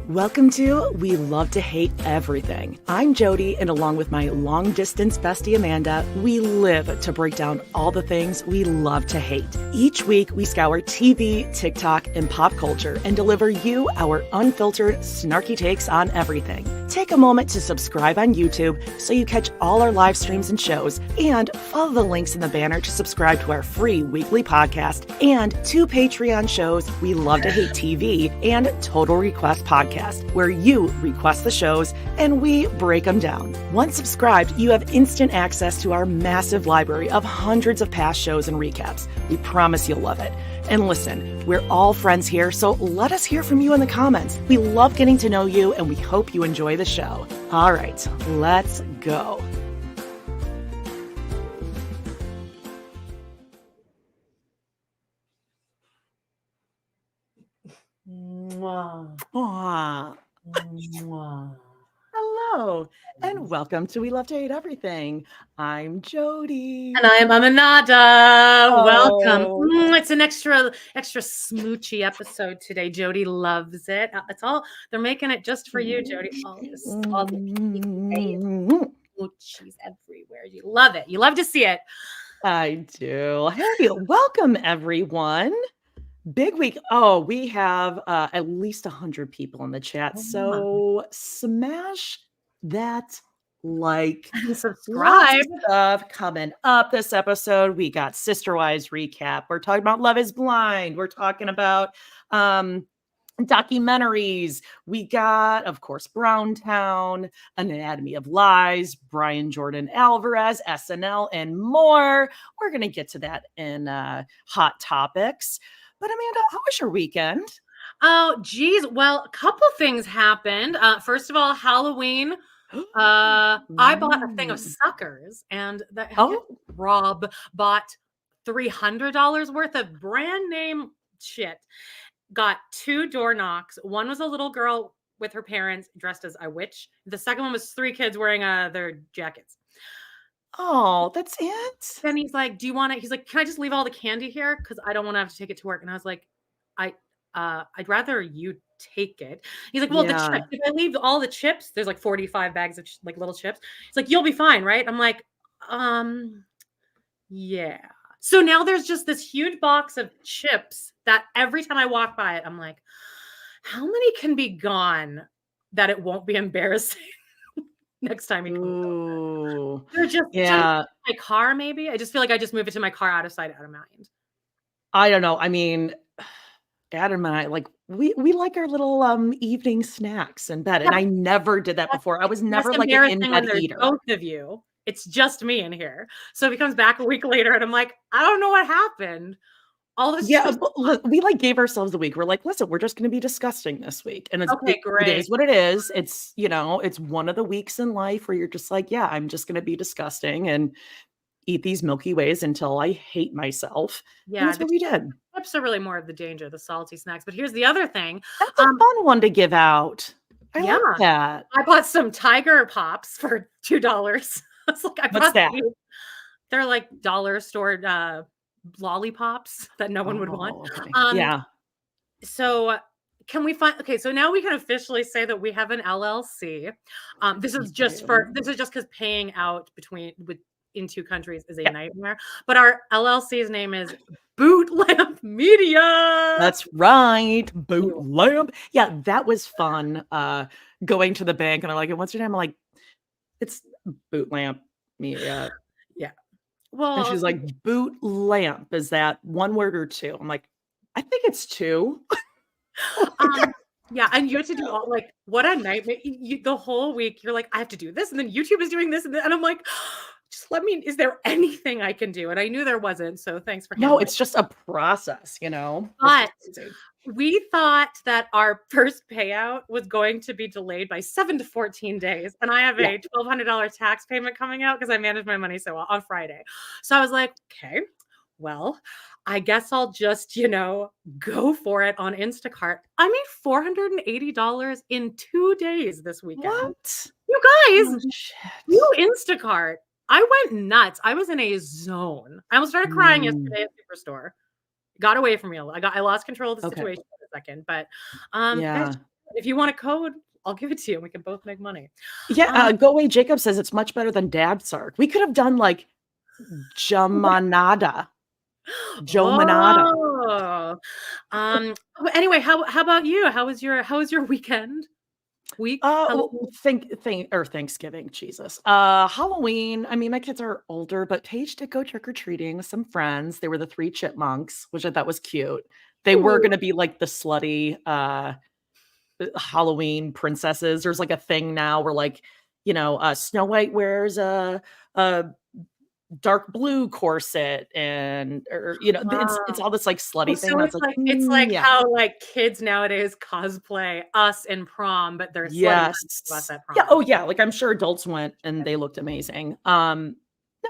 Welcome to We Love to Hate Everything. I'm Jody, and along with my long-distance bestie Amanda, we live to break down all the things we love to hate. Each week, we scour TV, TikTok, and pop culture and deliver you our unfiltered, snarky takes on everything. Take a moment to subscribe on YouTube so you catch all our live streams and shows, and follow the links in the banner to subscribe to our free weekly podcast and 2 Patreon shows, We Love to Hate TV and Total Request Podcast, where you request the shows and we break them down. Once subscribed, you have instant access to our massive library of hundreds of past shows and recaps. We promise you'll love it. And listen, we're all friends here, so let us hear from you in the comments. We love getting to know you, and we hope you enjoy the show. All right, let's go. Mwah. Mwah. Mwah. Hello, and welcome to We Love to Hate Everything. I'm Jody. And I am Amanada. Oh. Welcome. It's an extra smoochy episode today. Jody loves it. It's all they're making it just for you, Jody. All the smoochies everywhere. You love it. You love to see it. I do. Hey, welcome everyone. Big week. Oh, we have at least 100 people in the chat. So smash that like and subscribe. Stuff coming up this episode. We got Sister Wives recap. We're talking about Love is Blind. We're talking about documentaries. We got, of course, Browntown, Anatomy of Lies, Brian Jordan Alvarez, SNL, and more. We're going to get to that in Hot Topics. But Amanda, how was your weekend? Oh, geez. Well, a couple things happened. First of all, Halloween. I bought a thing of suckers, and Rob bought $300 worth of brand name shit. Got 2 door knocks. One was a little girl with her parents dressed as a witch. The second one was 3 kids wearing their jackets. Oh, that's it. Then he's like, "Do you want it?" He's like, "Can I just leave all the candy here? Because I don't want to have to take it to work." And I was like, I'd rather you take it. He's like, "Well, the chips, if I leave all the chips, there's like 45 bags of like little chips." He's like, "You'll be fine, right?" I'm like, yeah. So now there's just this huge box of chips that every time I walk by it, I'm like, how many can be gone that it won't be embarrassing? Next time he comes over. They're just my car, maybe. I just feel like I just move it to my car, out of sight, out of mind. I don't know. I mean, Adam and I, like, we like our little evening snacks in bed, and I never did that before. I was never like an in-bed eater. Both of you. It's just me in here. So he comes back a week later, and I'm like, I don't know what happened. All this we like gave ourselves a week. We're like, listen, we're just going to be disgusting this week. And it's great. It is what it is. It's, it's one of the weeks in life where you're just like, yeah, I'm just going to be disgusting and eat these Milky Ways until I hate myself. Yeah. And that's what we did. Chips are really more of the danger, the salty snacks. But here's the other thing. That's a fun one to give out. I like that. I bought some Tiger Pops for $2. It's like, What's that? They're like dollar store lollipops that no one would want. Okay. So can we find so now we can officially say that we have an LLC. This is just because paying out in 2 countries is a nightmare. But our LLC's name is Boot Lamp Media. That's right. Boot Lamp. Yeah, that was fun. Going to the bank and I'm like, what's your name? I'm like, it's Boot Lamp Media. Well, and she's like, Boot Lamp. Is that 1 word or 2? I'm like, I think it's 2. Yeah, and you have to do all, like, what a nightmare. The whole week, you're like, I have to do this, and then YouTube is doing this, and I'm like, just let me. Is there anything I can do? And I knew there wasn't. So thanks for. No, it's just a process, But we thought that our first payout was going to be delayed by 7 to 14 days, and I have a $1,200 tax payment coming out because I manage my money so well on Friday. So I was like, okay, well, I guess I'll just, go for it on Instacart. I made $480 in 2 days this weekend. What? You guys, you Instacart. I went nuts. I was in a zone. I almost started crying yesterday at Superstore. Got away from me. I lost control of the situation for a second, but If you want a code, I'll give it to you. We can both make money. Yeah, Go Away Jacob says it's much better than Dab Sark. We could have done like Jamanada. Joe Manada. Oh. Anyway, how about you? How was your weekend? Week? Thanksgiving, Jesus. Halloween, I mean, my kids are older, but Paige did go trick-or-treating with some friends. They were the 3 chipmunks, which I thought was cute. They were gonna be like the slutty, Halloween princesses. There's like a thing now where like, Snow White wears a dark blue corset it's all this like slutty thing So that's it's like yeah. how like kids nowadays cosplay us in prom, but they're slutty Yes. us at prom. Yeah, oh yeah, like I'm sure adults went and they looked amazing. No,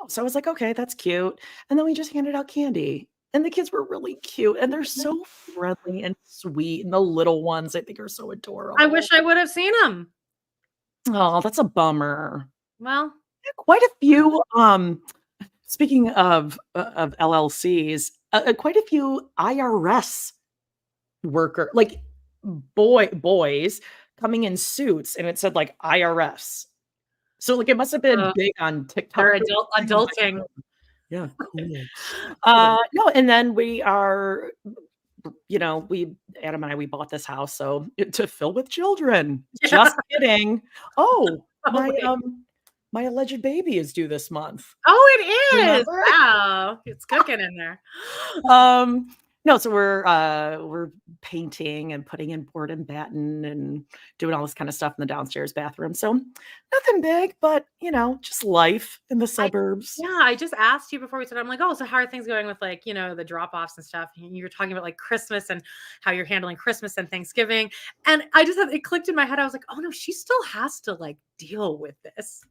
so I was like, okay, that's cute. And then we just handed out candy. And the kids were really cute and they're so friendly and sweet. And the little ones I think are so adorable. I wish I would have seen them. Oh, that's a bummer. Well, quite a few speaking of LLCs, quite a few IRS worker like boys coming in suits and it said like IRS. So like it must have been big on TikTok. They're adulting. Yeah, cool. No, and then we are, Adam and I, we bought this house to fill with children. Yeah. Just kidding. Oh, my alleged baby is due this month. Oh, it is. Wow, it's cooking in there. No, so we're painting and putting in board and batten and doing all this kind of stuff in the downstairs bathroom. So nothing big, but just life in the suburbs. I just asked you before we started. I'm like, oh, so how are things going with like, the drop-offs and stuff? And you were talking about like Christmas and how you're handling Christmas and Thanksgiving. And it clicked in my head. I was like, oh no, she still has to like deal with this.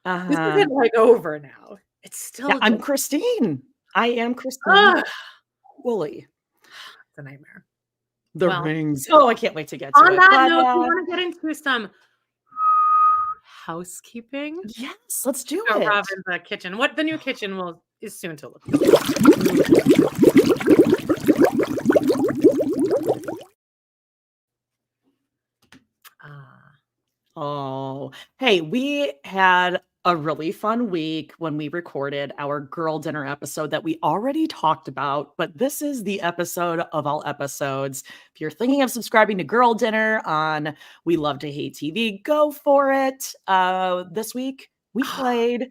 This isn't like over now. It's still. Yeah, I'm Christine. I am Christine. Wooly. It's a nightmare. The rings. Oh, I can't wait to get to it. On that note, we want to get into some housekeeping. Yes, let's do it. Robyn's kitchen. What the new kitchen is soon to look. Oh, hey, we had a really fun week when we recorded our girl dinner episode that we already talked about, but this is the episode of all episodes. If you're thinking of subscribing to Girl Dinner on We Love to Hate TV, go for it. This week we played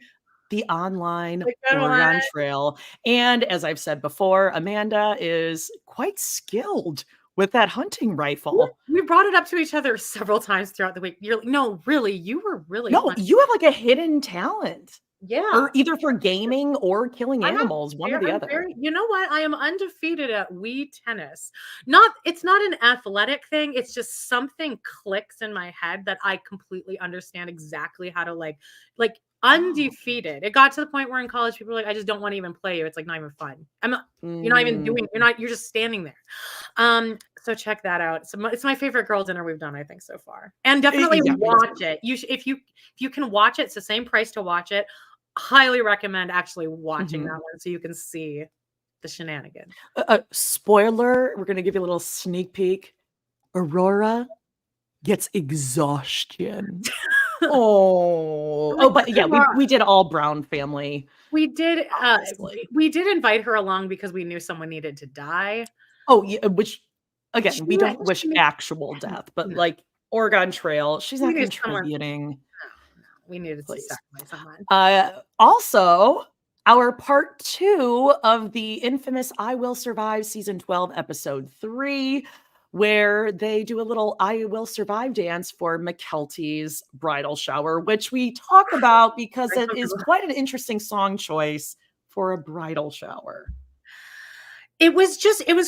the online Oregon Trail. And as I've said before, Amanda is quite skilled with that hunting rifle. We brought it up to each other several times throughout the week. You're like, no, really, you were really. No, you have like a hidden talent. Yeah. Or either for gaming or killing animals, one or the other. You know what? I am undefeated at Wii tennis. It's not an athletic thing. It's just something clicks in my head that I completely understand exactly how to like undefeated. It got to the point where in college people were like, I just don't want to even play you. It's like not even fun. You're not even doing, you're just standing there. So check that out. So it's my favorite girl dinner we've done, I think, so far. And definitely watch it. If you can watch it, it's the same price to watch it. Highly recommend actually watching that one so you can see the shenanigans. Spoiler, we're going to give you a little sneak peek. Aurora gets exhaustion. But yeah, we did all Brown family. We did invite her along because we knew someone needed to die. Oh, yeah, which again, we don't wish actual death, but like Oregon Trail, she's not contributing. No, we needed to sacrifice someone. Also, our part 2 of the infamous I Will Survive season 12, episode 3. Where they do a little I Will Survive dance for McKelty's bridal shower, which we talk about because it is quite an interesting song choice for a bridal shower. It was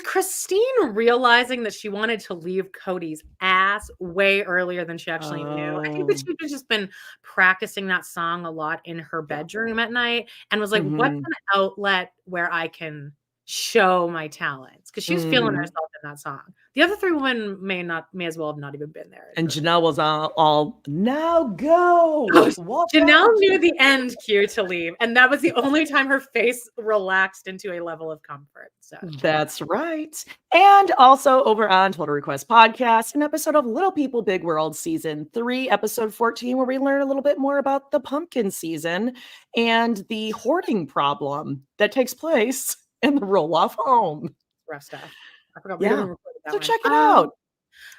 Christine realizing that she wanted to leave Kody's ass way earlier than she actually knew. I think that she'd just been practicing that song a lot in her bedroom at night and was like, what's an outlet where I can show my talents? Because she was feeling herself in that song. The other 3 women may as well have not even been there. And Janelle was all now go. Janelle knew the end cue to leave, and that was the only time her face relaxed into a level of comfort. So that's right. And also over on Total Request Podcast, an episode of Little People Big World Season 3, episode 14, where we learn a little bit more about the pumpkin season and the hoarding problem that takes place in the roll-off home. Rough stuff. I forgot we didn't record that so one. check it out.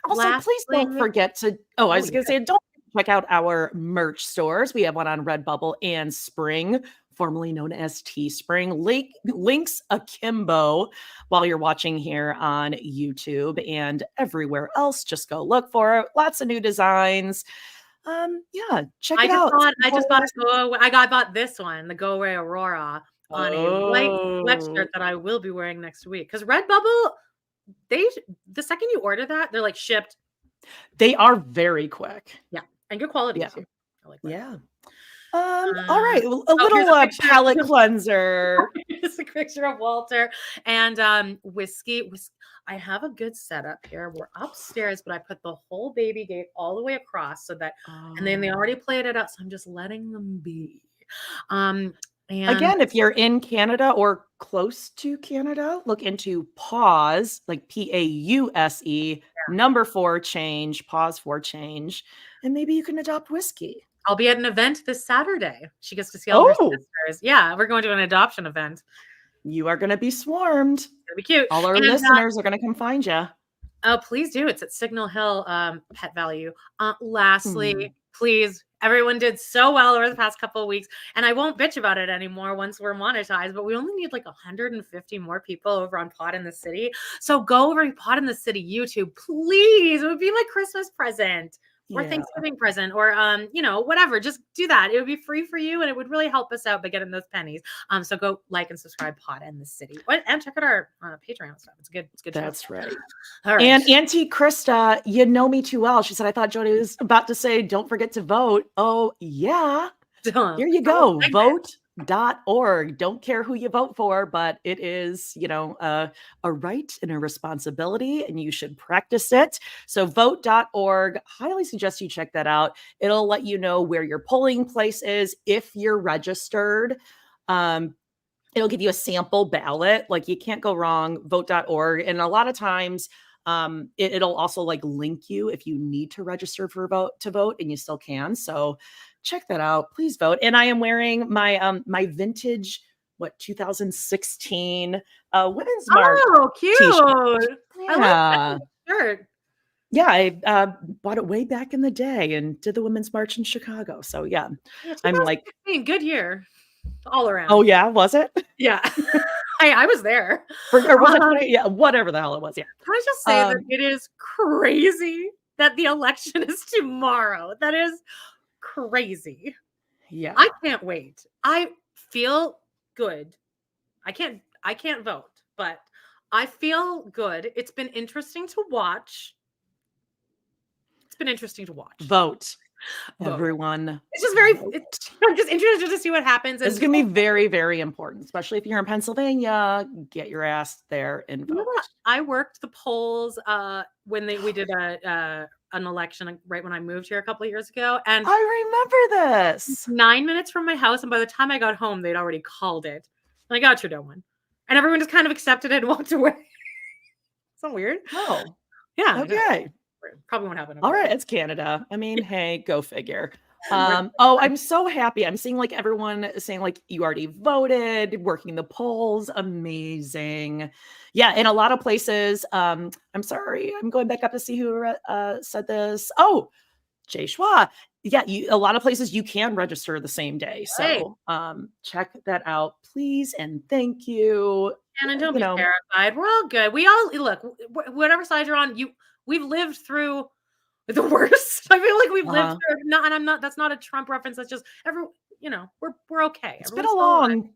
Also, please don't forget to, I was going to say, don't check out our merch stores. We have one on Redbubble and Spring, formerly known as Teespring. Links akimbo while you're watching here on YouTube and everywhere else. Just go look for it. Lots of new designs. Check it out. I bought this one, the Go Away Aurora, on a white sweatshirt that I will be wearing next week. Because Redbubble, the second you order that, they're like shipped. They are very quick. Yeah, and good quality too. I like that. Yeah. All right, a little palette cleanser. Here's a picture of Walter and whiskey. I have a good setup here. We're upstairs, but I put the whole baby gate all the way across so that, and then they already played it out, so I'm just letting them be. And again, if you're in Canada or close to Canada, look into Pause, like PAUSE, number 4 change, Pause for change, and maybe you can adopt whiskey. I'll be at an event this Saturday. She gets to see all her sisters. Yeah, we're going to an adoption event. You are going to be swarmed. It's going to be cute. All our listeners are going to come find you. Oh, please do. It's at Signal Hill Pet Value. Lastly, please, everyone did so well over the past couple of weeks, and I won't bitch about it anymore once we're monetized, but we only need like 150 more people over on Pod in the City. So go over to Pod in the City YouTube, please. It would be my Christmas present. Or Thanksgiving present, or whatever. Just do that. It would be free for you, and it would really help us out by getting those pennies. So go like and subscribe, Pod in the City, and check out our Patreon stuff. It's good. It's good. That's right. All right. And Auntie Krista, you know me too well. She said, "I thought Jody was about to say, don't forget to vote." Oh yeah, here you go. Vote.org. Don't care who you vote for, but it is, a right and a responsibility, and you should practice it. So vote.org, highly suggest you check that out. It'll let you know where your polling place is if you're registered. It'll give you a sample ballot. Like, you can't go wrong. Vote.org. And a lot of times it'll also like link you if you need to register for to vote, and you still can. So check that out. Please vote. And I am wearing my my vintage 2016 Women's March. Oh, cute! T-shirt. I like that shirt. Yeah, I bought it way back in the day and did the Women's March in Chicago. So yeah, I'm like, good year all around. Oh yeah, was it? Yeah. I was there. Or was it? Yeah, whatever the hell it was. Yeah. Can I just say that it is crazy that the election is tomorrow? That is crazy. Yeah. I can't wait. I feel good. I can't vote, but I feel good. It's been interesting to watch. Vote. Everyone. It's just I'm just interested to see what happens. It's going to be very, very important, especially if you're in Pennsylvania. Get your ass there and vote. You know what? I worked the polls when we did an election right when I moved here a couple of years ago. And I remember this. 9 minutes from my house. And by the time I got home, they'd already called it. And I got Trudeau one. And everyone just kind of accepted it and walked away. Isn't that weird? Oh. Yeah. Okay. Probably won't happen. All right. It's Canada. I mean, hey, go figure. I'm so happy. I'm seeing like everyone saying like you already voted, working the polls. Amazing. Yeah. In a lot of places, I'm sorry, I'm going back up to see who said this. Oh, Jay Schwa. Yeah. A lot of places you can register the same day. So check that out, please. And thank you. And don't be terrified. We're all good. We all look, whatever side you're on, we've lived through the worst. I feel like we've lived through, that's not a Trump reference. That's just we're okay. It's been a long,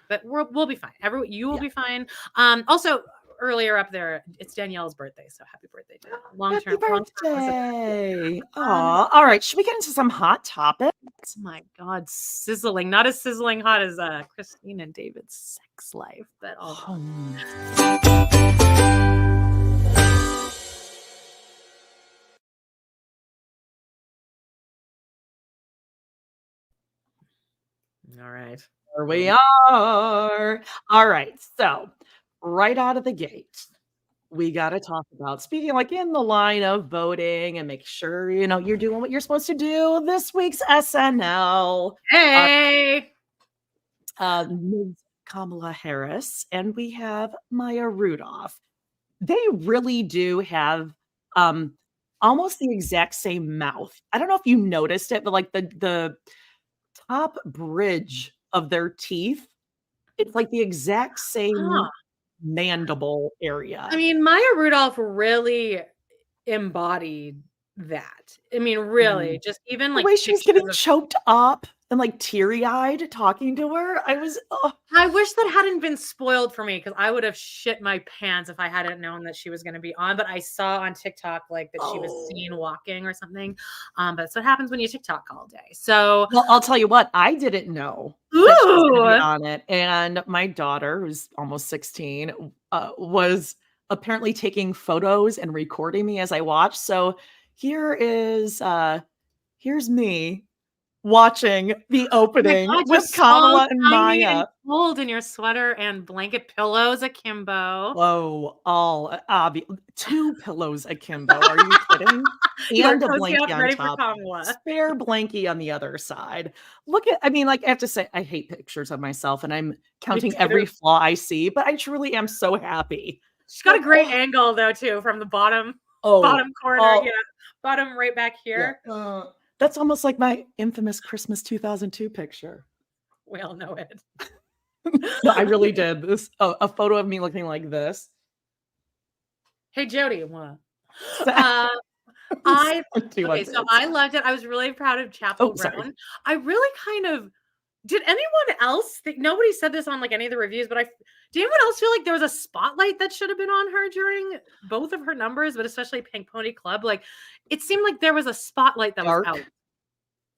but we'll be fine. You will be fine. Also earlier up there, it's Danielle's birthday. So happy birthday, Danielle. Happy birthday. All right. Should we get into some hot topics? Oh my God. Sizzling. Not as sizzling hot as Christine and David's sex life, but All right. Here we are. All right. So, right out of the gate, we got to talk about speaking like in the line of voting and make sure you're doing what you're supposed to do. This week's SNL, Hey. Ms. Kamala Harris, and we have Maya Rudolph. They really do have almost the exact same mouth. I don't know if you noticed it, but like the top bridge of their teeth, it's like the exact same Huh. mandible area. I mean, Maya Rudolph really embodied that. I mean, really, just even The like way she was pictures getting of. choked up and like teary-eyed talking to her, I was I wish that hadn't been spoiled for me because I would have shit my pants if I hadn't known that she was going to be on. But I saw on TikTok like that she was seen walking or something. But that's what happens when you TikTok all day. So, well, I'll tell you what, I didn't know that she was gonna be ooh, on it, and my daughter, who's almost 16, was apparently taking photos and recording me as I watched, so here is, here's me watching the oh my opening God, you're with so Kamala and tiny and Maya. cold in your sweater and blanket pillows akimbo. Whoa, all obvi 2 pillows akimbo, are you kidding? You are And a cozy up, blankie on ready for top, Kamala. spare blankie on the other side. I mean, like, I have to say, I hate pictures of myself, and I'm Me counting too. every flaw I see, but I truly am so happy. She's got a Like, great angle though too from the bottom oh, corner. oh, Yeah, bottom right back yeah, here. that's almost like my infamous Christmas 2002 picture. We all know it. No, I really did. A photo of me looking like this. Hey Jody, what? So I okay, so 200. I loved it. I was really proud of Chappell Oh, sorry. Brown. I really kind of did anyone else think nobody said this on like any of the reviews, but did anyone else feel like there was a spotlight that should have been on her during both of her numbers, but especially Pink Pony Club? Like it seemed like there was a spotlight that was out.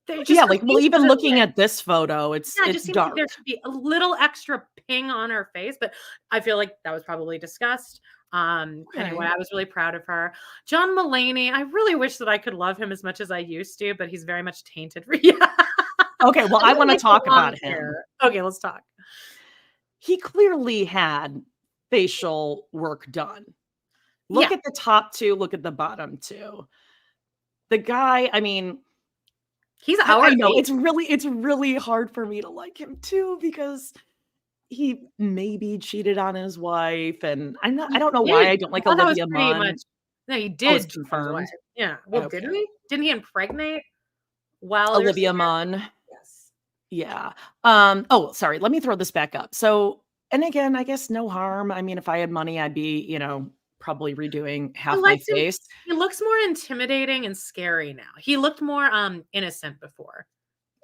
Dark. Just Yeah, her like, well, face even wasn't looking lit. at this photo, it's Yeah, it it's just seems like there dark. should be a little extra ping on her face, but I feel like that was probably discussed. Anyway, Okay. I was really proud of her. John Mulaney, I really wish that I could love him as much as I used to, but he's very much tainted. Yeah. Okay, well, I I don't wanna like the talk long about him. hair. Okay, let's talk. He clearly had facial work done. Look Yeah, at the top 2, look at the bottom 2. The guy, I mean, he's I our know age. it's really hard for me to like him too because he maybe cheated on his wife, and I He don't know why did. I don't I like thought that was Olivia pretty much Munn. no, he Oh, it's did cheat on his wife. confirmed? Yeah. Well, Okay. didn't he? Didn't he impregnate while they were Olivia together? Munn. Yes. Yeah. Oh, sorry, let me throw this back up. So, and again, I guess no harm. I mean, if I had money, I'd be, probably redoing I half my liked him. face. He looks more intimidating and scary now. He looked more innocent before.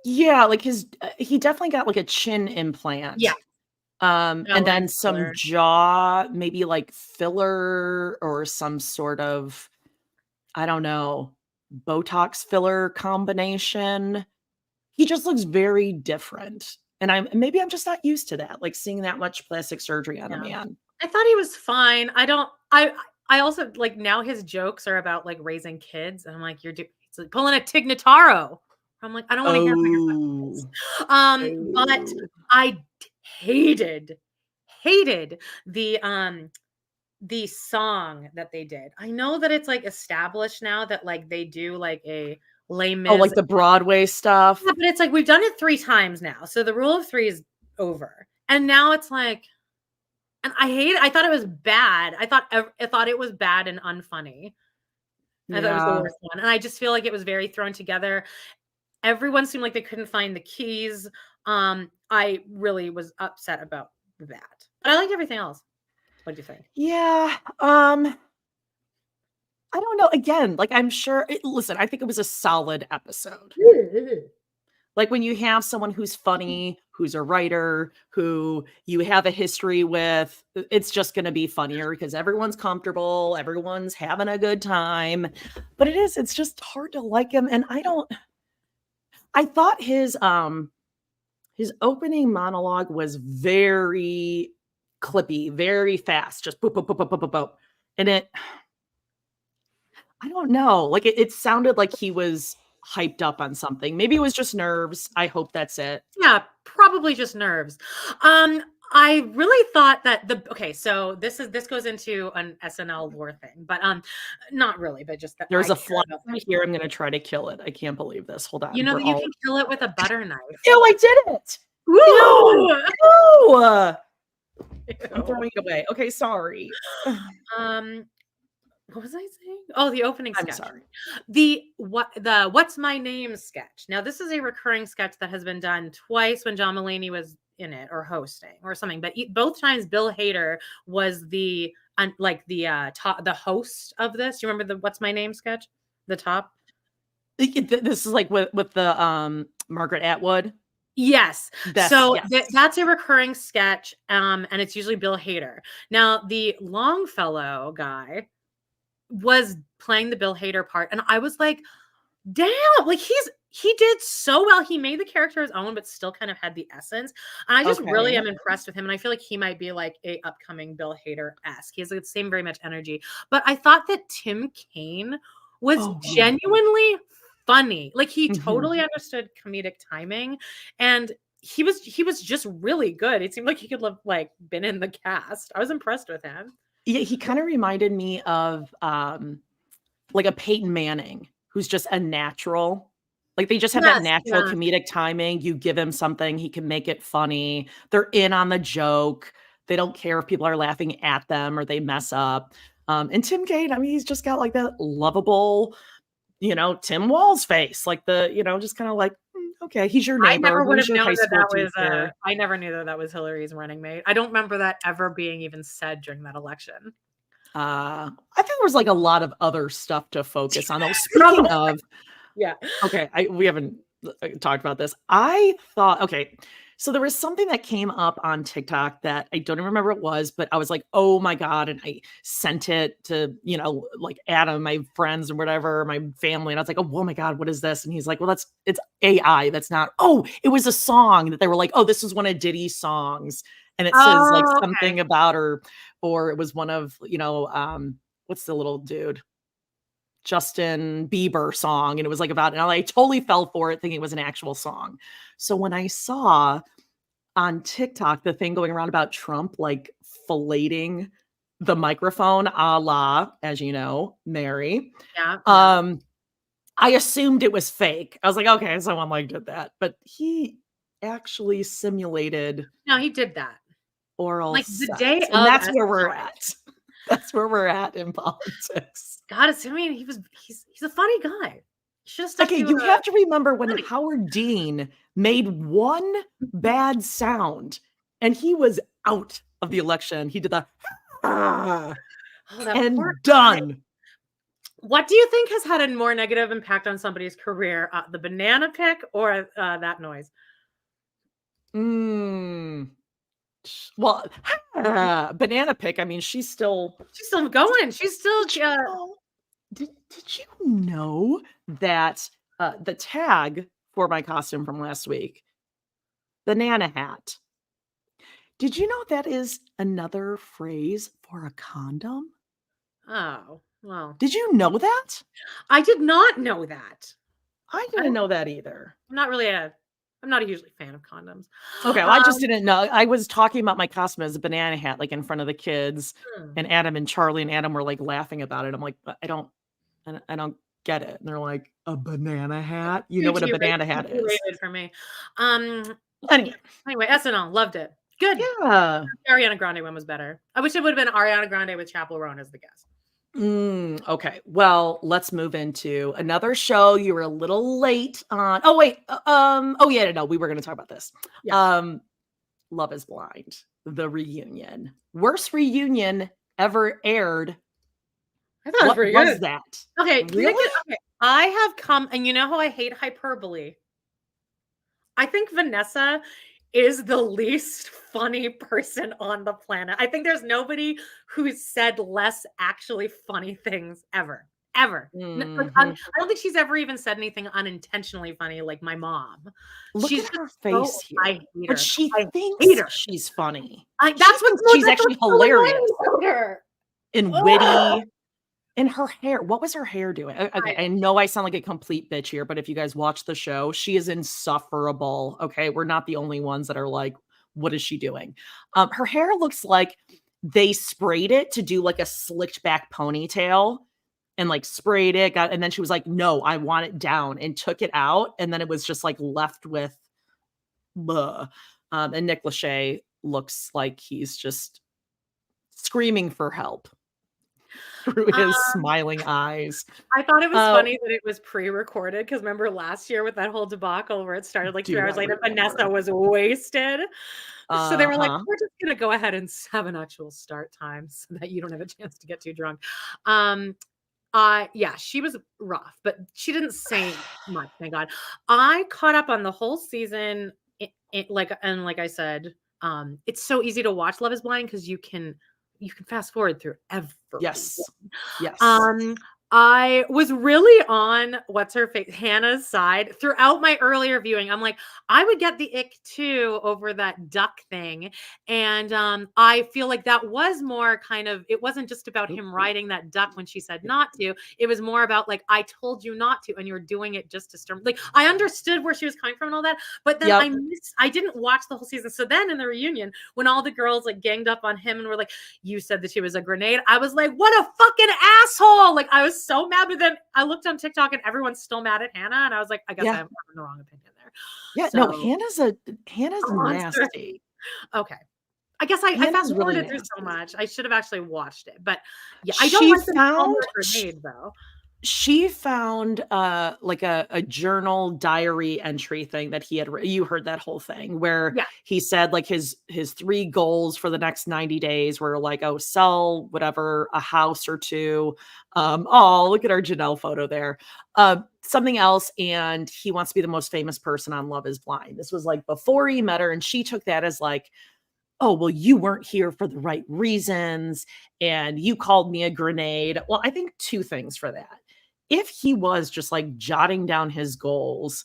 Yeah, like he definitely got like a chin Yeah. implant. And Jawline then some filler. jaw, maybe like filler or some sort of, I don't know, Botox filler combination. He just looks very different. And maybe I'm just not used to that, like seeing that much plastic surgery on a Yeah. man. I thought he was fine. I also like now his jokes are about like raising kids, and I'm like, it's like pulling a Tig Notaro. I'm like, I don't want to hear about your fucking Oh. kids. But Oh. I hated the song that they did. I know that it's like established now that like they do like a Les Oh, Mis. like the Broadway stuff? Yeah, but it's like we've done it 3 times now. So the rule of 3 is over. And now it's like and I thought it was bad. I thought it was bad and unfunny. I thought it was the Yeah. worst one. And I just feel like it was very thrown together. Everyone seemed like they couldn't find the keys. I really was upset about that. But I liked everything else. What do you think? Yeah, I don't know, again, like, I'm sure listen, I think it was a solid episode. Like, when you have someone who's funny, who's a writer, who you have a history with, it's just gonna be funnier because everyone's comfortable, everyone's having a good time, but it's just hard to like him, and I thought his opening monologue was very clippy, very fast, just boop, boop, boop, boop, boop, boop, boop, and I don't know, like, it sounded like he was hyped up on something. Maybe it was just nerves. I hope that's it. Yeah, probably just nerves. I really thought that so this goes into an SNL lore thing, but not really, but just that there's a fly here. I'm gonna try to kill it. I can't believe this. Hold on. You know that you can kill it with a butter knife. Ew, I did it. Woo! No. I'm throwing it away. Okay, sorry. What was I saying? Oh, the opening sketch. I'm sorry. The What's My Name sketch. Now, this is a recurring sketch that has been done twice when John Mulaney was in it or hosting or something. But both times Bill Hader was the host of this. You remember the What's My Name sketch? The top? This is like with the Margaret Atwood. Yes. That's a recurring sketch. And it's usually Bill Hader. Now, the Longfellow guy was playing the Bill Hader part, and I was like, damn, like he did so well. He made the character his own, but still kind of had the essence. And I just really am impressed with him, and I feel like he might be like a upcoming Bill Hader-esque. He has the same very much energy. But I thought that Tim Kaine was genuinely funny. Like he totally understood comedic timing, and he was just really good. It seemed like he could have like been in the cast. I was impressed with him. Yeah, he kind of reminded me of like a Peyton Manning, who's just a natural. Like they just have that natural comedic timing. You give him something, he can make it funny. They're in on the joke. They don't care if people are laughing at them or they mess up. And Tim Kaine, I mean, he's just got like that lovable, Tim Wall's face, like just kind of like, okay, he's your neighbor. I never would have known I never knew that was Hillary's running mate. I don't remember that ever being even said during that election. I think there was like a lot of other stuff to focus on. Speaking of, okay, we haven't talked about this. I thought, so there was something that came up on TikTok that I don't even remember what it was, but I was like, oh my God. And I sent it to, like Adam, my friends and whatever, my family. And I was like, oh my God, what is this? And he's like, well, it's AI. That's not, it was a song that they were like, oh, this is one of Diddy's songs. And it says like something about her, or it was one of, what's the little dude? Justin Bieber song. And it was like about, and I totally fell for it thinking it was an actual song. So when I saw on TikTok, the thing going around about Trump, like filleting the microphone, a la, as you know, Meri. I assumed it was fake. I was like, okay, someone like did that, but he actually simulated. No, he did that. Oral like the sex. day and of that's where we're at. That's where we're at in politics. God, I mean, he's a funny guy. You have to remember when Howard Dean made one bad sound and he was out of the election. He did the and done. Guy. What do you think has had a more negative impact on somebody's career? The banana pick or that noise? Well, banana pick. I mean, she's still going. She's still. Did you know that the tag for my costume from last week, banana hat? Did you know that is another phrase for a condom? Oh, well. Did you know that? I did not know that. I didn't know that either. I'm not a hugely fan of condoms. Okay, well, I just didn't know. I was talking about my costume as a banana hat, like in front of the kids, and Adam and Charlie and Adam were like laughing about it. I'm like, I don't get it. And they're like, a banana hat? You know what a banana hat is? For me. Anyway, SNL, loved it. Good. Yeah. The Ariana Grande one was better. I wish it would have been Ariana Grande with Chappell Roan as the guest. Okay. Well, let's move into another show you were a little late on. Oh, wait. No, we were going to talk about this. Yeah. Love is Blind, the reunion. Worst reunion ever aired. I thought it was pretty good. What was that? Okay. Really? I have come, and you know how I hate hyperbole. I think Vanessa is the least funny person on the planet. I think there's nobody who's said less actually funny things ever. Like, I don't think she's ever even said anything unintentionally funny like my mom. She's at her face here. I hate her. But she thinks she's funny. That's what she's actually hilarious and witty And her hair, what was her hair doing? Okay, I know I sound like a complete bitch here, but if you guys watch the show, she is insufferable. Okay, we're not the only ones that are like, what is she doing? Her hair looks like they sprayed it to do like a slicked back ponytail and like sprayed it, and then she was like, no, I want it down, and took it out, and then it was just like left with blah. And Nick Lachey looks like he's just screaming for help through his smiling eyes. I thought it was funny that it was pre-recorded, because remember last year with that whole debacle where it started like 2 hours later, Vanessa was wasted. So they were like, we're just going to go ahead and have an actual start time so that you don't have a chance to get too drunk. Yeah, she was rough, but she didn't say much, thank God. I caught up on the whole season. Like I said, it's so easy to watch Love is Blind because you can fast forward through everything. Yes. I was really on what's her face, Hannah's side throughout my earlier viewing. I'm like, I would get the ick too over that duck thing. And I feel like that was more kind of, it wasn't just about him riding that duck when she said not to. It was more about like, I told you not to, and you're doing it just to stir. Like, I understood where she was coming from and all that, but then I didn't watch the whole season. So then in the reunion, when all the girls like ganged up on him and were like, you said that she was a grenade, I was like, what a fucking asshole. Like, I was so mad, but then I looked on TikTok and everyone's still mad at Hannah, and I was like, I guess I have the wrong opinion there. Yeah, so, no, Hannah's nasty. Okay, I guess I fast forwarded through so much. I should have actually watched it, but yeah, I don't like the grenade though. She found like a journal diary entry thing that he had you heard that whole thing where he said like his 3 goals for the next 90 days were like, oh, sell whatever, a house or 2. Oh, look at our Janelle photo there. Something else, and he wants to be the most famous person on Love is Blind. This was like before he met her, and she took that as like, oh, well, you weren't here for the right reasons, and you called me a grenade. Well, I think 2 things for that. If he was just like jotting down his goals,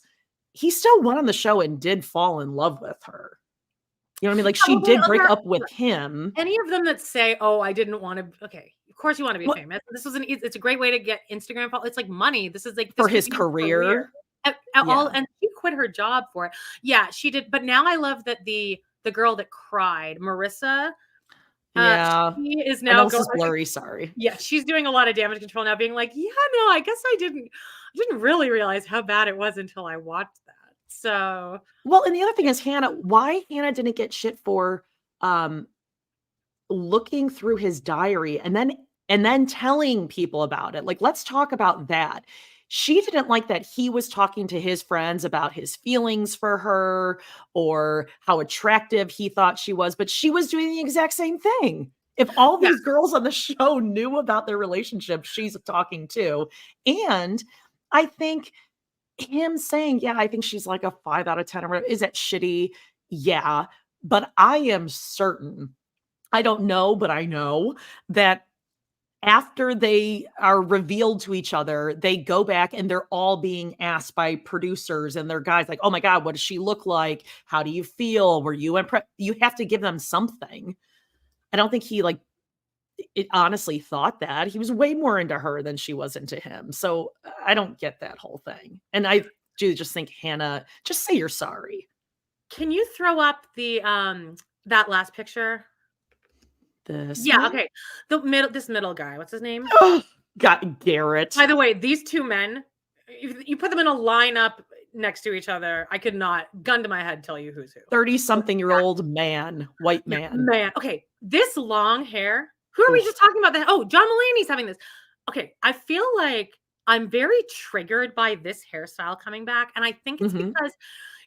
he still went on the show and did fall in love with her. You know what I mean? Like, she did break up with him. Any of them that say, oh, I didn't want to. Okay, of course you want to be famous. This was it's a great way to get Instagram follow. It's like money. This is like for his career. And she quit her job for it. Yeah, she did. But now I love that the girl that cried, Marissa. She is now going, blurry. Sorry. Yeah, she's doing a lot of damage control now, being like, yeah, no, I guess I didn't really realize how bad it was until I watched that. So, well, and the other thing is why Hannah didn't get shit for looking through his diary and then telling people about it. Like, let's talk about that. She didn't like that he was talking to his friends about his feelings for her or how attractive he thought she was, but she was doing the exact same thing. If all these girls on the show knew about their relationship, she's talking too. And I think him saying, yeah, I think she's like a 5 out of 10 or whatever, is that shitty? Yeah. But I am certain, I don't know, but I know that after they are revealed to each other, they go back and they're all being asked by producers and their guys like, oh my God, what does she look like? How do you feel? Were you impressed? You have to give them something. I don't think he honestly thought that. He was way more into her than she was into him. So I don't get that whole thing. And I do just think, Hannah, just say you're sorry. Can you throw up the that last picture? This okay. This middle guy, what's his name? Got Garrett. By the way, these 2 men, if you put them in a lineup next to each other, I could not, gun to my head, tell you who's who. 30-something-year-old man, white man. Okay, this long hair. Who are we just talking about? That? Oh, John Mulaney's having this. Okay, I feel like I'm very triggered by this hairstyle coming back, and I think it's because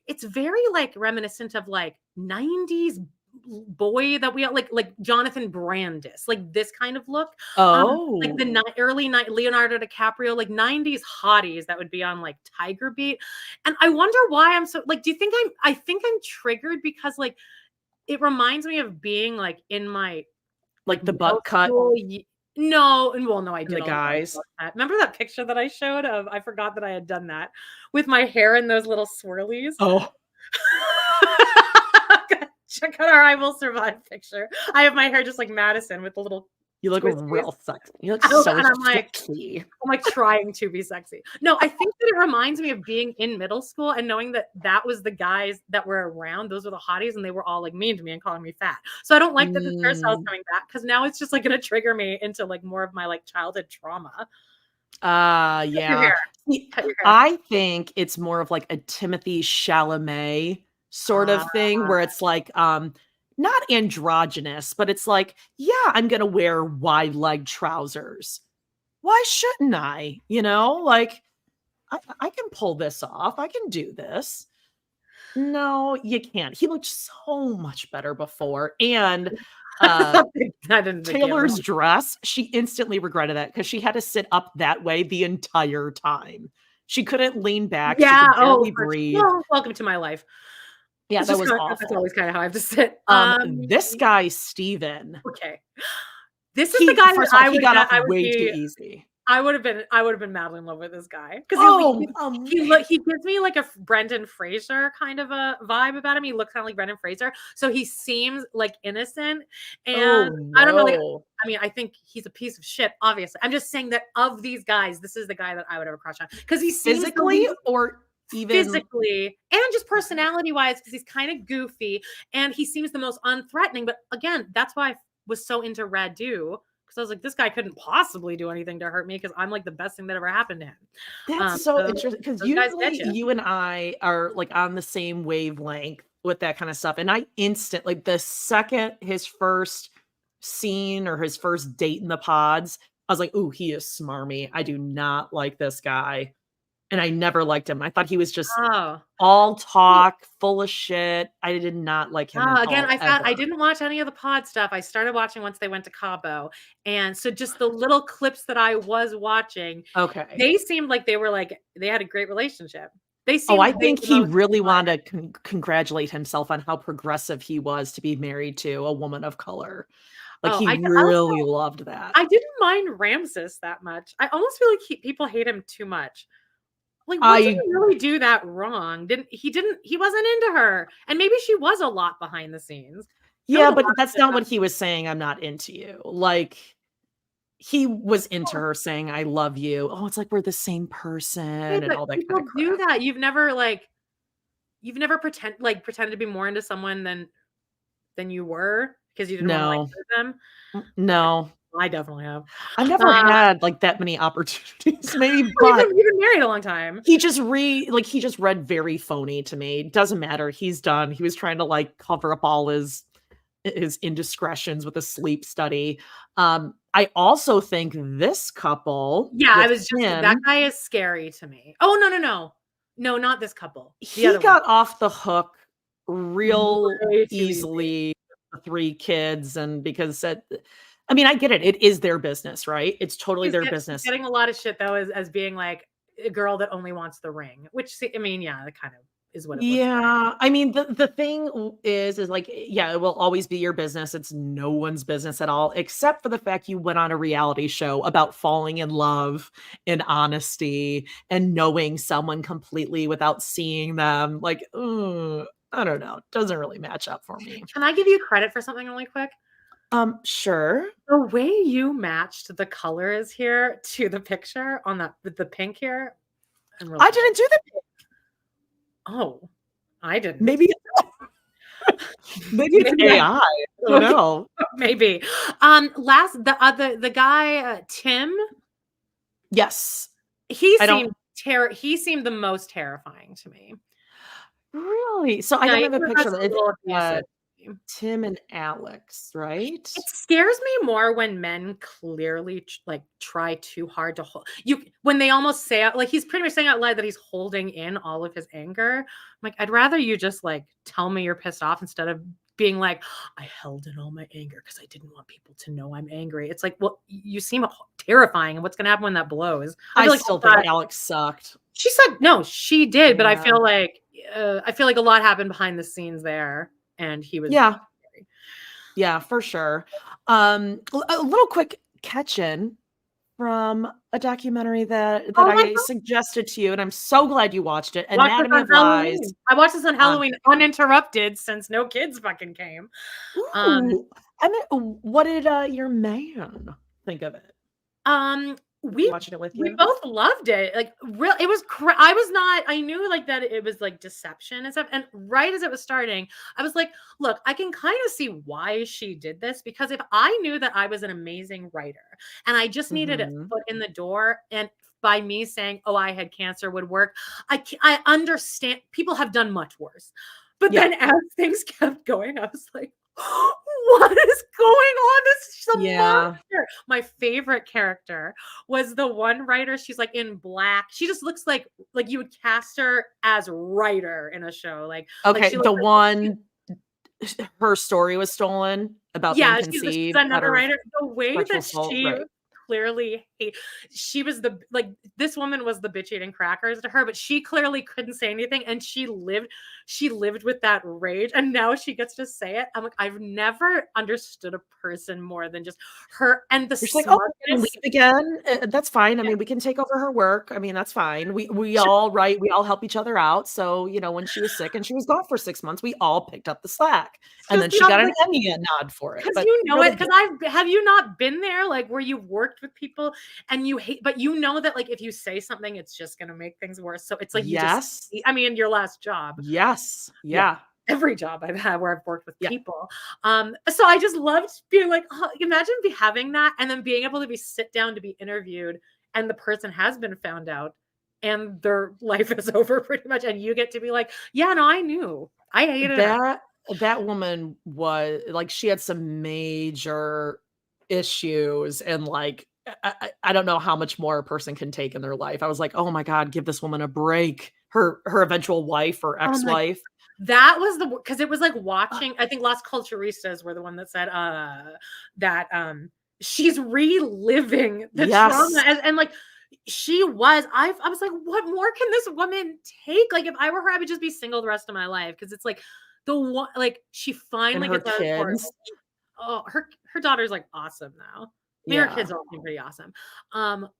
it's very like reminiscent of like 90s boy that we like Jonathan Brandis, like this kind of look. Like the early night Leonardo DiCaprio, like 90s hotties that would be on like Tiger Beat. And I wonder why I'm so like, do you think I think I'm triggered because like it reminds me of being like in my like the butt cut. No, I did. The guys. Remember that picture that I showed of? I forgot that I had done that with my hair in those little swirlies. Oh. Check out our I Will Survive picture. I have my hair just like Madison with the little You look twisties. real sexy. You look so And sexy. I'm like trying to be sexy. No, I think that it reminds me of being in middle school and knowing that that was the guys that were around. Those were the hotties, and they were all like mean to me and calling me fat. So I don't like that this hairstyle's coming back, because now it's just like going to trigger me into like more of my like childhood trauma. Yeah. Cut your hair. I think it's more of like a Timothy Chalamet sort of thing, where it's like not androgynous, but it's like, yeah, I'm gonna wear wide leg trousers. Why shouldn't I? You know, like I can pull this off. I can do this. No, you can't. He looked so much better before. And I didn't Taylor's dress, she instantly regretted that because she had to sit up that way the entire time. She couldn't lean back. Yeah. She could barely breathe. Well, welcome to my life. Yeah, that was awful. That's always kind of how I have to sit. This guy, Steven. Okay. This is the guy first that of all, he got off way too easy. I would have been madly in love with this guy, because he gives me like a Brendan Fraser kind of a vibe about him. He looks kind of like Brendan Fraser, so he seems like innocent, and I don't know. I mean, I think he's a piece of shit. Obviously, I'm just saying that of these guys, this is the guy that I would have a crush on, because he seems physically or even physically and just personality wise, because he's kind of goofy and he seems the most unthreatening. But again, that's why I was so into Radu. Because I was like, this guy couldn't possibly do anything to hurt me, because I'm like the best thing that ever happened to him. That's so interesting, because usually you and I are like on the same wavelength with that kind of stuff. And I instantly, like the second his first scene or his first date in the pods, I was like, ooh, he is smarmy. I do not like this guy. And I never liked him. I thought he was just all talk, full of shit. I did not like him. Again, I didn't watch any of the pod stuff. I started watching once they went to Cabo. And so just the little clips that I was watching, they seemed like they had a great relationship. I think he really wanted to congratulate himself on how progressive he was to be married to a woman of color. Like he really loved that. I didn't mind Ramses that much. I almost feel like people hate him too much. Like, what did he really do that wrong? He wasn't into her. And maybe she was a lot behind the scenes. Yeah, but that's not what he was saying. I'm not into you. Like, he was into her saying, I love you. Oh, it's like we're the same person and all that kind of crap. Do that. You've never pretended to be more into someone than you were because you didn't want to like them. No. I definitely have. I've never had like that many opportunities, maybe, but you've been married a long time. He just read very phony to me. Doesn't matter. He's done. He was trying to like cover up all his indiscretions with a sleep study. I also think this couple. Yeah, I was just that guy is scary to me. Oh no, not this couple. He got off the hook real easily. The 3 kids, and because I mean, I get it. It is their business, right? It's totally their business. He's getting a lot of shit though, as being like a girl that only wants the ring, which I mean, yeah, that kind of is what it looks like. I mean, the thing is like, yeah, it will always be your business. It's no one's business at all, except for the fact you went on a reality show about falling in love and honesty and knowing someone completely without seeing them. Like, I don't know. It doesn't really match up for me. Can I give you credit for something really quick? Sure. The way you matched the colors here to the picture on the pink here. I didn't do the pink. Oh, I didn't. Maybe it's AI. I don't know. Maybe. The guy Tim. Yes. He seemed the most terrifying to me. Really? So I don't have a picture of it. Tim and Alex, right? It scares me more when men clearly try too hard to hold you, when they almost say like he's pretty much saying out loud that he's holding in all of his anger. I'm like, I'd rather you just like tell me you're pissed off instead of being like, I held in all my anger because I didn't want people to know I'm angry. It's like, well, you seem terrifying, and what's gonna happen when that blows? I still think Alex sucked. She sucked. No, she did, but I feel like a lot happened behind the scenes there. And he was yeah, for sure. A little quick catch-in from a documentary that I suggested to you, and I'm so glad you watched it. Anatomy of Lies. I watched this on Halloween uninterrupted since no kids fucking came. I mean, what did your man think of it? We Watching it with we you? both loved it. Like, real it was I was not I knew like that it was like deception and stuff. And right as it was starting, I was like, look, I can kind of see why she did this, because if I knew that I was an amazing writer and I just needed a Mhm. foot in the door, and by me saying, "Oh, I had cancer," would work. I understand people have done much worse. But Yeah. then as things kept going, I was like, what is going on? This is a Yeah. monster. My favorite character was the one writer. She's like in black. She just looks like you would cast her as writer in a show. Like Okay, she the looks like one her story was stolen about being yeah, she's conceived at another her writer. The way sexual that assault, she right. clearly she was this woman was the bitch eating crackers to her, but she clearly couldn't say anything, and she lived with that rage, and now she gets to say it. I'm like, I've never understood a person more than just her and the You're just like, "Oh, you can smugness. leave again? That's fine. I mean, we can take over her work. I mean, that's fine. We all right, we all help each other out." So, when she was sick and she was gone for 6 months, we all picked up the slack. And then Because she got an Emmy nod for it, because but you know it, really because good. I've have you not been there, like, where you've worked with people and you hate, but you know that, like, if you say something, it's just gonna make things worse, so it's like you just Yes. I mean, your last job. Yes. Yeah. Yeah. Every job I've had where I've worked with Yeah. people. So I just loved being like, oh, imagine having that and then being able to be sit down to be interviewed, and the person has been found out and their life is over pretty much. And you get to be like, yeah, no, I knew. I hated her. That woman was like, she had some major issues, and, like, I don't know how much more a person can take in their life. I was like, "Oh my god, give this woman a break." Her eventual wife or Oh my, ex-wife. that was because it was like watching, I think Las Culturistas were the one that said that she's reliving the trauma, Yes. and like I was like, what more can this woman take? Like, if I were her, I would just be single the rest of my life, because it's like the one, like, she And finally her gets out of court. kids. Oh, her daughter's like awesome now. I mean, her Yeah. kids all seem pretty awesome.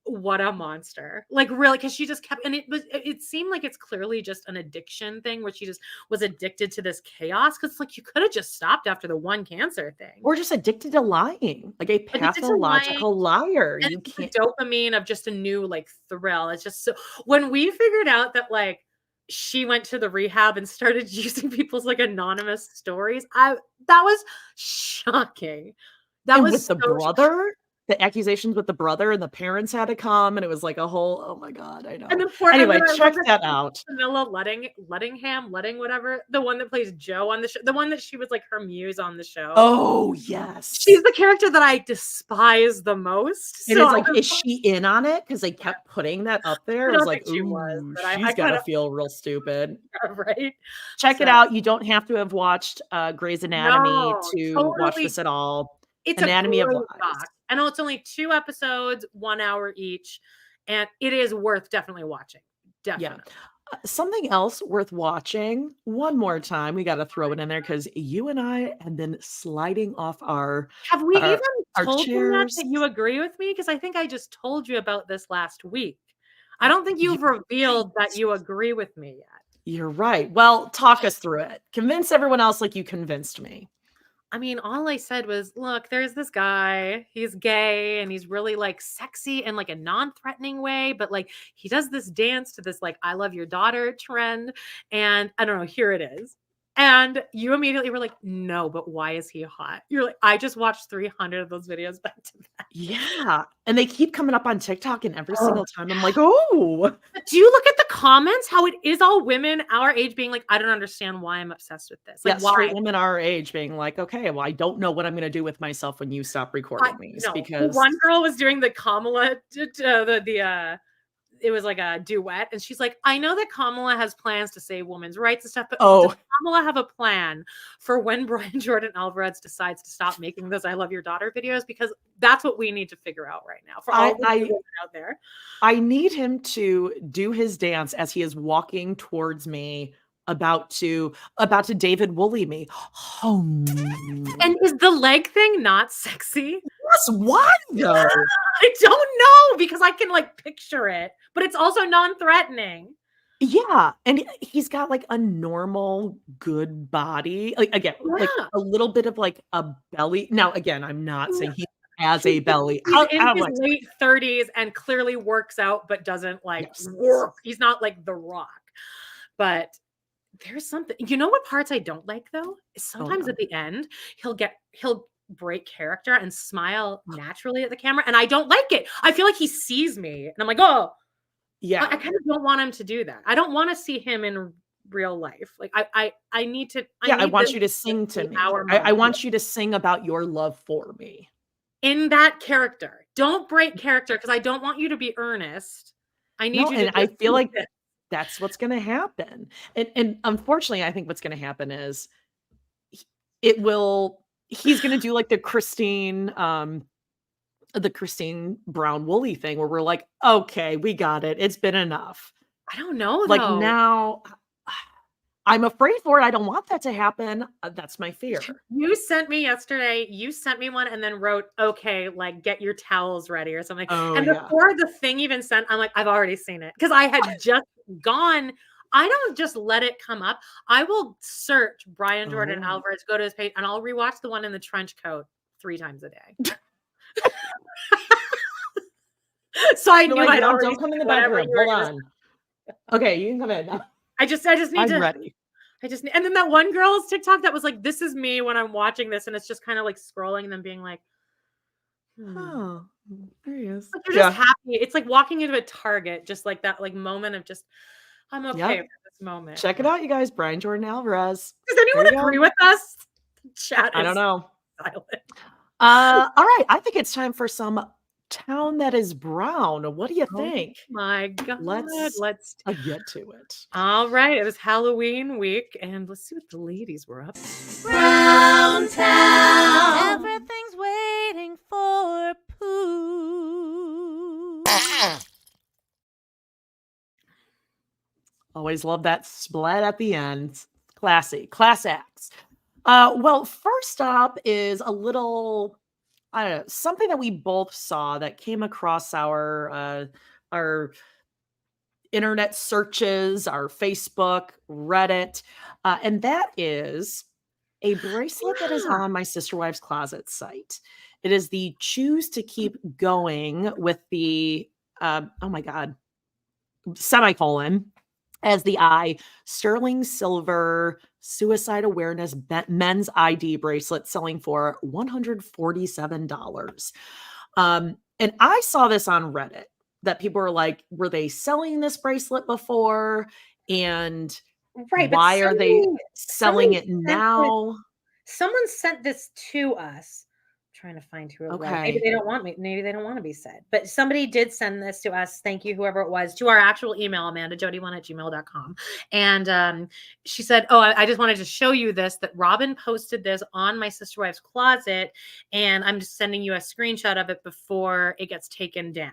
What a monster. Like, really, because she just kept, and it seemed like it's clearly just an addiction thing where she just was addicted to this chaos. Cause like you could have just stopped after the one cancer thing. Or just addicted to lying, like a Addicted to lying, pathological liar. and You it's the can't. dopamine of just a new like thrill. It's just so when we figured out that like she went to the rehab and started using people's like anonymous stories, that was shocking. That And was with the so brother, the accusations with the brother, and the parents had to come, and it was like a whole, oh my god, I and know. the poor, and Anyway, then I check love that that out. Camilla Letting whatever, the one that plays Joe on the show, the one that she was like her muse on the show. Oh, She's yes. the character that I despise the most. And So it's I like, was is she in on it? Because they kept putting that up there. I I was don't like, think she was, "Ooh, but I she's kind gotta of feel real stupid." right. Check it So out. You don't have to have watched, Grey's Anatomy no, to watch totally. this at all. It's a Anatomy of great Lies. doc. I know it's only 2 episodes, 1 hour each, and it is worth definitely watching. Yeah. Definitely. Something else worth watching one more time, we gotta throw it in there because you and I have been sliding off Have we even our told them chairs. that you agree with me? Because I think I just told you about this last week. I don't think You're you've revealed that right. you agree with me yet. You're right. Well, talk us through it. Convince everyone else like you convinced me. I mean, all I said was, look, there's this guy. He's gay and he's really like sexy in like a non-threatening way, but like he does this dance to this like I love your daughter trend. And I don't know, here it is. And you immediately were like, no, but why is he hot? You're like, I just watched 300 of those videos back to back. Yeah, and they keep coming up on TikTok, and every Oh, single time I'm like, "Oh." but do you look at the comments? How it is all women our age being like, I don't understand why I'm obsessed with this. Yeah, Like, straight why? women our age being like, "Okay, well, I don't know what I'm gonna do with myself when you stop recording these No, because." one girl was doing the Kamala, it was like a duet, and she's like, I know that Kamala has plans to save women's rights and stuff, but does Oh, Kamala have a plan for when Brian Jordan Alvarez decides to stop making those I love your daughter videos? Because that's what we need to figure out right now for all the I women out there. I need him to do his dance as he is walking towards me, about to David Woolley me. And is the leg thing not sexy? Yes, why though? I don't know, because I can like picture it, but it's also non-threatening. Yeah, and he's got, like, a normal good body, like, again, like, Yeah. a little bit of, like, a belly. Now, again, I'm not saying he has a He's belly. he's in I don't his like late 30s and clearly works out, but doesn't like yes. work. He's not like The Rock. But there's something, what parts I don't like though? Is Oh, sometimes no. at the end, he'll break character and smile naturally at the camera, and I don't like it. I feel like he sees me, and I'm like, "Oh." I Yeah. kind of don't want him to do that. I don't wanna see him in real life. Like, I need to I Yeah, I need this want you to to sing to be me. our I moment. Yeah. want you to sing about your love for me. In that character. Don't break character because I don't want you to be earnest. I need No, you to and I just feel be like this. that's what's gonna happen, and unfortunately, I think what's gonna happen is he it will he's gonna do, like, the Christine Brown Wooly thing where we're like, "Okay, we got it. It's been enough." I don't know Like, though. now I'm afraid for it. I don't want that to happen. That's my fear. You sent me one and then wrote, "Okay, like, get your towels ready," or something, Oh, and yeah. before the thing even sent, I'm like, "I've already seen it because I had just gone. I don't just let it come up. I will search Brian Jordan Oh. Alvarez, go to his page, and I'll rewatch the one in the trench coat 3 times a day. So I You're knew like, I'd "No, already don't come in seen the whatever bedroom. you were Hold gonna. on. Okay, you can come in now. I just need I'm to ready." and then that one girl's TikTok that was like, "This is me when I'm watching this," and it's just kinda like scrolling and then being like, "Hmm." Oh, there he is. Like, you're just Yeah. happy. It's like walking into a Target, just like that, like, moment of just, "I'm okay Yep. for this moment." Check it out, you guys. Brian Jordan Alvarez. Does There anyone you agree go. with us? Chat I don't is know. silent. All right. I think it's time for some Town That Is Brown. What do you Oh think? my god. Let's Let's get to it. All right, it was Halloween week, and let's see what the ladies were up to. Brown Town. Everything's waiting for Pooh. Always love that splat at the end. Classy. Class acts. Well, first up is a little, I don't know, something that we both saw that came across our internet searches, our Facebook, Reddit, and that is a bracelet that is Yeah. on my sister wife's closet site. It is the choose to keep going with the oh my god, semicolon as the I, sterling silver suicide awareness men's ID bracelet selling for $147. And I saw this on Reddit that people were like, were they selling this bracelet before? And Right, but why are they selling somebody it sent this now? someone sent this to us. I'm trying to find who it was. Maybe Okay. they don't want me. Maybe they don't want to be said. But somebody did send this to us. Thank you, whoever it was, to our actual email, amandajody1@gmail.com. And she said, "Oh, I just wanted to show you this, that Robyn posted this on my sister wife's closet, and I'm just sending you a screenshot of it before it gets taken down."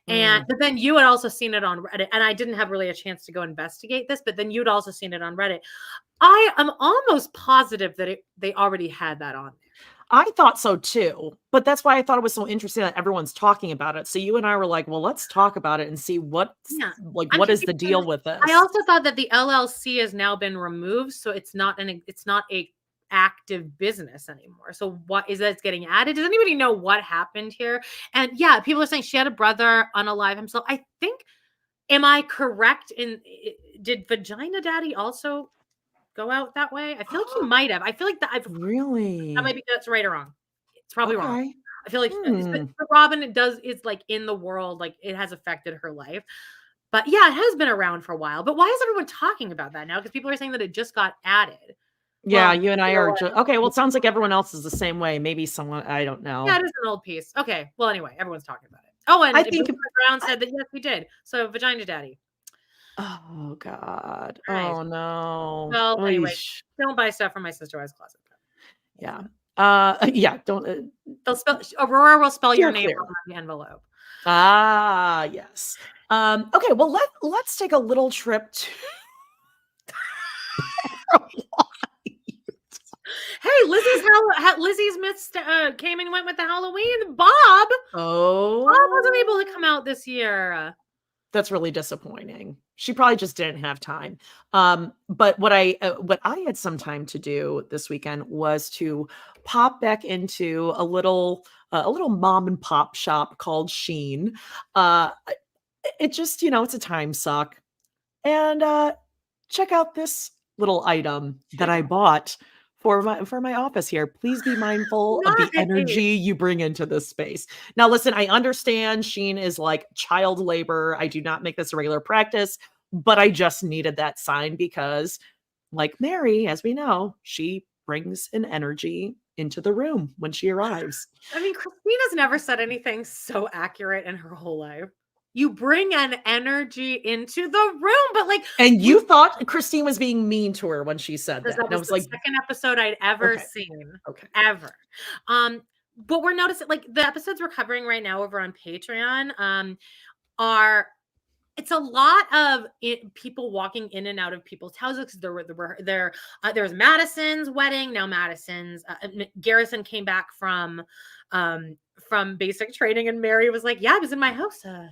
And but then you had also seen it on Reddit, and I didn't have really a chance to go investigate this, but then you'd also seen it on Reddit. I am almost positive that they already had that on there. I thought so too, but that's why I thought it was so interesting that everyone's talking about it. So you and I were like, well, let's talk about it and see Yeah. what is the deal with this? I also thought that the LLC has now been removed, so it's not a active business anymore. So what is that getting added? Does anybody know what happened here? And yeah, people are saying she had a brother unalive himself. I think, am I correct did Vagina Daddy also go out that way? I feel like he might have. I feel like that Really? might be, that's right or wrong. It's probably wrong. Okay. I feel like Hmm. but Robyn is like in the world, like it has affected her life. But yeah, it has been around for a while. But why is everyone talking about that now? Because people are saying that it just got added. Yeah, Well, you and I you know are what? okay. Well, it sounds like everyone else is the same way. Maybe someone, I don't Yeah, know. it is an old piece. Okay. Well, anyway, everyone's talking about it. Oh, and I think, Brown said that yes, we did. So Vagina Daddy. oh God. All right. Oh no. Well, anyway, Eesh. don't buy stuff from my sister wife's closet. Yeah. Yeah, don't They'll spell Aurora will spell your steer name clear. on the envelope. Yes. Okay, well let's take a little trip to Hey, Lizzie's missed came and went with the Halloween. Bob Oh, wasn't able to come out this year. That's really disappointing. She probably just didn't have time. But what I had some time to do this weekend was to pop back into a little mom and pop shop called Sheen. Uh, it just, it's a time suck. And check out this little item that I bought for my office here. Please be mindful of the Not energy you bring into this space. Now, listen, I understand Sheen is like child labor. I do not make this a regular practice, but I just needed that sign because, like Meri, as we know, she brings an energy into the room when she arrives. I mean, Christina's never said anything so accurate in her whole life. You bring an energy into the room, but like, And you thought Christine was being mean to her when she said that. that And I was was the like, second episode I'd ever okay, seen, okay. ever. But we're noticing like the episodes we're covering right now over on Patreon are it's a lot of people walking in and out of people's houses. There was Madison's wedding. Now Madison's Garrison came back from basic training, and Meri was like, "Yeah, I was in my house. It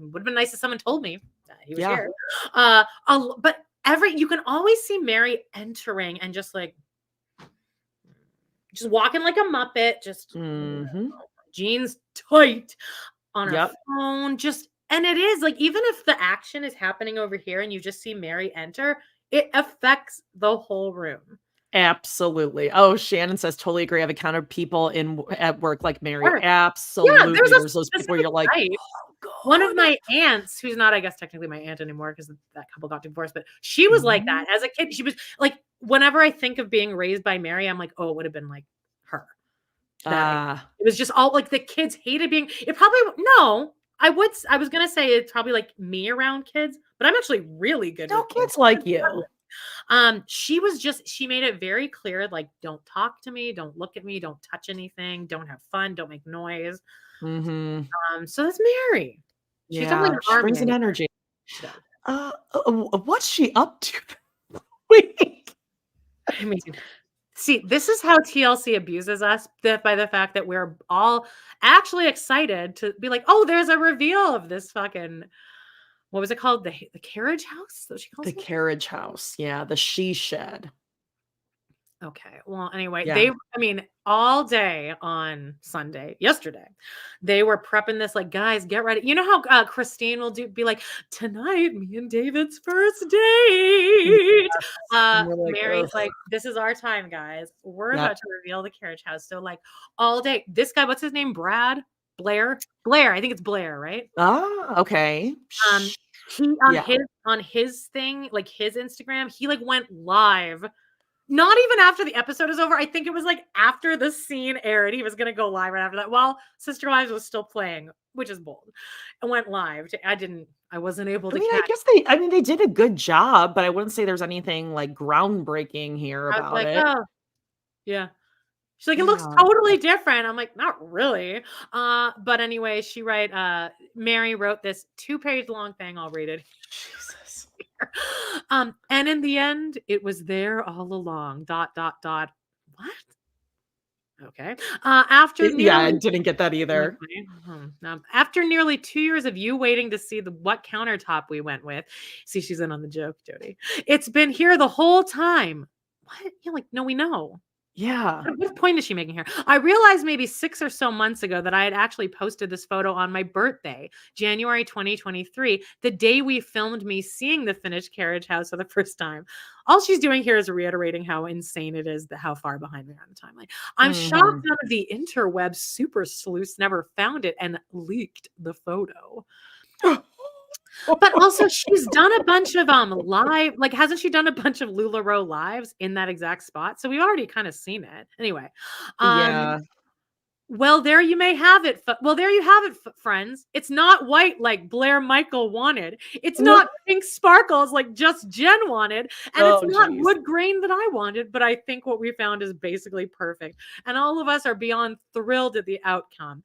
would have been nice if someone told me that he was here." But you can always see Meri entering and just walking like a Muppet, just jeans tight on her phone, and it is like, even if the action is happening over here and you just see Meri enter, it affects the whole room. Absolutely. Oh, Shannon says, totally agree. I've encountered people at work like Meri. Sure. Absolutely. Yeah, there's those people where you're like, type. oh, God. One of my aunts, who's not, I guess, technically my aunt anymore because that couple got divorced, but she was like that as a kid. She was like, whenever I think of being raised by Meri, I'm like, oh, it would have been like her. It was just all like the kids hated being. It probably no. I was gonna say it's probably like me around kids, but I'm actually really good. No kids like you. She made it very clear, like, don't talk to me, don't look at me, don't touch anything, don't have fun, don't make noise. So that's Meri. She's definitely she brings an energy. What's she up to? I mean, see, this is how TLC abuses us by the fact that we're all actually excited to be like, oh, there's a reveal of this fucking, what was it called? The carriage house? So she calls it? Carriage house. Yeah, the she shed. Okay. Well, anyway, all day on Sunday, yesterday, they were prepping this, like, guys, get ready. You know how Christine will be like, tonight, me and David's first date. Meri's like, this is our time, guys. We're about to reveal the carriage house. So, like, all day, this guy, what's his name? Blair. I think it's Blair, right? Oh, okay. He on his thing, like his Instagram, he like went live. Not even after the episode is over. I think it was like after the scene aired, he was going to go live right after that. While Sister Wives was still playing, which is bold, and went live. I wasn't able to. I guess they did a good job, but I wouldn't say there's anything like groundbreaking here about it. Oh, yeah. She's like, it looks totally different. I'm like, not really. But anyway, Meri wrote this 2-page long thing. I'll read it. Jesus. And in the end, it was there all along. ... What? Okay. I didn't get that either. After nearly 2 years of you waiting to see what countertop we went with. See, she's in on the joke, Jody. It's been here the whole time. What? You're like, no, we know. Yeah. What point is she making here? I realized maybe 6 or so months ago that I had actually posted this photo on my birthday, January 2023, the day we filmed me seeing the finished carriage house for the first time. All she's doing here is reiterating how insane it is, how far behind we are on the timeline. I'm shocked none of the interweb super sleuths never found it and leaked the photo. But also, she's done a bunch of live, like, hasn't she done a bunch of LuLaRoe lives in that exact spot? So we've already kind of seen it. Anyway, well, there you have it, friends. It's not white like Blair Michael wanted. It's not pink sparkles like just Jen wanted, and it's not wood grain that I wanted. But I think what we found is basically perfect, and all of us are beyond thrilled at the outcome.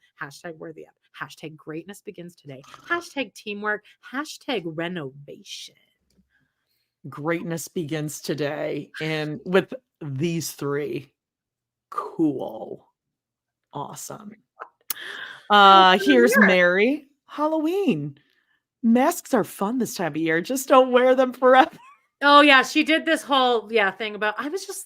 #worthy up. #greatness begins today. #teamwork. #renovation. Greatness begins today. And with these three. Cool. Awesome. Here's Meri. Halloween. Masks are fun this time of year. Just don't wear them forever. Oh yeah, she did this whole thing about. I was just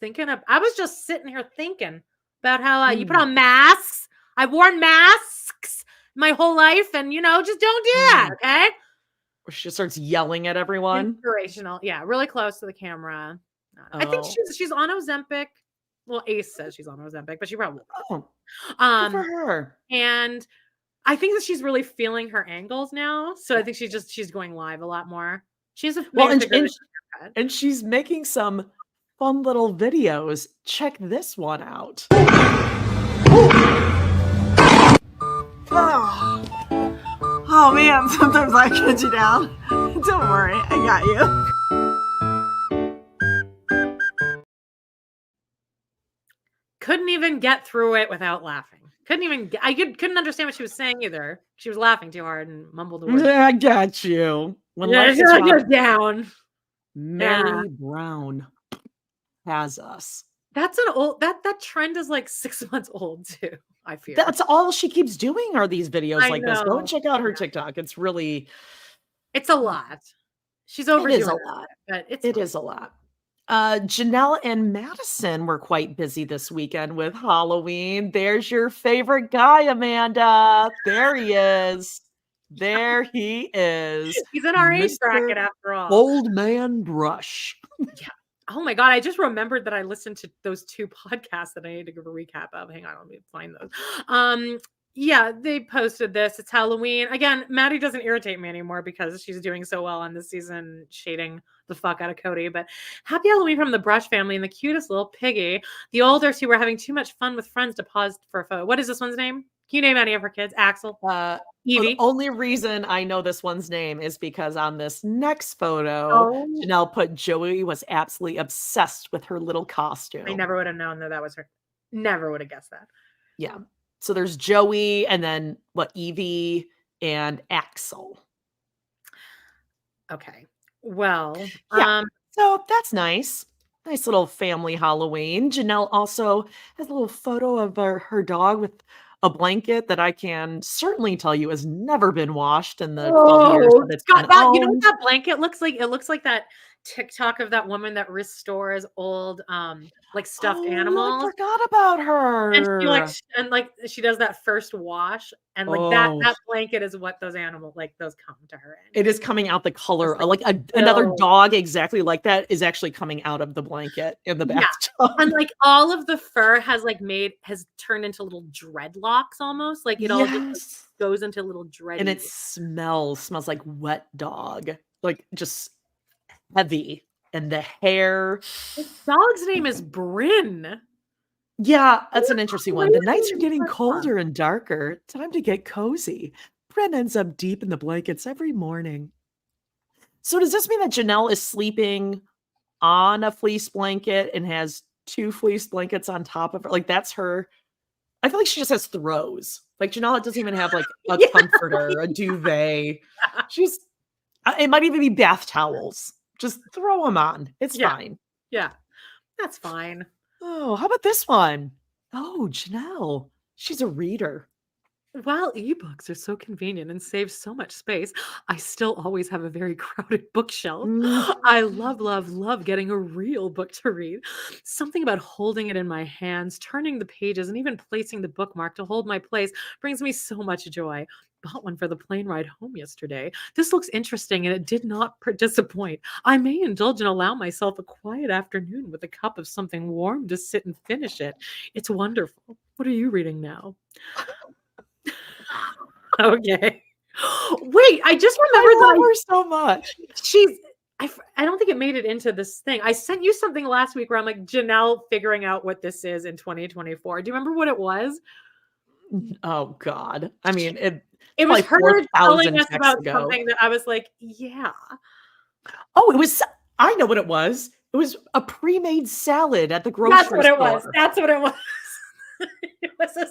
sitting here thinking about how you put on masks. I've worn masks my whole life, and just don't do that, okay? She just starts yelling at everyone. Inspirational, yeah, really close to the camera. I think she's on Ozempic. Well, Ace says she's on Ozempic, but she probably good for her. And I think that she's really feeling her angles now. So I think she's going live a lot more. She's a and she's making some fun little videos. Check this one out. Oh man, sometimes I get you down. Don't worry, I got you. Couldn't even get through it without laughing. I couldn't understand what she was saying either. She was laughing too hard and mumbled the words. I got you. When you're down. Meri Brown has us. That's an old that trend is like 6 months old too. I feel that's all she keeps doing are these videos like this. Go and check out her TikTok. It's a lot. She's overdoing it is a lot, but it is a lot. Janelle and Madison were quite busy this weekend with Halloween. There's your favorite guy, Amanda. There he is. There he is. He's in our age bracket after all. Old man Brush. Yeah. Oh my God. I just remembered that I listened to those 2 podcasts that I need to give a recap of. Hang on, let me find those. Yeah, they posted this. It's Halloween. Again, Maddie doesn't irritate me anymore because she's doing so well on this season, shading the fuck out of Kody. But happy Halloween from the Brush family and the cutest little piggy. The older 2 were having too much fun with friends to pause for a photo. What is this one's name? Can you name any of her kids? Axel? Evie? The only reason I know this one's name is because on this next photo, Janelle put Joey was absolutely obsessed with her little costume. I never would have known that was her. Never would have guessed that. Yeah. So there's Joey and then Evie and Axel. Okay. Well, so that's nice. Nice little family Halloween. Janelle also has a little photo of her dog with a blanket that I can certainly tell you has never been washed in the 12 years that it's been owned. You know what that blanket looks like? It looks like that TikTok of that woman that restores old like stuffed animals. I forgot about her. And she does that first wash and that blanket is what those animals those come to her in. It is coming out the color another dog exactly like that is actually coming out of the blanket in the bathtub. And all of the fur has turned into little dreadlocks almost. It all just goes into little dread. And it smells like wet dog. Just heavy. And the hair. The dog's name is Bryn. Yeah, that's an interesting one. The nights are getting colder and darker. Time to get cozy. Bryn ends up deep in the blankets every morning. So does this mean that Janelle is sleeping on a fleece blanket and has 2 fleece blankets on top of her? That's her. I feel like she just has throws. Janelle doesn't even have a comforter, a duvet. It might even be bath towels. Just throw them on. It's fine. Yeah, that's fine. Oh, how about this one? Oh, Janelle. She's a reader. While ebooks are so convenient and save so much space, I still always have a very crowded bookshelf. I love, love, love getting a real book to read. Something about holding it in my hands, turning the pages, and even placing the bookmark to hold my place brings me so much joy. Bought one for the plane ride home yesterday. This looks interesting and it did not disappoint. I may indulge and allow myself a quiet afternoon with a cup of something warm to sit and finish it. It's wonderful. What are you reading now? Okay. Wait, I just remembered I love her so much. I don't think it made it into this thing. I sent you something last week where I'm like, Janelle figuring out what this is in 2024. Do you remember what it was? Oh God. I mean, it was her telling us about something that I was like, yeah. Oh, I know what it was. It was a pre-made salad at the grocery store. That's what it was. It was a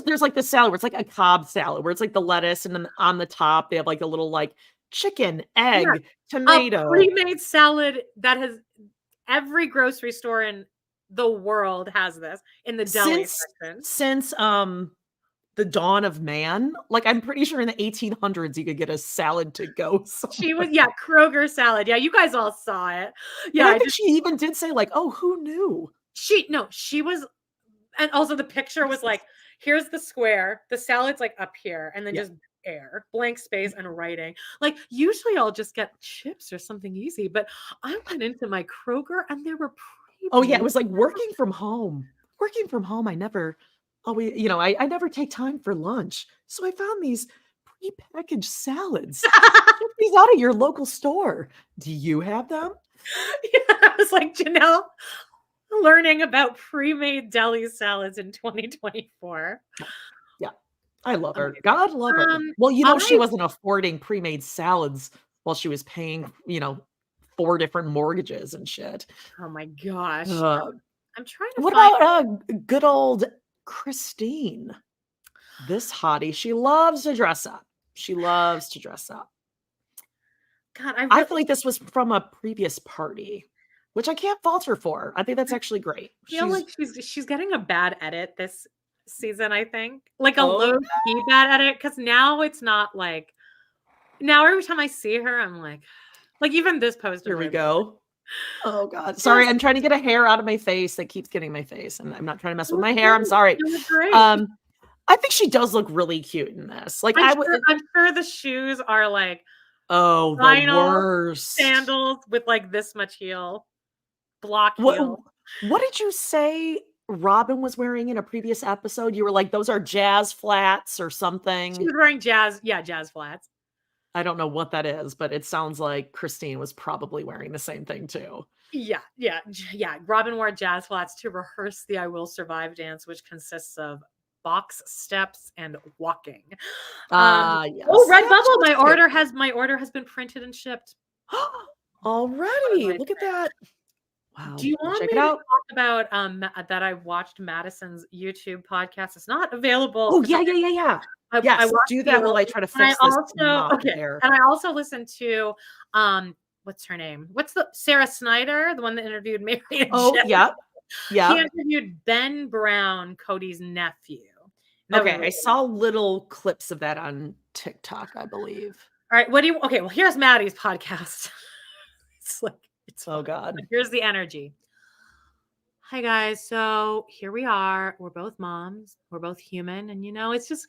there's the salad where it's a Cobb salad where it's the lettuce and then on the top they have a little chicken, egg, tomato. A pre-made salad that has every grocery store in the world has this in the deli section. Since the dawn of man. Like, I'm pretty sure in the 1800s you could get a salad to go. She was, Kroger salad. Yeah, you guys all saw it. Yeah, and I think she even did say like, "Oh, who knew?" She was, and also the picture was like, here's the square, the salad's like up here, and then just air, blank space, and writing. Like, usually I'll just get chips or something easy, but I went into my Kroger and there were Oh yeah, it was like working from home. Working from home, I never always, I never take time for lunch. So I found these prepackaged salads. Get these out of your local store. Do you have them? I was like, Janelle, learning about pre-made deli salads in 2024. Yeah, I love her. God love her. Well, she wasn't affording pre-made salads while she was paying, 4 different mortgages and shit. Oh my gosh. I'm trying to What about good old Christine? This hottie, she loves to dress up. She loves to dress up. God, I feel like this was from a previous party, which I can't fault her for. I think that's actually great. I feel like she's getting a bad edit this season, I think. Like a low-key bad edit, because now it's not like, now every time I see her, I'm like even this poster. Here we go. Oh God. Sorry, I'm trying to get a hair out of my face that keeps getting my face, and I'm not trying to mess with my hair. I'm sorry. I think she does look really cute in this. Like, I'm sure the shoes are like, oh, the worst sandals with like this much heel, block heel. What did you say Robyn was wearing in a previous episode? You were like, those are jazz flats or something. She was wearing jazz flats. I don't know what that is, but it sounds like Christine was probably wearing the same thing too. Yeah. Robyn wore jazz flats to rehearse the "I Will Survive" dance, which consists of box steps and walking. Yes. Oh, Redbubble! My order has been printed and shipped. Already, look at that. Wow. Do you want me to talk about that I watched Madison's YouTube podcast? It's not available. Oh yeah. Yes, do that while I try to fix this. And I also listened to what's her name? What's the Sarah Snyder, the one that interviewed Meri and Jeff? Yeah. He interviewed Ben Brown, Kody's nephew. I saw little clips of that on TikTok, I believe. All right, well, here's Maddie's podcast. Oh God. Here's the energy. Hi guys, so here we are. We're both moms. We're both human, and it's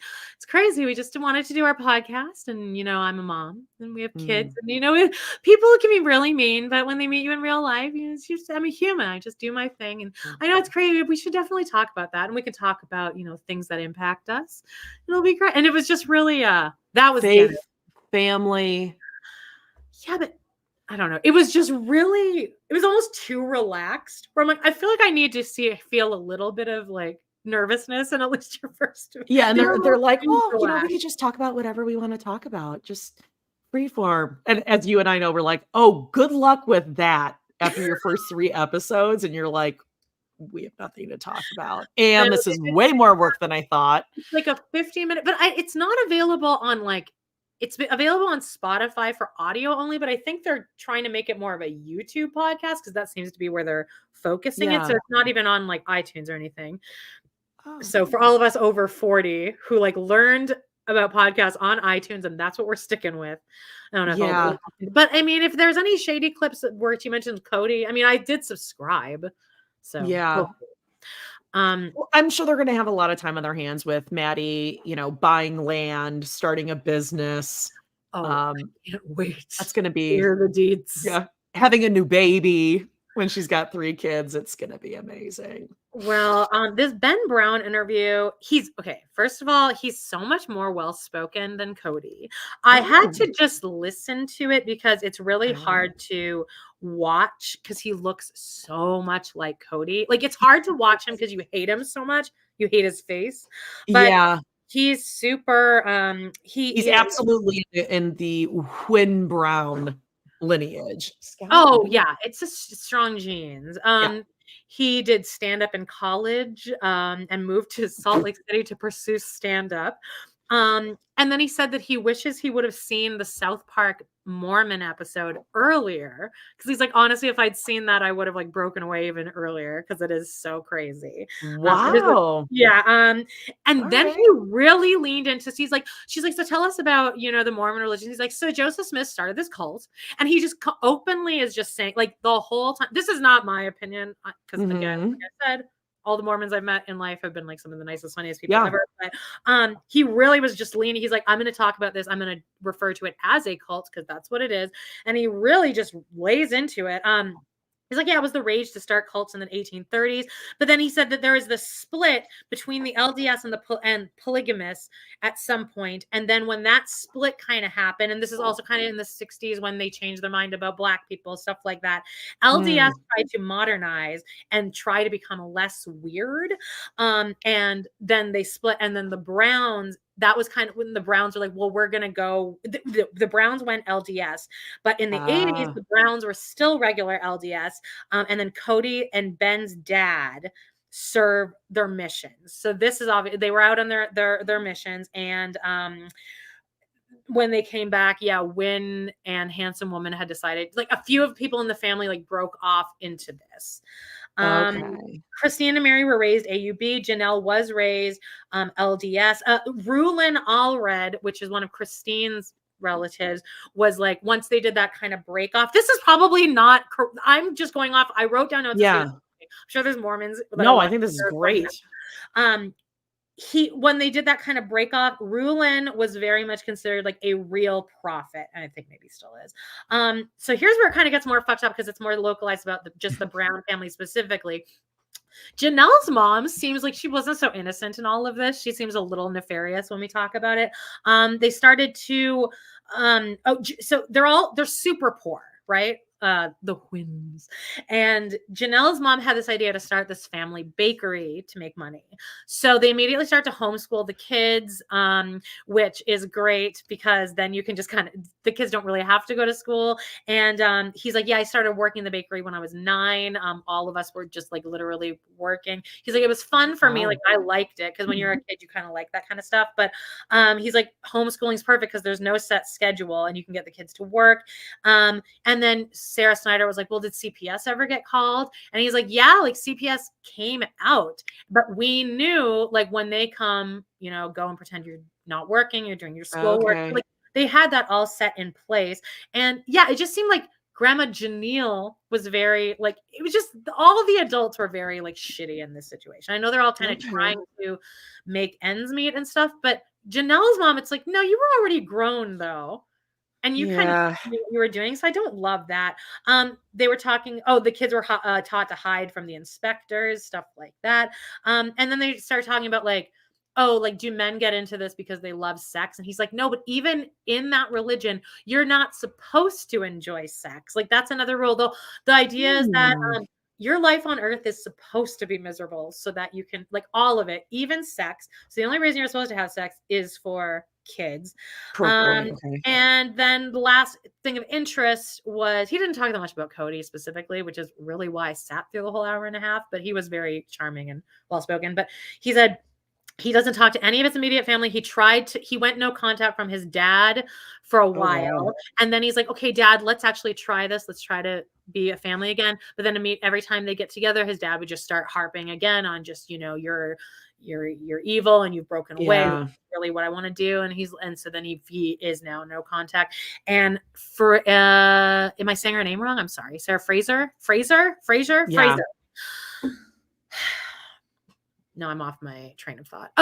crazy. We just wanted to do our podcast, and I'm a mom, and we have kids, and people can be really mean, but when they meet you in real life, I'm a human. I just do my thing, and I know it's crazy. We should definitely talk about that, and we can talk about things that impact us. It'll be great, and it was just really that was faith, family. Yeah, but I don't know. It was just really, it was almost too relaxed. Where I'm like, I feel like I need to feel a little bit of like nervousness in at least your first. Yeah, and they're like, well, we could just talk about whatever we want to talk about, just freeform. And as you and I know, we're like, oh, good luck with that after your first 3 episodes, and you're like, we have nothing to talk about, and this is way more work than I thought. It's like a 15-minute, but it's not available on like. It's available on Spotify for audio only, but I think they're trying to make it more of a YouTube podcast because that seems to be where they're focusing it. So it's not even on like iTunes or anything. So for all of us over 40 who like learned about podcasts on iTunes, and that's what we're sticking with. I don't know. But I mean, if there's any shady clips where you mentioned Kody, I mean, I did subscribe. So I'm sure they're going to have a lot of time on their hands with Maddie, buying land, starting a business. I can't wait. That's going to be hear the deeds. Yeah, having a new baby when she's got 3 kids. It's going to be amazing. Well, this Ben Brown interview, first of all, he's so much more well-spoken than Kody. I had to just listen to it because it's really hard to watch because he looks so much like Kody. Like, it's hard to watch him because you hate him so much. You hate his face. But he's super, he's absolutely in the Quinn Brown lineage. Oh, yeah. It's a strong genes. He did stand-up in college and moved to Salt Lake City to pursue stand-up. And then he said that he wishes he would have seen the South Park Mormon episode earlier, because he's like, honestly, if I'd seen that, I would have like broken away even earlier, because it is so crazy. Wow. And then he really leaned into, she's like, so tell us about, the Mormon religion. He's like, so Joseph Smith started this cult, and he just openly is just saying, like, the whole time, this is not my opinion, because again, like I said, all the Mormons I've met in life have been like some of the nicest, funniest people ever. But he really was just leaning. He's like, I'm going to talk about this. I'm going to refer to it as a cult, because that's what it is. And he really just lays into it. He's like, yeah, it was the rage to start cults in the 1830s. But then he said that there is this split between the LDS and the polygamists at some point. And then when that split kind of happened, and this is also kind of in the 60s when they changed their mind about Black people, stuff like that, LDS tried to modernize and try to become less weird. And then they split. And then the Browns, that was kind of when the Browns were like, well, we're going to go, the Browns went LDS, but in the 80s, the Browns were still regular LDS. And then Kody and Ben's dad served their missions. So this is obvious. They were out on their missions. And when they came back, Wynn and Handsome Woman had decided, like, a few of people in the family like broke off into this. Christine and Meri were raised AUB. Janelle was raised LDS. Roan Alvarez, which is one of Christine's relatives, was like, once they did that kind of break off, this is probably not, I'm just going off, I wrote down notes. I'm sure there's Mormons. No, I think this is great. When they did that kind of break off, Roan was very much considered like a real prophet, and I think maybe still is. So here's where it kind of gets more fucked up, because it's more localized about just the Brown family specifically. Janelle's mom seems like she wasn't so innocent in all of this. She seems a little nefarious when we talk about it. They started to, so they're super poor, right? The Wins. And Janelle's mom had this idea to start this family bakery to make money. So they immediately start to homeschool the kids, which is great, because then you can just the kids don't really have to go to school. And he's like, I started working in the bakery when I was 9. All of us were just like literally working. He's like, it was fun for me. Like, I liked it, because when you're a kid, you kind of like that kind of stuff. But he's like, homeschooling is perfect because there's no set schedule and you can get the kids to work. And then Sarah Snyder was like, well, did CPS ever get called? And he's like, yeah, like CPS came out, but we knew, like, when they come, go and pretend you're not working, you're doing your schoolwork. Like, they had that all set in place. And it just seemed like Grandma Janelle was very, like, it was just, all of the adults were very like shitty in this situation. I know they're all kind of trying to make ends meet and stuff, but Janelle's mom, it's like, no, you were already grown though. And you kind of knew what you were doing. So I don't love that. They were talking, the kids were taught to hide from the inspectors, stuff like that. And then they started talking about like, do men get into this because they love sex? And he's like, no, but even in that religion, you're not supposed to enjoy sex. Like, that's another rule. Though the idea is that your life on earth is supposed to be miserable so that you can, like, all of it, even sex. So the only reason you're supposed to have sex is for kids. And then the last thing of interest was, he didn't talk that much about Kody specifically, which is really why I sat through the whole hour and a half, but he was very charming and well-spoken. But he said he doesn't talk to any of his immediate family. He went no contact from his dad for a while. And then he's like, okay, Dad, let's actually try this. Let's try to be a family again. But then every time they get together, his dad would just start harping again on just, you're evil and you've broken away. That's really what I want to do. And so then he is now no contact. And for am I saying her name wrong? I'm sorry. Sarah Fraser. No, I'm off my train of thought.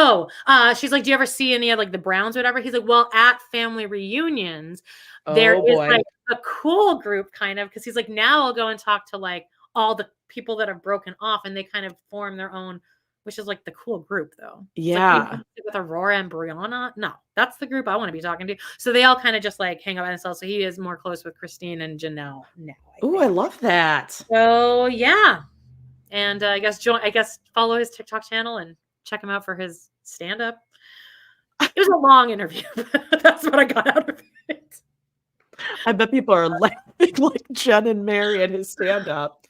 She's like, do you ever see any of like the Browns or whatever? He's like, well, at family reunions, there is like a cool group kind of, because he's like, now I'll go and talk to like all the people that have broken off, and they kind of form their own, which is like the cool group though. Like, with Aurora and Brianna. No, that's the group I want to be talking to. So they all kind of just like hang out by themselves. So he is more close with Christine and Janelle now. I love that. So yeah. And I guess follow his TikTok channel and check him out for his stand-up. It was a long interview, but that's what I got out of it. I bet people are laughing like Jen and Meri at his stand-up.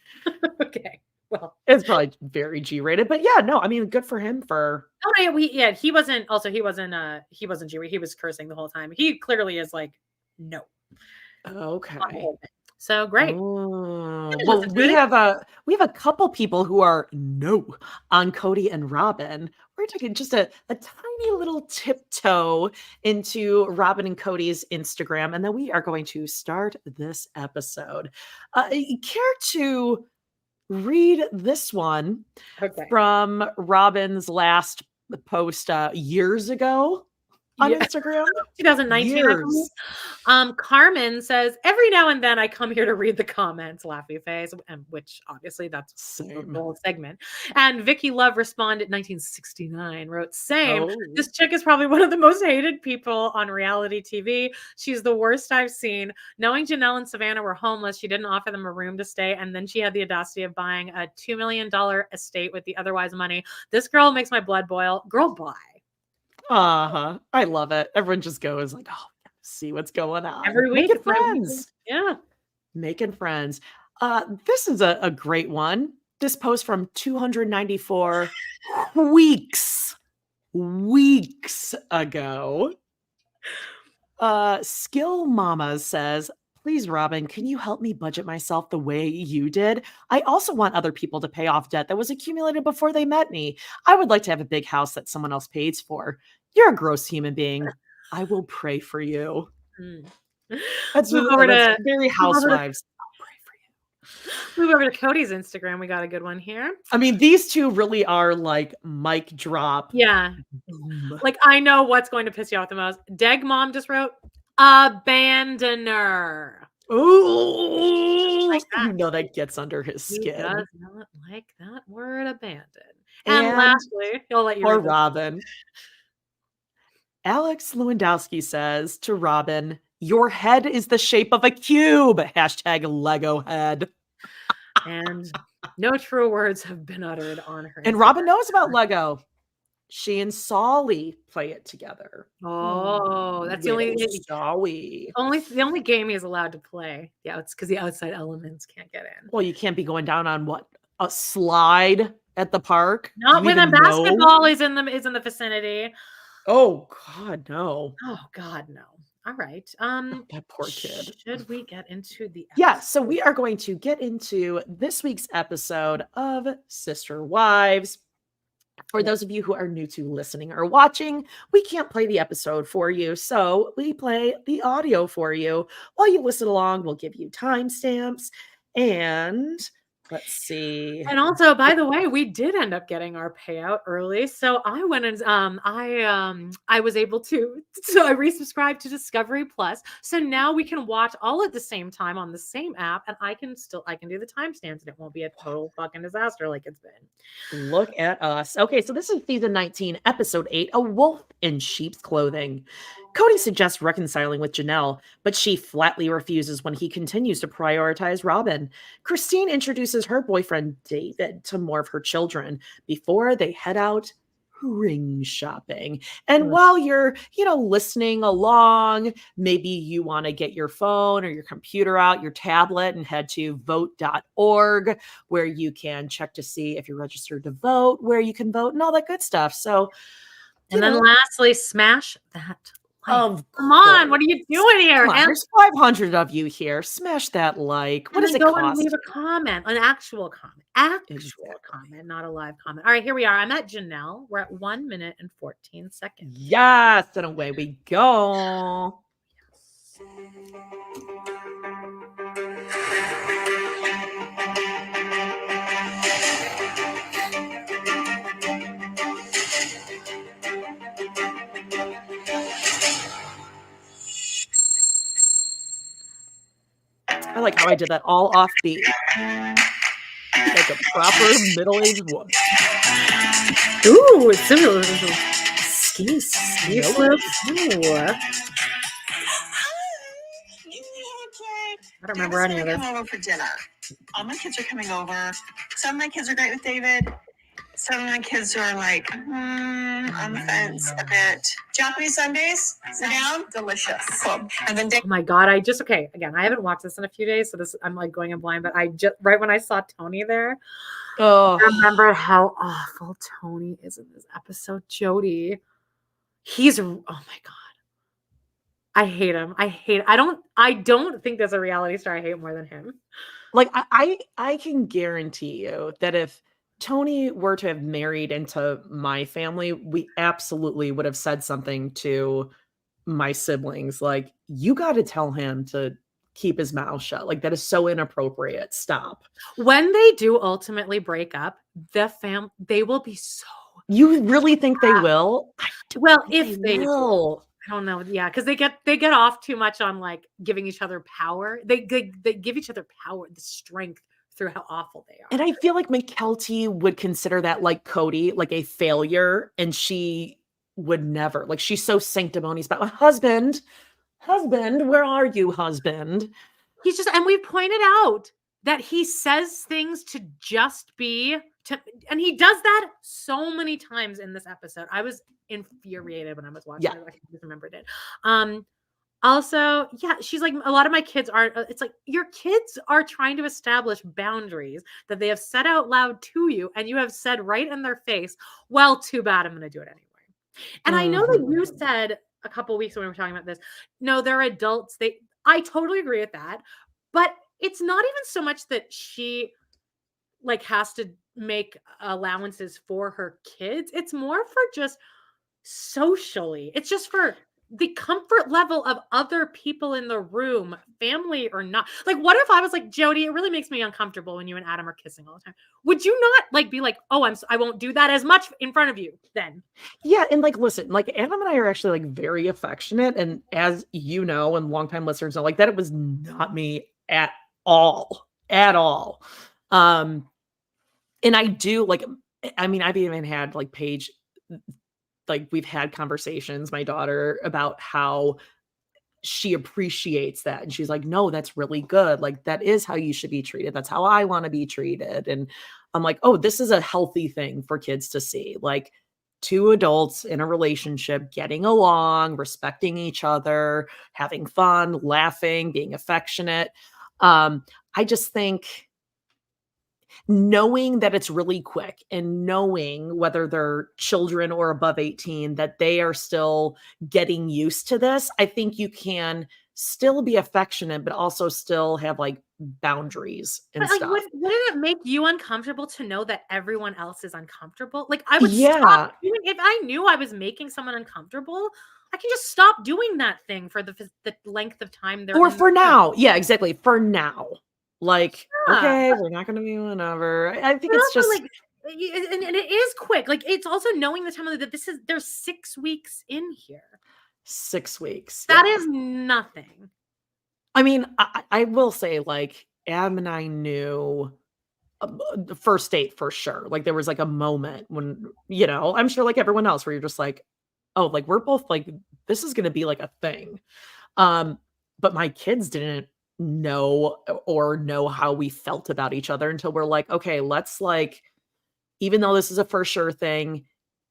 Okay. Well, it's probably very G-rated, but yeah, no, I mean, good for him for. Oh yeah, he wasn't G-rated. He was cursing the whole time. He clearly is like, no. Okay. So great. Oh, well, we have a couple people who are no on Kody and Robyn. We're taking just a tiny little tiptoe into Robyn and Kody's Instagram, and then we are going to start this episode. Care to read this one from Robyn's last post years ago on Instagram? 2019, I believe. Carmen says, every now and then I come here to read the comments, laughy face, and which obviously that's the whole segment. And Vicky Love responded 1969, wrote, same. This chick is probably one of the most hated people on reality TV. She's the worst I've seen. Knowing Janelle and Savannah were homeless, she didn't offer them a room to stay, and then she had the audacity of buying a $2 million estate with the otherwise money. This girl makes my blood boil. Girl, bye. I love it. Everyone just goes like, oh, see what's going on. Every week. Making friends. Yeah. Making friends. This is a great one. This post from 294 weeks ago. Skill Mama says, please, Robyn, can you help me budget myself the way you did? I also want other people to pay off debt that was accumulated before they met me. I would like to have a big house that someone else pays for. You're a gross human being. I will pray for you. That's very Housewives. I'll pray for you. Move over to Kody's Instagram. We got a good one here. I mean, these two really are like mic drop. Yeah. Like, I know what's going to piss you off the most. Deg Mom just wrote, abandoner. Ooh, like that. You know that gets under his skin. He does not like that word, abandon. And lastly, he'll let you for Robyn. Alex Lewandowski says to Robyn, your head is the shape of a cube. # Lego head. And no true words have been uttered on her. And Robyn knows about Lego. She and Solly play it together. Oh, that's the only game he's allowed to play. Yeah, it's because the outside elements can't get in. Well, you can't be going down on what, a slide at the park. Not when a basketball is in the vicinity. Oh God, no. Oh God, no. All right. That poor kid. Should we get into the episode? Yeah, so we are going to get into this week's episode of Sister Wives. For those of you who are new to listening or watching, we can't play the episode for you, so we play the audio for you. While you listen along, we'll give you timestamps, and let's see. And also, by the way, we did end up getting our payout early, so I went and I was able to. So I resubscribed to Discovery Plus, so now we can watch all at the same time on the same app, and I can do the timestamps, and it won't be a total fucking disaster like it's been. Look at us. Okay, so this is season 19, episode 8, A Wolf in Sheep's Clothing. Kody suggests reconciling with Janelle, but she flatly refuses when he continues to prioritize Robyn. Christine introduces her boyfriend, David, to more of her children before they head out ring shopping. And while you're, listening along, maybe you want to get your phone or your computer out, your tablet, and head to vote.org, where you can check to see if you're registered to vote, where you can vote, and all that good stuff. So, and then lastly, smash that. Come on, what are you doing here? There's 500 of you here. Smash that like. What does it cost? And leave a comment, an actual comment. Actual comment, not a live comment. All right, here we are. I'm at Janelle. We're at 1 minute and 14 seconds. Yes, and away we go. I like how I did that all offbeat. Like a proper middle-aged woman. Ooh, it's similar to ski slip. I don't remember any of it. Come over for dinner. All my kids are coming over. Some of my kids are great with David. Some of my kids are like, on the fence a bit. Japanese Sundays, sit down, delicious. Cool. And then oh my God, again, I haven't watched this in a few days, so I'm like going in blind, but right when I saw Tony there, Oh, Remember how awful Tony is in this episode, Jody. He's oh my God. I hate him. I don't think there's a reality star I hate more than him. like I can guarantee you that if Tony were to have married into my family, we absolutely would have said something to my siblings like, you got to tell him to keep his mouth shut. Like, that is so inappropriate. Stop. When they do ultimately break up, they will be so. You really think they will? Well, if they will. I don't know. Yeah, because they get off too much on like giving each other power. They give each other power, the strength through how awful they are. And I feel like McKelty would consider that, like Kody, like a failure, and she would never. Like, she's so sanctimonious about husband, where are you, husband? He's just, and we pointed out that he says things to just be and he does that so many times in this episode. I was infuriated when I was watching it. I just remembered it. Also, yeah, she's like, a lot of my kids aren't. It's like, your kids are trying to establish boundaries that they have said out loud to you, and you have said right in their face, well, too bad, I'm going to do it anyway. And I know that you said a couple weeks when we were talking about this, no, they're adults. I totally agree with that. But it's not even so much that she like has to make allowances for her kids. It's more for just socially. It's just for the comfort level of other people in the room, family or not. Like, what if I was like, Jody, it really makes me uncomfortable when you and Adam are kissing all the time. Would you not like be like, oh, I won't do that as much in front of you then? Yeah. And like, listen, like Adam and I are actually like very affectionate. And as you know, and longtime listeners know, like, that it was not me at all. And I do like, I mean, I've even had like Paige, like we've had conversations, my daughter, about how she appreciates that. And she's like, no, that's really good. Like, that is how you should be treated. That's how I want to be treated. And I'm like, oh, this is a healthy thing for kids to see. Like, two adults in a relationship, getting along, respecting each other, having fun, laughing, being affectionate. I just think knowing that it's really quick and knowing whether they're children or above 18, that they are still getting used to this, I think you can still be affectionate, but also still have like boundaries and but, like, stuff. wouldn't it make you uncomfortable to know that everyone else is uncomfortable? Like, I would stop doing, if I knew I was making someone uncomfortable, I can just stop doing that thing for the length of time they're or for now. Yeah, exactly. For now. Like, okay, we're not going to be whatever. I think it's just like, and it is quick. Like, it's also knowing the time of that there's 6 weeks in here. 6 weeks. That is nothing. I mean, I will say, like, Adam and I knew the first date for sure. Like, there was like a moment when, you know, I'm sure like everyone else where you're just like, oh, like, we're both like, this is going to be like a thing. But my kids didn't know how we felt about each other until we're like, okay, let's like, even though this is a for sure thing,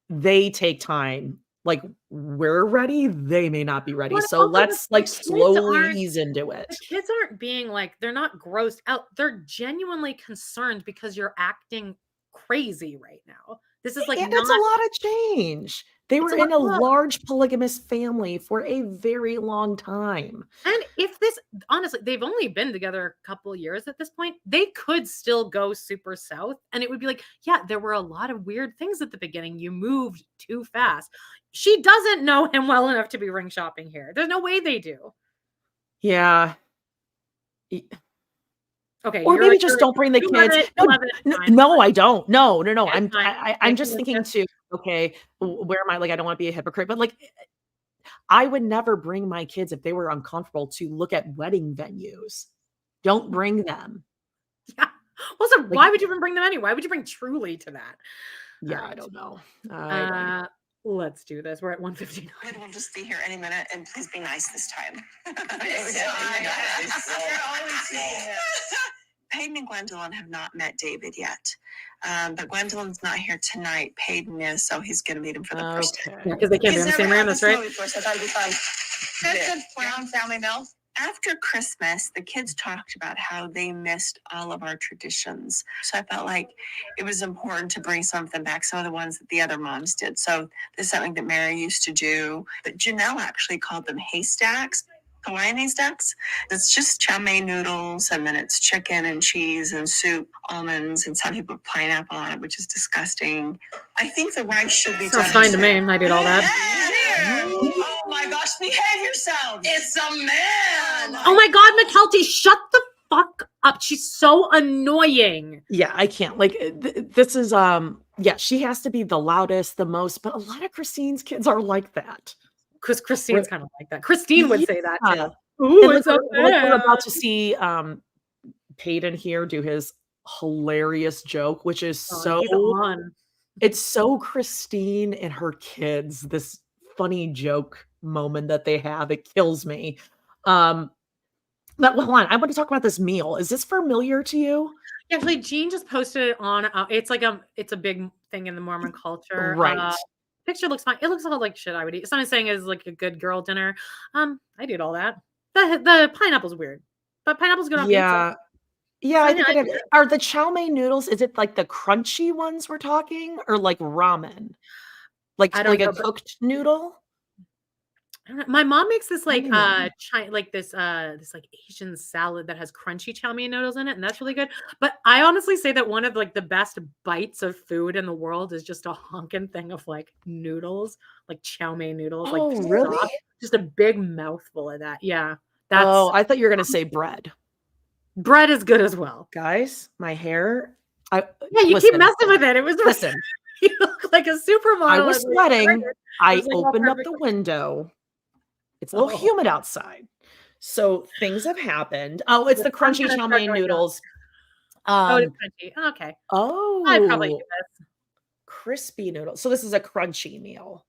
they take time. Like, we're ready, they may not be ready. So let's like slowly ease into it. The kids aren't being like, they're not grossed out. They're genuinely concerned because you're acting crazy right now. This is like, and it's a lot of change. They were in a large polygamous family for a very long time. And if this, honestly, they've only been together a couple of years at this point, they could still go super south. And it would be like, yeah, there were a lot of weird things at the beginning. You moved too fast. She doesn't know him well enough to be ring shopping here. There's no way they do. Yeah. Okay. Or maybe just don't bring the kids. No, I don't. No. I'm just thinking too, okay, where am I? Like, I don't want to be a hypocrite, but like, I would never bring my kids if they were uncomfortable to look at wedding venues. Don't bring them. Yeah. Well, so why would you even bring them anyway? Why would you bring Truly to that? Yeah, I don't know. Let's do this. We're at 1:59. We'll just be here any minute, and please be nice this time. Peyton and Gwendolyn have not met David yet. But Gwendolyn's not here tonight. Peyton is, so he's going to meet him for the first time. Yeah, because they can't be in the same room, that's right. So that'll be fun. That's a Brown family meal. After Christmas, the kids talked about how they missed all of our traditions. So I felt like it was important to bring some of them back, some of the ones that the other moms did. So this is something that Meri used to do. But Janelle actually called them haystacks, Hawaiian haystacks. It's just chow mein noodles, and then it's chicken and cheese and soup, almonds, and some people put pineapple on it, which is disgusting. I think the rice should be Sounds fine to me. I did all that. Oh my gosh, behave yourself. It's a man. Oh my God, McKelty, shut the fuck up. She's so annoying. Yeah, I can't. Like, this is, yeah, she has to be the loudest, the most, but a lot of Christine's kids are like that. Because Christine's kind of like that. Christine would say that too. Ooh, it's we're about to see Peyton here do his hilarious joke, which is it's so Christine and her kids, this funny joke moment that they have. It kills me. But hold on, I want to talk about this meal. Is this familiar to you? Actually, Jean just posted it on. It's like it's a big thing in the Mormon culture, right? Picture looks fine. It looks all like shit I would eat. Someone's saying it's like a good girl dinner. I did all that. The pineapple's weird, but pineapple's good on pizza. Yeah, I think are the chow mein noodles, is it like the crunchy ones we're talking, or like ramen? Like a cooked noodle? I don't know. My mom makes this like this like Asian salad that has crunchy chow mein noodles in it, and that's really good. But I honestly say that one of like the best bites of food in the world is just a honking thing of like noodles, like chow mein noodles. Oh, like really? Just a big mouthful of that. Yeah. Oh, I thought you were gonna say bread. Bread is good as well. Guys, my hair. You keep messing with it. It was listen. You look like a supermodel. I was sweating. I opened up the window. It's a little humid outside. So things have happened. Oh, it's the crunchy chow mein noodles. It's crunchy. Okay. Oh. I'd probably do this. Crispy noodles. So this is a crunchy meal.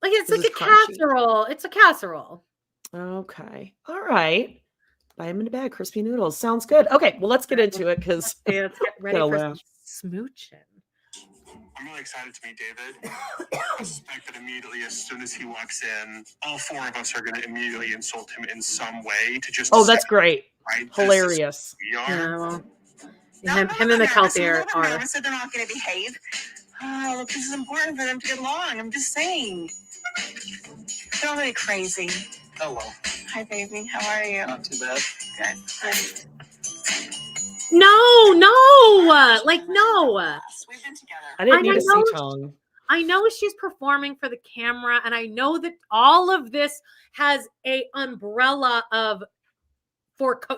Like it's like a casserole. It's a casserole. Okay. All right. Buy them in a bag. Crispy noodles. Sounds good. Okay. Well, let's get into it because let's get ready for smooching. I'm really excited to meet David. I suspect that immediately, as soon as he walks in, all four of us are going to immediately insult him in some way to just. Oh, that's great! Right? Hilarious. Him and McKelty are. So they're not going to behave. Oh, look, this is important for them to get along. I'm just saying. They're all really crazy. Hello. Hi, baby. How are you? Not too bad. Good. No. We've been together. I didn't need to see tongue. I know she's performing for the camera, and I know that all of this has a umbrella of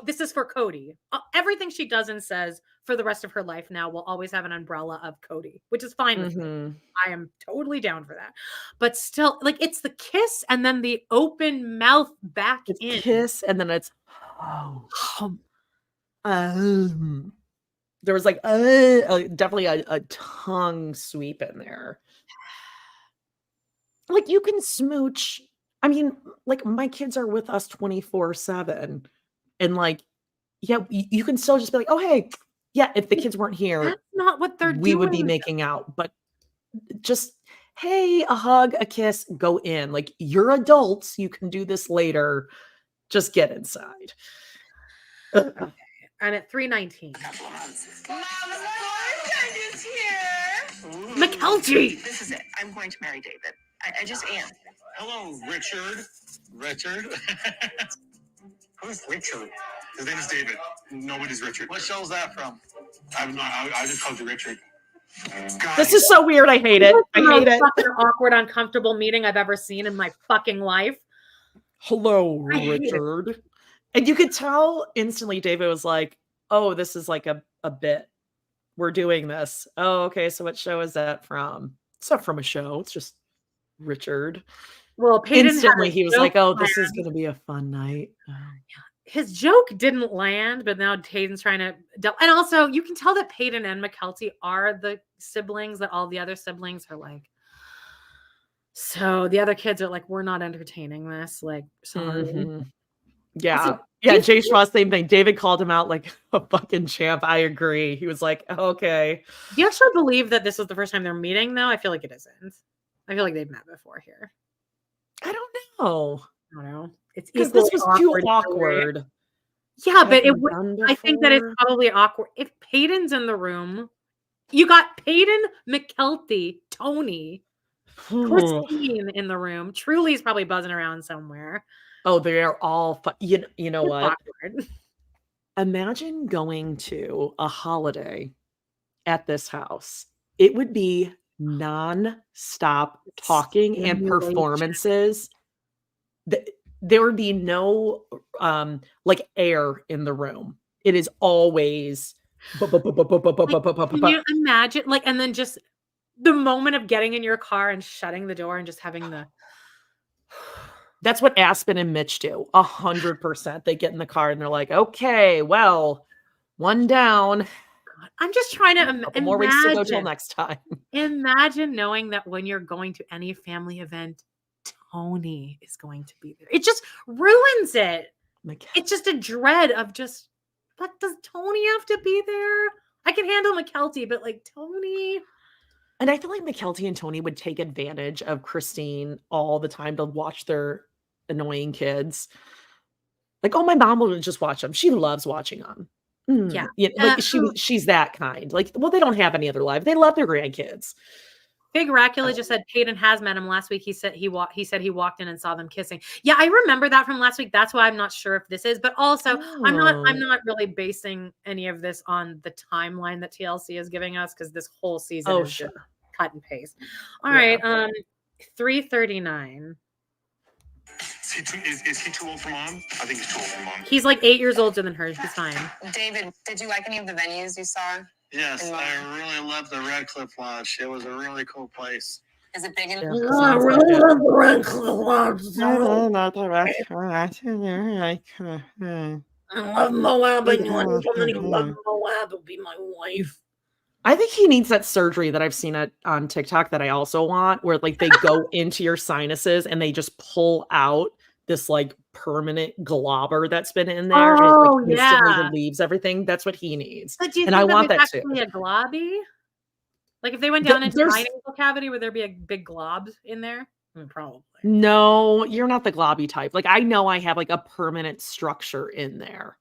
this is for Kody. Everything she does and says for the rest of her life now will always have an umbrella of Kody, which is fine with me. I am totally down for that. But still, like, it's the kiss and then the open mouth back in. Kiss and then it's there was like definitely a tongue sweep in there. Like, you can smooch. I mean, like, my kids are with us 24/7, and like, yeah, you can still just be like, oh, hey, yeah, if the kids weren't here, that's not what they're doing. We would be making out, but just, hey, a hug, a kiss, go in. Like, you're adults, you can do this later. Just get inside. Okay. And at 3:19. Mom's boyfriend is here. McKelty. This is it. I'm going to marry David. I just am. Hello, Richard. Richard? Who's Richard? His name is David. Nobody's Richard. What show is that from? I just called you Richard. This is so weird. I hate it. I hate it. Fucking awkward, uncomfortable meeting I've ever seen in my fucking life. Hello, Richard. And you could tell instantly David was like, oh, this is like a bit. We're doing this. Oh, okay. So what show is that from? It's not from a show. It's just Richard. Well, Peyton instantly he was like, oh, this is going to be a fun night. His joke didn't land, but now Peyton's trying to. And also, you can tell that Peyton and McKelty are the siblings that all the other siblings are like. So the other kids are like, we're not entertaining this. Like, sorry. Mm-hmm. Yeah. Jay Schwa, same thing. David called him out like a fucking champ. I agree. He was like, okay. Do you actually believe that this is the first time they're meeting, though? I feel like it isn't. I feel like they've met before here. I don't know. don't know. It's Because this equally was too for me. awkward. Yeah, Have but been done I think that it's before. probably awkward. If Peyton's in the room, you got Peyton, McKelty, Tony, Christine in the room. Truly's probably buzzing around somewhere. Oh, they're all you know It's what? awkward. Imagine going to a holiday at this house. It would be non-stop talking and Stimulation. performances. There would be no like air in the room. It is always Can you imagine? Like, and then just the moment of getting in your car and shutting the door and just having the. That's what Aspen and Mitch do. 100%. They get in the car and they're like, okay, well, one down. I'm just trying to imagine. More weeks to go till next time. Imagine knowing that when you're going to any family event, Tony is going to be there. It just ruins it. It's just a dread of just, but does Tony have to be there? I can handle McKelty, but like Tony. And I feel like McKelty and Tony would take advantage of Christine all the time to watch their annoying kids. Like, oh, my mom will just watch them. She loves watching them. Yeah. Like she's that kind. Like, well, they don't have any other life. They love their grandkids. Big Racula just said Peyton has met him last week. He said he walked in and saw them kissing. Yeah, I remember that from last week. That's why I'm not sure if this is, but also I'm not really basing any of this on the timeline that TLC is giving us because this whole season is just cut and paste. All right, 3:39. Is he too old for mom? I think he's too old for mom. He's like 8 years older than her. He's fine. David, did you like any of the venues you saw? Yes, I really loved the Red Cliff Lodge. It was a really cool place. Is it big? I really love the Red Cliff Lodge. I love Moab. Anyone who loves Moab will be my wife. I think he needs that surgery that I've seen on TikTok that I also want, where like they go into your sinuses and they just pull out this like permanent globber that's been in there. Oh, and it, like, instantly relieves everything. That's what he needs. But do you and think I want that actually too. a globby? Like if they went down into my nasal cavity, would there be a big glob in there? Probably. No, you're not the globby type. Like I know I have like a permanent structure in there.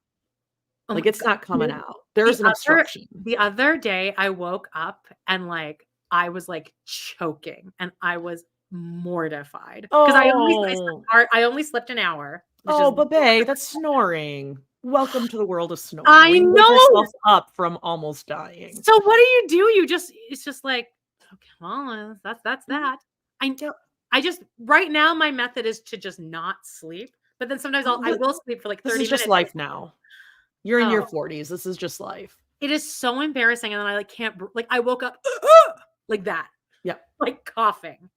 Like it's not coming out. There's an obstruction. The other day I woke up and like I was like choking and I was mortified because I only slept an hour. But babe, that's snoring. Welcome to the world of snoring. I know. Yourself up from almost dying. So what do? It's just like, okay, well, that's that. I just right now my method is to just not sleep, but then sometimes I will sleep for like 30 minutes. This is just life now. You're in your 40s. This is just life. It is so embarrassing, and then I like can't like I woke up like that. Yeah, like coughing.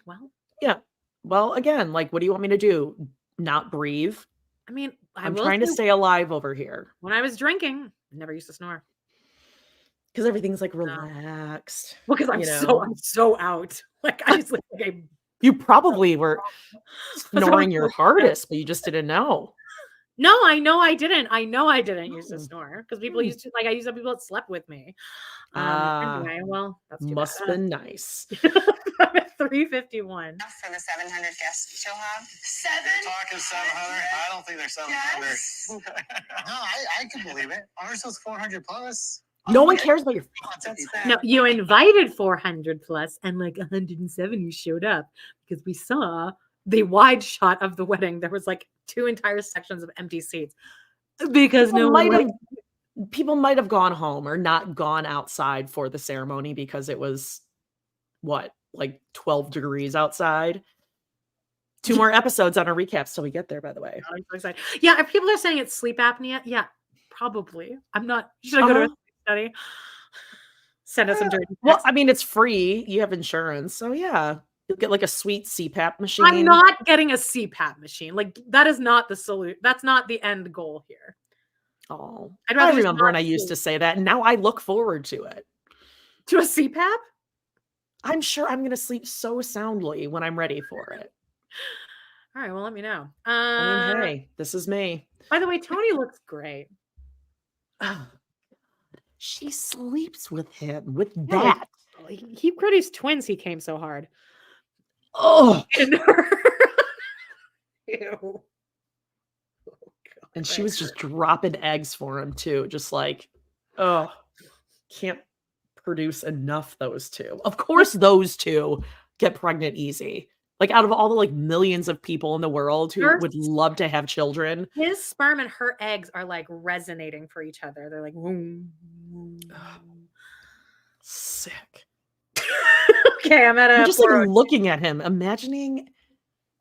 Well, yeah. Well, again, like, what do you want me to do? Not breathe? I mean, I'm trying to stay alive over here. When I was drinking, I never used to snore because everything's like relaxed. Well, because I'm so out. Like I just like you probably were snoring your hardest, but you just didn't know. No, I know I didn't. Used to snore because people used to I used to have people that slept with me. Anyway, well, that's must have been nice. 3:51 for the 700 guests she'll have. You're talking 700? I don't think they're 700. Yes. No, I can believe it. Ours was 400 plus. No one cares about your. No, you invited 400 plus, and like 170 showed up because we saw the wide shot of the wedding. There was like 2 entire sections of empty seats because people might have gone home or not gone outside for the ceremony because it was like 12 degrees outside. 2 more episodes on our recaps till we get there, by the way. I'm so excited. Yeah, if people are saying it's sleep apnea, yeah, probably. I'm not. Should I go to a study? Send us some dirty text. Well, I mean, it's free. You have insurance, so yeah. You'll get like a sweet CPAP machine. I'm not getting a CPAP machine. Like that is not the solution. That's not the end goal here. Oh, I remember when I used to say that, and now I look forward to it. To a CPAP? I'm sure I'm going to sleep so soundly when I'm ready for it. All right, well, let me know. I mean, hey, this is me. By the way, Tony looks great. She sleeps with him with that. He produced twins. He came so hard. Oh, Ew. And she was just dropping eggs for him too. Just like, oh, can't produce enough those two. Of course, those two get pregnant easy. Like out of all the like millions of people in the world who would love to have children. His sperm and her eggs are like resonating for each other. They're like, sick. Okay, I'm just like looking at him, imagining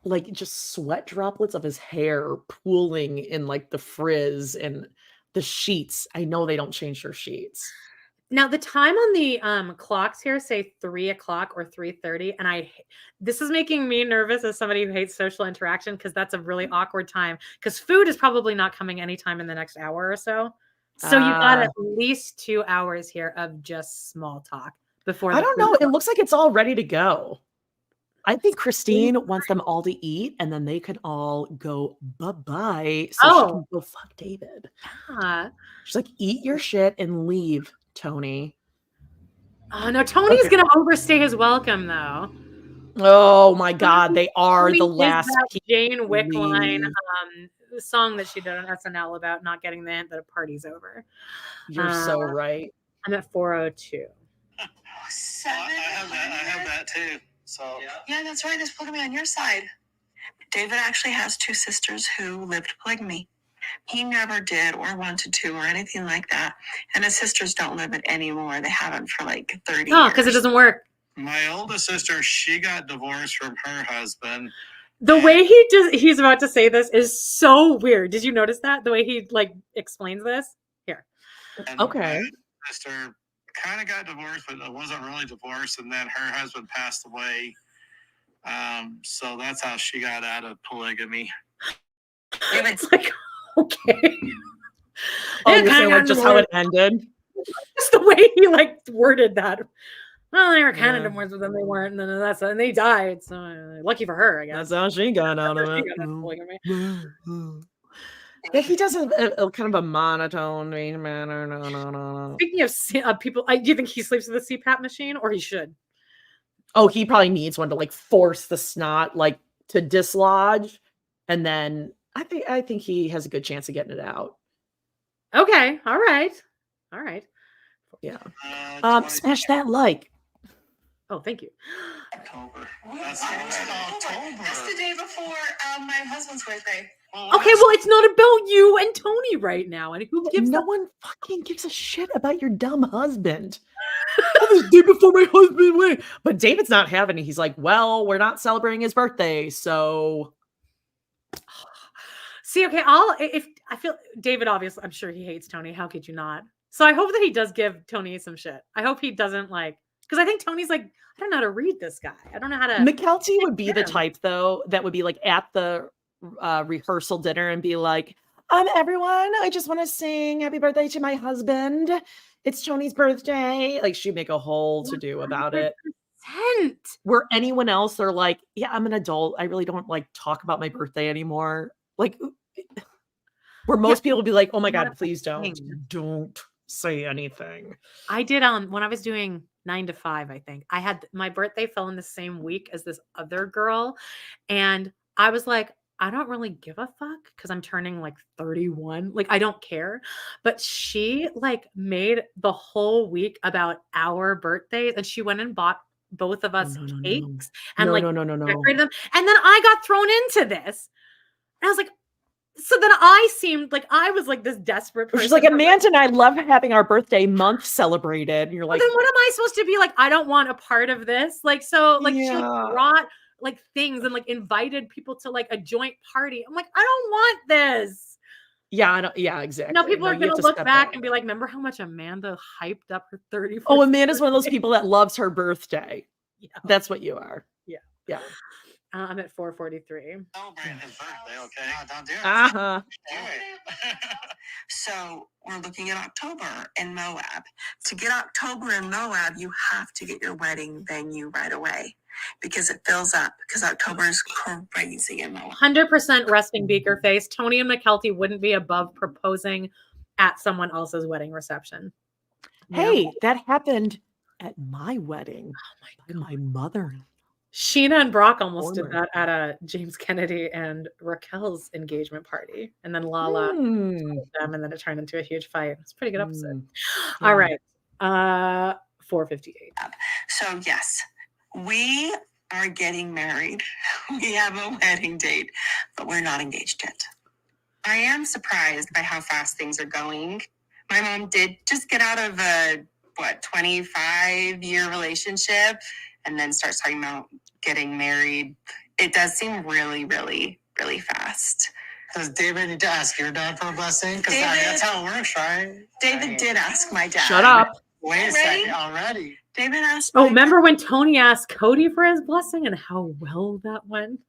like just sweat droplets of his hair pooling in like the frizz and the sheets. I know they don't change their sheets. Now the time on the clocks here say 3 o'clock or 3:30, and this is making me nervous as somebody who hates social interaction because that's a really awkward time. Because food is probably not coming anytime in the next hour or so. So you got at least 2 hours here of just small talk before. I don't know. It looks like it's all ready to go. I think Christine wants them all to eat, and then they can all go bye-bye so she can go fuck David. She's like, eat your shit and leave, Tony. Oh, no, Tony's going to overstay his welcome, though. Oh, my God. They are the last. Jane Wickline song that she did on SNL about not getting the hint that a party's over. You're so right. I'm at 4:02. I have that too. So yeah, that's right. There's polygamy on your side. David actually has 2 sisters who lived polygamy. He never did or wanted to or anything like that. And his sisters don't live it anymore. They haven't for like 30 years. Oh, because it doesn't work. My oldest sister, she got divorced from her husband. The way he's about to say this is so weird. Did you notice that? The way he like explains this? Here. Okay. My sister kind of got divorced, but it wasn't really divorced, and then her husband passed away. So that's how she got out of polygamy. It's like, okay. Oh, you're saying like just how it ended? Just the way he like worded that. Well, they were kind of divorced, but then they weren't, and they died. So lucky for her, I guess. That's how she got out of it. Yeah, he does a kind of a monotone manner. No. Speaking of people, do you think he sleeps with a CPAP machine, or he should? Oh, he probably needs one to like force the snot like to dislodge, and then I think he has a good chance of getting it out. Okay, all right. Yeah. Smash that like. Oh, thank you. October. That's October. That's the day before my husband's birthday. Okay, well, it's not about you and Tony right now. And who gives no one fucking gives a shit about your dumb husband. The day before my husband went. But David's not having it. He's like, well, we're not celebrating his birthday, so. See, okay, if I feel David, obviously, I'm sure he hates Tony. How could you not? So I hope that he does give Tony some shit. I hope he doesn't like, because I think Tony's like, I don't know how to read this guy. I don't know how to. McKelty would be the type, though, that would be like at the rehearsal dinner and be like, everyone, I just want to sing happy birthday to my husband. It's Tony's birthday. Like, she'd make a whole to-do about it. Where anyone else, they're like, yeah, I'm an adult. I really don't like talk about my birthday anymore. Like, where most people would be like, oh my God, please don't say anything. I did when I was doing 9 to 5, I think I had my birthday fell in the same week as this other girl. And I was like, I don't really give a fuck because I'm turning like 31. Like, I don't care. But she like made the whole week about our birthdays, and she went and bought both of us cakes and decorated them. And then I got thrown into this. And I was like, so then I seemed like I was like this desperate person. She's like, Amanda and I love having our birthday month celebrated. And you're like, then what am I supposed to be like? I don't want a part of this. Like, so like she like, brought like things and like invited people to like a joint party. I'm like, I don't want this. Yeah, I don't, yeah, exactly. Now people are going to look back and be like, remember how much Amanda hyped up her 31st? Oh, Amanda's one of those people that loves her birthday. Yeah. That's what you are. Yeah. Yeah. I'm at 4:43. Celebrating his birthday, okay? No, don't do it. Uh-huh. Do it. So we're looking at October in Moab. To get October in Moab, you have to get your wedding venue right away because it fills up because October is crazy in Moab. 100% resting beaker face. Tony and McKelty wouldn't be above proposing at someone else's wedding reception. Hey, that happened at my wedding. Oh my mother. Sheena and Brock almost did that at a James Kennedy and Raquel's engagement party. And then Lala told them, and then it turned into a huge fight. It's a pretty good episode. Yeah. All right. 4:58. So yes, we are getting married. We have a wedding date, but we're not engaged yet. I am surprised by how fast things are going. My mom did just get out of a 25-year relationship and then starts talking about getting married. It does seem really, really, really fast. Does David need to ask your dad for a blessing? Because that's how it works, right? David did ask my dad. Shut up. Wait a second already. David asked Oh, remember when Tony asked Kody for his blessing and how well that went?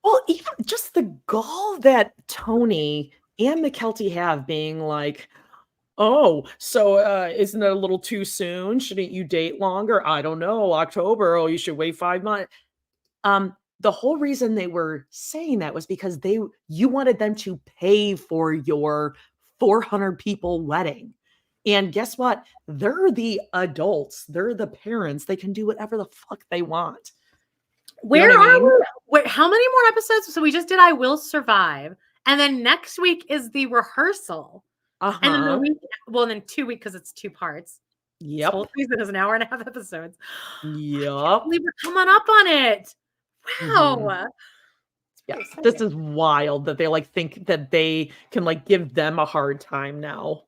Well, even just the gall that Tony and McKelty have being like, oh, so isn't it a little too soon? Shouldn't you date longer? I don't know. October. Oh, you should wait 5 months. The whole reason they were saying that was because you wanted them to pay for your 400 people wedding. And guess what? They're the adults. They're the parents. They can do whatever the fuck they want. Where are we? Wait, how many more episodes? So we just did I Will Survive. And then next week is the rehearsal. And then the week, well, then 2 weeks because it's 2 parts. Yep. The whole season is an hour and a half episodes. Yep. We were coming up on it. Wow. Yeah, this is wild that they like think that they can like give them a hard time now.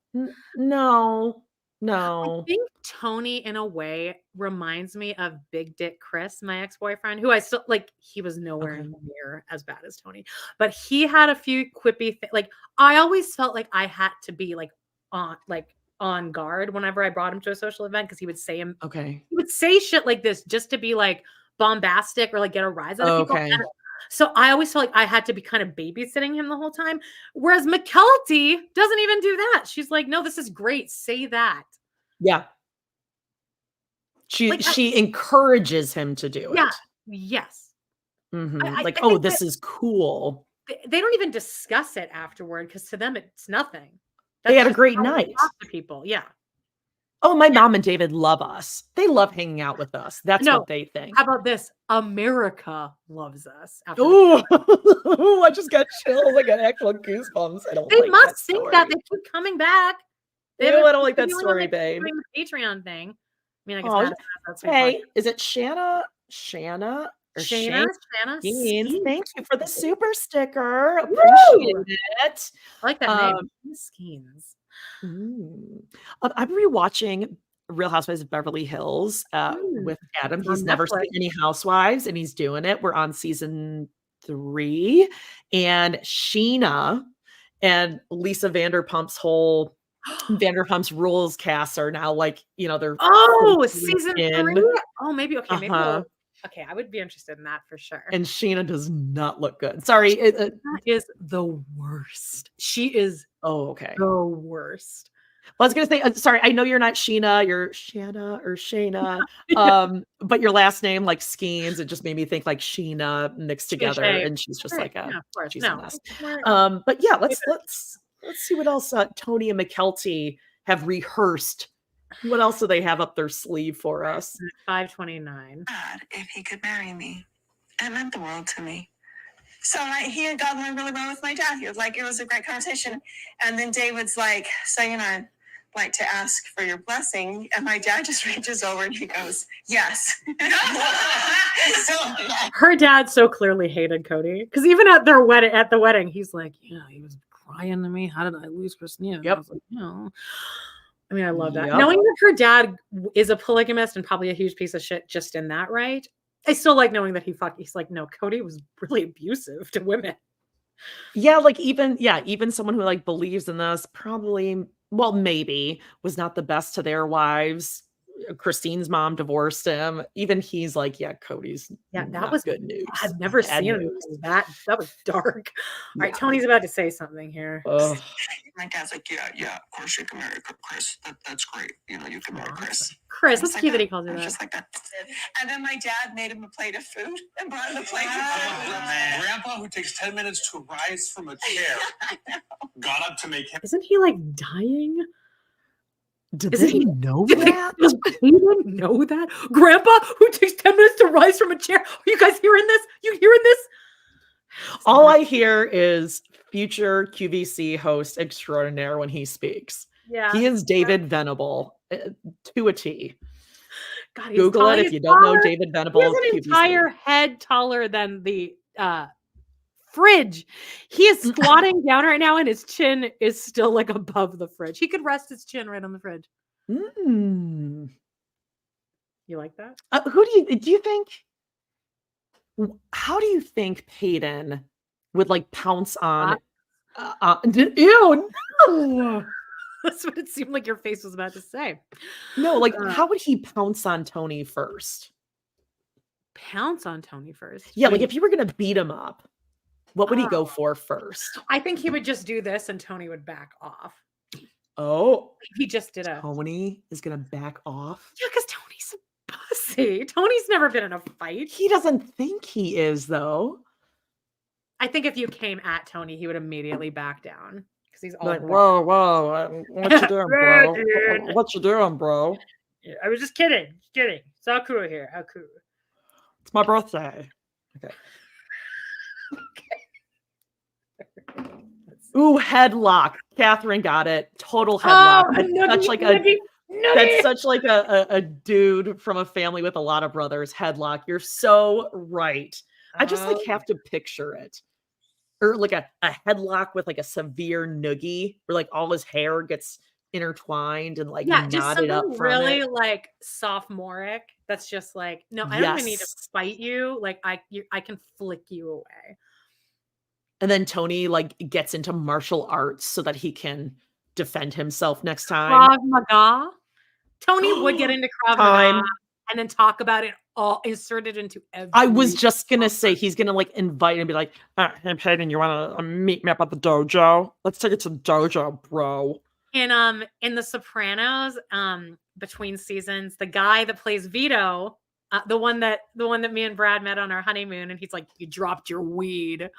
No. I think Tony, in a way, reminds me of Big Dick Chris, my ex-boyfriend, who I still like. He was nowhere near as bad as Tony, but he had a few quippy things. Like I always felt like I had to be like on guard whenever I brought him to a social event because he would say he would say shit like this just to be like bombastic or like get a rise out of people. So I always felt like I had to be kind of babysitting him the whole time. Whereas McKelty doesn't even do that. She's like, no, this is great. Say that. Yeah. She encourages him to do it. Yeah. Yes. Like, this is cool. They don't even discuss it afterward because to them it's nothing. They had a great night. Talk to people. Yeah. Oh, my mom and David love us. They love hanging out with us. That's what they think. How about this? America loves us. Oh, I just got chills. I got actual goosebumps. They must think that they keep coming back. I don't like that story, babe. The Patreon thing. I mean, I guess that's hey, is it Shanna? Or Shanna? Skeens. Thank you for the super sticker. Appreciate it. I like that name. Skeens. I'm rewatching Real Housewives of Beverly Hills with Adam. He's never seen any Housewives, and he's doing it. We're on season 3, and Sheena and Lisa Vanderpump's whole Vanderpump's Rules cast are now like they're season 3. Oh, maybe maybe. Okay, I would be interested in that for sure. And Sheena does not look good. Sorry, that is the worst. She is the worst. Well, I was gonna say, sorry, I know you're not Sheena, you're Shanna or Shayna, but your last name like Skeens, it just made me think like Sheena mixed together, and she's just like a mess. But yeah, let's see what else Tony and McKelty have rehearsed. What else do they have up their sleeve for us? 529. God, if he could marry me, it meant the world to me. So he had gotten along really well with my dad. He was like, it was a great conversation. And then David's like, so I'd like to ask for your blessing. And my dad just reaches over and he goes, yes. Her dad so clearly hated Kody because even at the wedding, he's like, he was crying to me. How did I lose Christina? Yep. I was like, I mean, I love that. Knowing that her dad is a polygamist and probably a huge piece of shit just in that, right? I still like knowing that he's like, no, Kody was really abusive to women. Yeah, like even someone who like believes in this probably, well, maybe was not the best to their wives. Christine's mom divorced him. Even he's like, Kody's that was good news. I've never seen anything that was dark. All right, Tony's about to say something here. My dad's like, yeah, of course you can marry Chris. That's great. You can marry Chris. Chris, that's cute that he calls her that. Just like that. And then my dad made him a plate of food and brought him a plate of food. Grandpa, who takes 10 minutes to rise from a chair, got up to make him. Isn't he like dying? Did Is they he- know Did that? Does Hayden know that? Grandpa, who takes 10 minutes to rise from a chair. Are you guys hearing this? You hearing this? All I hear is future QVC host extraordinaire when he speaks. Yeah. He is David Venable to a T. God, he's Google tall. it if He's you don't know taller. David He Venable. has an QVC. entire head taller than the fridge. He is squatting down right now, and his chin is still like above the fridge. He could rest his chin right on the fridge. Mm. You like that? Who do you think? How do you think Peyton would like pounce on? Ew, no. That's what it seemed like your face was about to say. No, like how would he pounce on Tony first? Pounce on Tony first. Yeah, like if you were gonna beat him up, what would he go Oh. for first? I think he would just do this, and Tony would back off. Oh, He just did a Tony is gonna back off. yeah, because Tony's a pussy. Tony's never been in a fight. He doesn't think he is though. I think if you came at Tony, he would immediately back down because he's all Like, bad. whoa, what you doing, bro? Dude. What you doing, bro? Yeah, I was just kidding. Kidding. It's all cool here. How cool. It's my birthday. Okay. Ooh, headlock. Catherine got it. Total headlock. That's such like a dude from a family with a lot of brothers. Headlock. You're so right. I just like have to picture it. Or like a headlock with like a severe noogie where like all his hair gets intertwined and like just knotted up something from really it. like sophomoric. That's just like, no, I don't even need to Yes. fight you. Like I can flick you away. And then Tony like gets into martial arts so that he can defend himself next time. Krav Maga. Tony would get into Krav Maga and then talk about it all, insert it into every. I was just gonna say he's gonna like invite and be like, "Hey Peyton, you wanna meet me up at the dojo? Let's take it to the dojo, bro." In The Sopranos, between seasons, the guy that plays Vito, the one that me and Brad met on our honeymoon, and he's like, "You dropped your weed."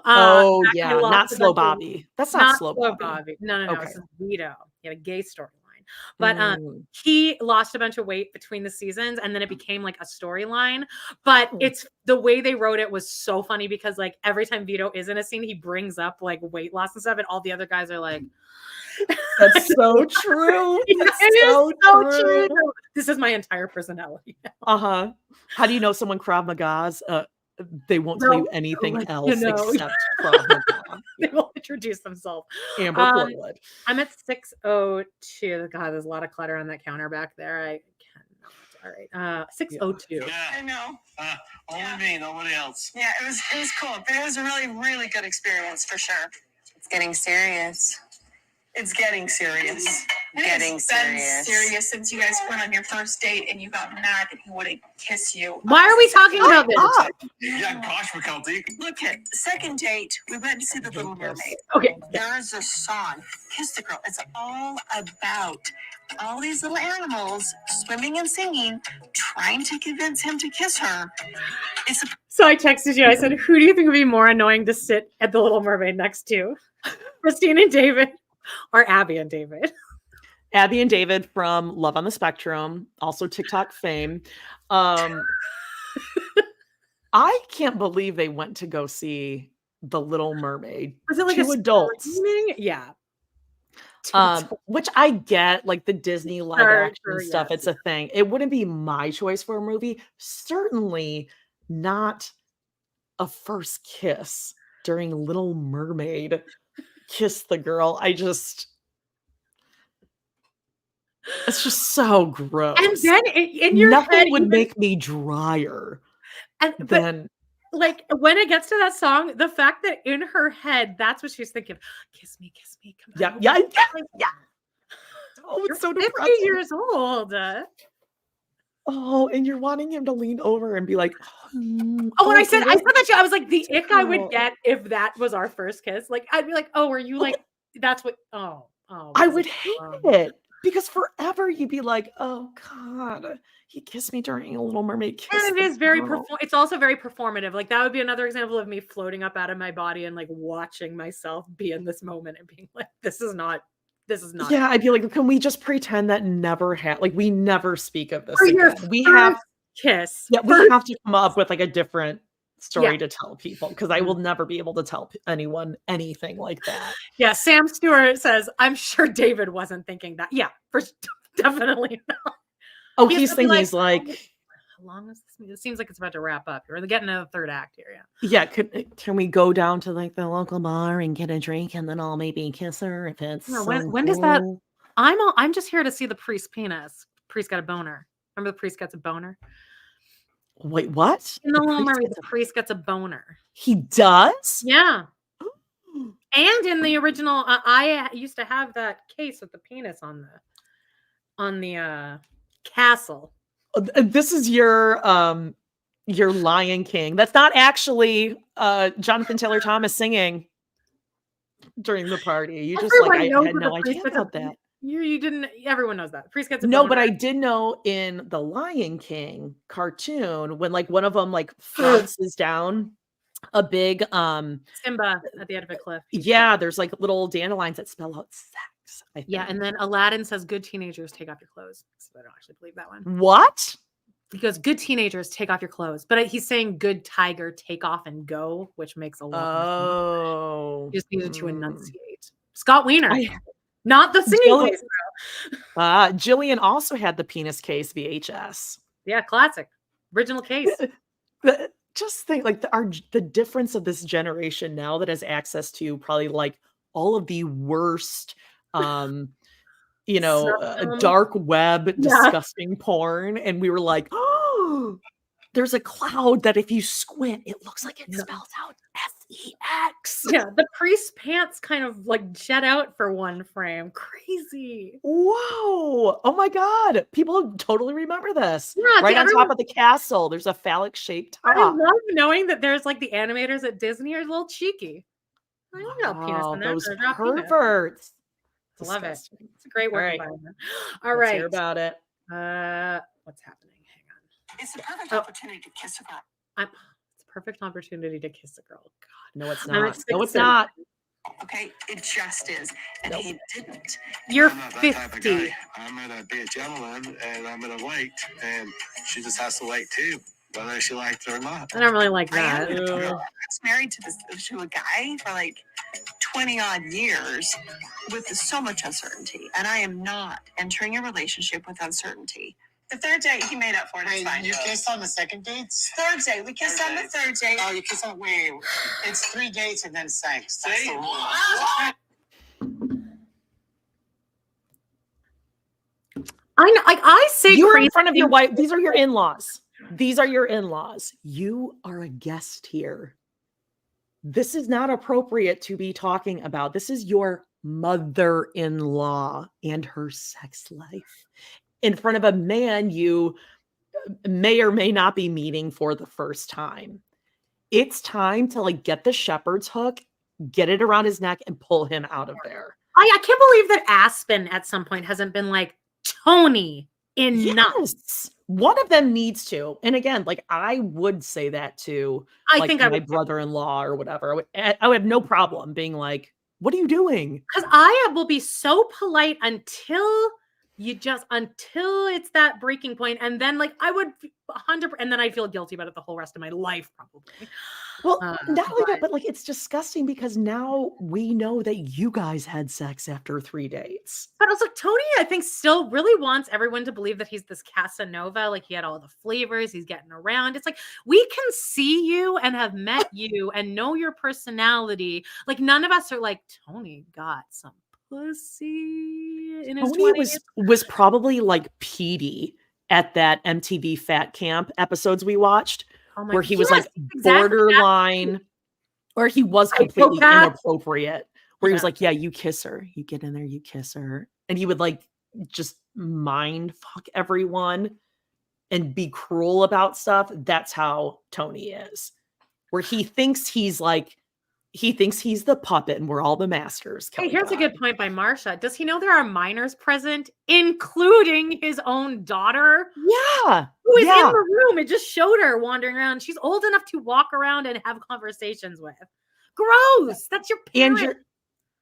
Oh that yeah, guy lost not a Slow bunch of- Bobby. That's not Slow Bobby. No. Okay. This is Vito. He had a gay storyline. But Mm. he lost a bunch of weight between the seasons, and then it became like a storyline. But Oh. it's the way they wrote it was so funny because like every time Vito is in a scene, he brings up like weight loss and stuff, and all the other guys are like, That's so true. Yeah, That's it is so so true. true. This is my entire personality. Uh-huh. How do you know someone Krav Maga's? They won't tell you They'll anything let you else know. except Krav Maga. They will introduce themselves. Amber Portwood. I'm at 6:02. God, there's a lot of clutter on that counter back there. I cannot. All right. 6:02. I know. Only me, nobody else. Yeah, it was cool, but it was a really, really good experience for sure. It's getting serious. It's getting serious. Getting It's been serious. serious since you guys went on your first date and you got mad that he wouldn't kiss you. Why are we talking about this? Yeah, gosh, McKelty. Look at second date. We went to see The Little Mermaid. Okay. There's a song, Kiss the Girl. It's all about all these little animals swimming and singing, trying to convince him to kiss her. It's a So I texted you. I said, "Who do you think would be more annoying to sit at the Little Mermaid next to, Christine and David, or Abby and David?" Abby and David from Love on the Spectrum, also TikTok fame. I can't believe they went to go see The Little Mermaid. Was it like Two a adults. screening? Yeah. Which I get, like the Disney live action stuff. yes. It's a thing. It wouldn't be my choice for a movie. Certainly not a first kiss during Little Mermaid. Kiss the girl. It's just so gross. And then in your Nothing head, would even- make me drier but than like when it gets to that song, the fact that in her head, that's what she's thinking. Kiss me, come on. yeah. Oh, You're it's so 50 depressing. years old. Oh, and you're wanting him to lean over and be like, When I said that to you, I was like, the ick I girl. would get if that was our first kiss. Like, I'd be like, "Oh, were you like?" That's what. Oh. I was would it? hate it because forever you'd be like, oh God, he kissed me during a Little Mermaid kiss. And it the is very girl." it's also very performative. Like that would be another example of me floating up out of my body and like watching myself be in this moment and being like, this is not this is not. Yeah, I'd be like, can we just pretend that never happened? Like, we never speak of this For your again. We have kiss. Yeah, we have to come up with like a different story Yeah. to tell people because I will never be able to tell anyone anything like that. Yeah, Sam Stewart says, I'm sure David wasn't thinking that. Yeah, definitely not. Oh, he's thinking like, he's like, how long is this? It seems like it's about to wrap up. You're getting to the third act here. yeah, can we go down to like the local bar and get a drink and then I'll maybe kiss her if it's No, so when does that? cool? I'm just here to see the priest's penis. Priest got a boner. Remember the priest gets a boner? Wait, what? In the little Meri, the priest gets a boner. He does? Yeah. And in the original, I used to have that case with the penis on the castle. This is your Lion King. That's not actually Jonathan Taylor Thomas singing during the party. You just Everyone like I knows had that no the idea priest gets about that. You didn't. Everyone knows that. The priest gets a No, boner. but I did know in the Lion King cartoon when like one of them like flounces down a big Simba at the end of a cliff. yeah, there's like little dandelions that spell out sex. I think. Yeah, and then Aladdin says, "Good teenagers, take off your clothes." So I don't actually believe that one. What? He goes, "Good teenagers, take off your clothes," but he's saying, "Good tiger, take off and go," which makes a lot. Oh, He just needed to enunciate. Scott Wiener, not the singing case. Jillian also had the penis case VHS. Yeah, classic, original case. Just think like the difference of this generation now that has access to probably like all of the worst dark web disgusting porn, and we were like, oh, there's a cloud that if you squint it looks like it spells out sex. Yeah, the priest's pants kind of like jet out for one frame. Crazy. Whoa, oh my god, people totally remember this. Yeah, right on top of the castle there's a phallic shaped top. I love knowing that there's like the animators at Disney are a little cheeky. I love penis in there. Those perverts. I love it. It's a great work environment. All Let's right. hear about it. What's happening? Hang on. It's the perfect opportunity to kiss a girl. It's a perfect opportunity to kiss a girl. God. No, it's not. No, it's not. Okay, it just is. And he didn't. You're I'm not that type of 50. guy. I'm gonna be a gentleman and I'm gonna wait, and she just has to wait too, whether she likes it or not. I don't really like I that. was married to a guy for like 20 odd years with so much uncertainty, and I am not entering a relationship with uncertainty. The third date, he made up for it. It's fine. You kissed on the second date? Third date. We kissed on the third date. Oh, you kissed on, wait. It's 3 dates and then sex. That's See? the rule. I know. Like I say, You were crazy in front of your things. wife. These are your in-laws. These are your in-laws. You are a guest here. This is not appropriate to be talking about. This is your mother-in-law and her sex life. In front of a man you may or may not be meeting for the first time. It's time to like get the shepherd's hook, get it around his neck, and pull him out of there. I can't believe that Aspen at some point hasn't been like, Tony, enough. Yes. One of them needs to. And again, like I would say that to my brother-in-law or whatever. I would have no problem being like, what are you doing? Because I will be so polite until it's that breaking point, and then like I would 100%, and then I feel guilty about it the whole rest of my life probably. Well, not only that, but like it's disgusting because now we know that you guys had sex after 3 dates. But also Tony, I think, still really wants everyone to believe that he's this Casanova, like he had all the flavors, he's getting around. It's like we can see you and have met you and know your personality. Like none of us are like, Tony got some pussy in his Tony 20s. was probably like Petey at that MTV Fat Camp episodes we watched, where he was like borderline, or he was completely inappropriate, where he was like, yeah, you kiss her, you get in there, you kiss her. And he would like just mind fuck everyone and be cruel about stuff. That's how Tony is, where he thinks he's the puppet and we're all the masters. Hey, here's a good point by Marsha. Does he know there are minors present, including his own daughter? Yeah. Who is in the room? It just showed her wandering around. She's old enough to walk around and have conversations with. Gross. That's your parent.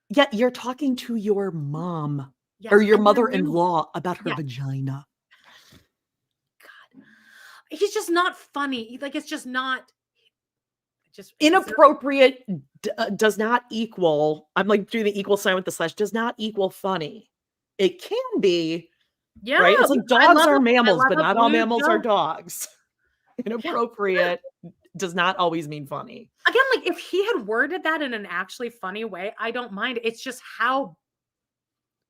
Yeah, you're talking to your mom Yes, or your and they're new. mother-in-law about her Yeah. vagina. He's just not funny. Like, it's just not. Just Inappropriate does not equal. I'm like doing the equal sign with the slash. Does not equal funny. It can be. Yeah, Right? It's like I dogs love are a- I mammals, love but a not all blue mammals are joke. dogs. Inappropriate does not always mean funny. Again, like if he had worded that in an actually funny way, I don't mind. It's just how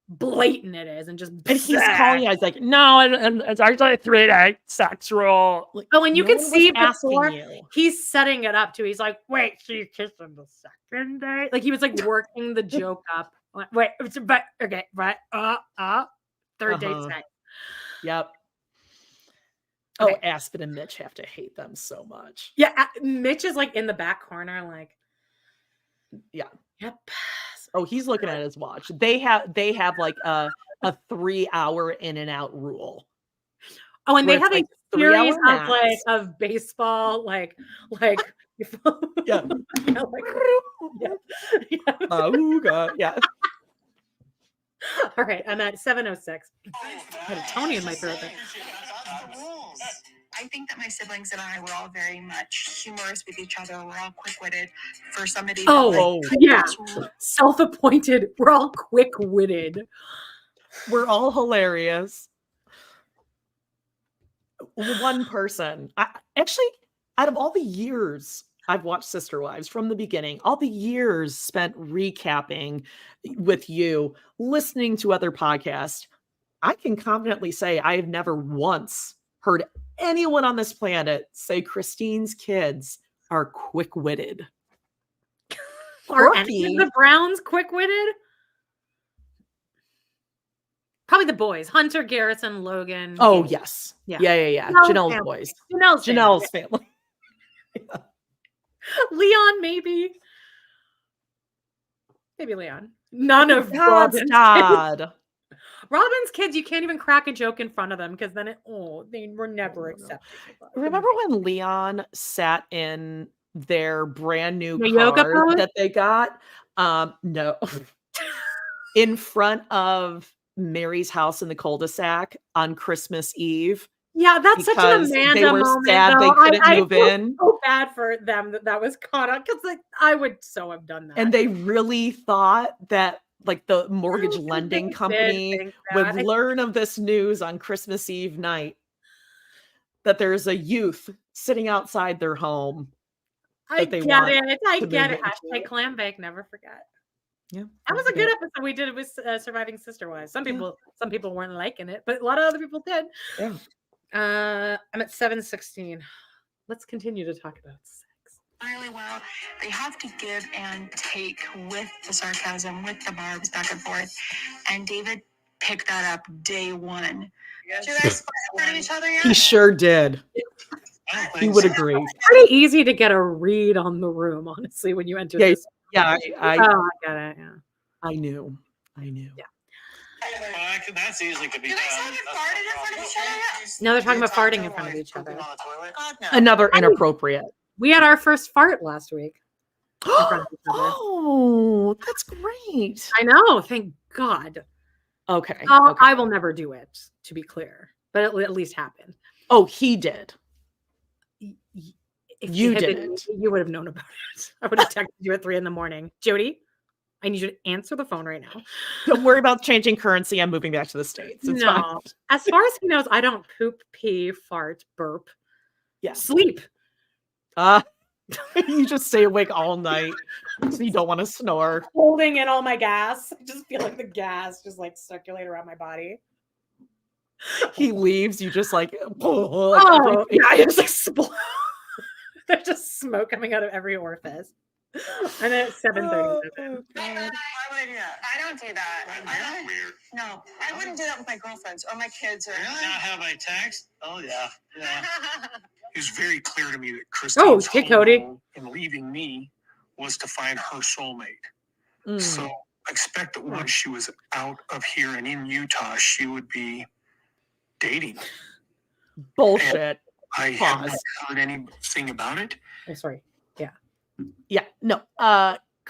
blatant it is, and just And he's calling you. He's like, no, it's actually a 3-day sex rule. Like, oh, and you no can one was see asking before you. he's setting it up too. He's like, wait, so you kissed on the second day? Like he was like working the joke up. Like, wait, but okay, right? Third date Uh-huh. sex. Yep. Okay. Oh, Aspen and Mitch have to hate them so much. Yeah, Mitch is like in the back corner, like, Yeah. yep. Oh, he's looking at his watch. They have like a 3-hour in and out rule. Oh, and they where have it's a like series 3-hour of like max. of baseball, like Yeah. yeah, like, yeah. Auga. Yeah. All right, I'm at 7:06. I had a Tony in my throat there. I think that my siblings and I were all very much humorous with each other. We're all quick-witted. For somebody to Oh, yeah. Self-appointed. We're all quick-witted. We're all hilarious. One person. Actually, out of all the years I've watched Sister Wives from the beginning, all the years spent recapping with you, listening to other podcasts, I can confidently say I have never once heard anyone on this planet say Christine's kids are quick-witted. Are any of the Browns quick-witted? Probably the boys. Hunter, Garrison, Logan. Oh, Gabe. yes. Yeah. Yeah. Janelle's Janelle's family. boys. Janelle's family. Leon, maybe. Maybe Leon. None of That's Robyn's kids. Todd. Robyn's kids, you can't even crack a joke in front of them because then they were never accepted. Remember when Leon sat in their brand new The yoga car pose? that they got? No. In front of Meri's house in the cul-de-sac on Christmas Eve. Yeah, that's such an because Amanda they were moment. sad though. they couldn't I move feel in. so bad for them that was caught up because like I would so have done that. And they really thought that like the mortgage They lending did company think would that. learn of this news on Christmas Eve night that there's a youth sitting outside their home. I they get want it. I to get move it. into Hashtag it. clam bake. Never forget. Yeah, That was a good episode we did with Surviving Sister Wives. Some people weren't liking it, but a lot of other people did. Yeah. I'm at 7:16. Let's continue to talk about sex. Really well. They have to give and take with the sarcasm, with the barbs back and forth. And David picked that up day one. Do you guys support each other yet? He sure did. He would agree. It's pretty easy to get a read on the room, honestly, when you enter this. Yeah, I got it. Yeah. I knew. Yeah. That's easily could be You done. guys haven't farted in front of each other yet? No, they're talking about farting in front of each other. God, no. Another inappropriate. We had our first fart last week. in front of each other. Oh, that's great. I know. Thank God. Okay. Okay. I will never do it, to be clear, but it at least happened. Oh, he did. If You had been didn't. me, you would have known about it. I would have texted you at 3 a.m. Jody, I need you to answer the phone right now. Don't worry about changing currency. I'm moving back to the States. It's fine. No. As far as he knows, I don't poop, pee, fart, burp, sleep. You just stay awake all night so you don't want to snore. Holding in all my gas. I just feel like the gas just like circulate around my body. He leaves, you just like, Oh, yeah, I just explode. There's just smoke coming out of every orifice. And then it's 7:30. Why would I do that? I don't do that. That's weird. No, I wouldn't do that with my girlfriends or my kids. Or Now have I text? Oh yeah. It was very clear to me that Christine's hey, whole Kody. goal in leaving me was to find her soulmate. So I expect that once she was out of here and in Utah, she would be dating. Bullshit. And I haven't heard anything about it. I'm sorry. Yeah. No.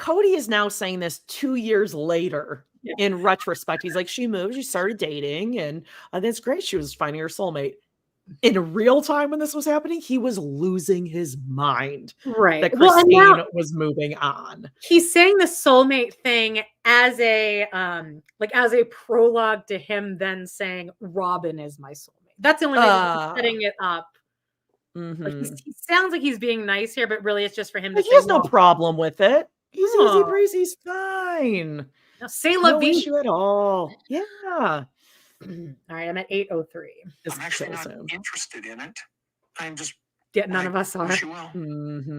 Kody is now saying this 2 years later. In retrospect, he's like, she moved, she started dating, and that's great. She was finding her soulmate. In real time, when this was happening, he was losing his mind. Right. That Well, and Christine now was moving on. he's saying the soulmate thing as a as a prologue to him then saying Robyn is my soulmate. That's the only way he's setting it up. Like he sounds like he's being nice here, but really it's just for him to he has no problem with it. He's easy breezy. He's fine. Now, say la no vie. issue at all. Yeah. All right, I'm at 8:03. I'm actually not interested in it. I'm just. Yeah, none of us are. Wish you well.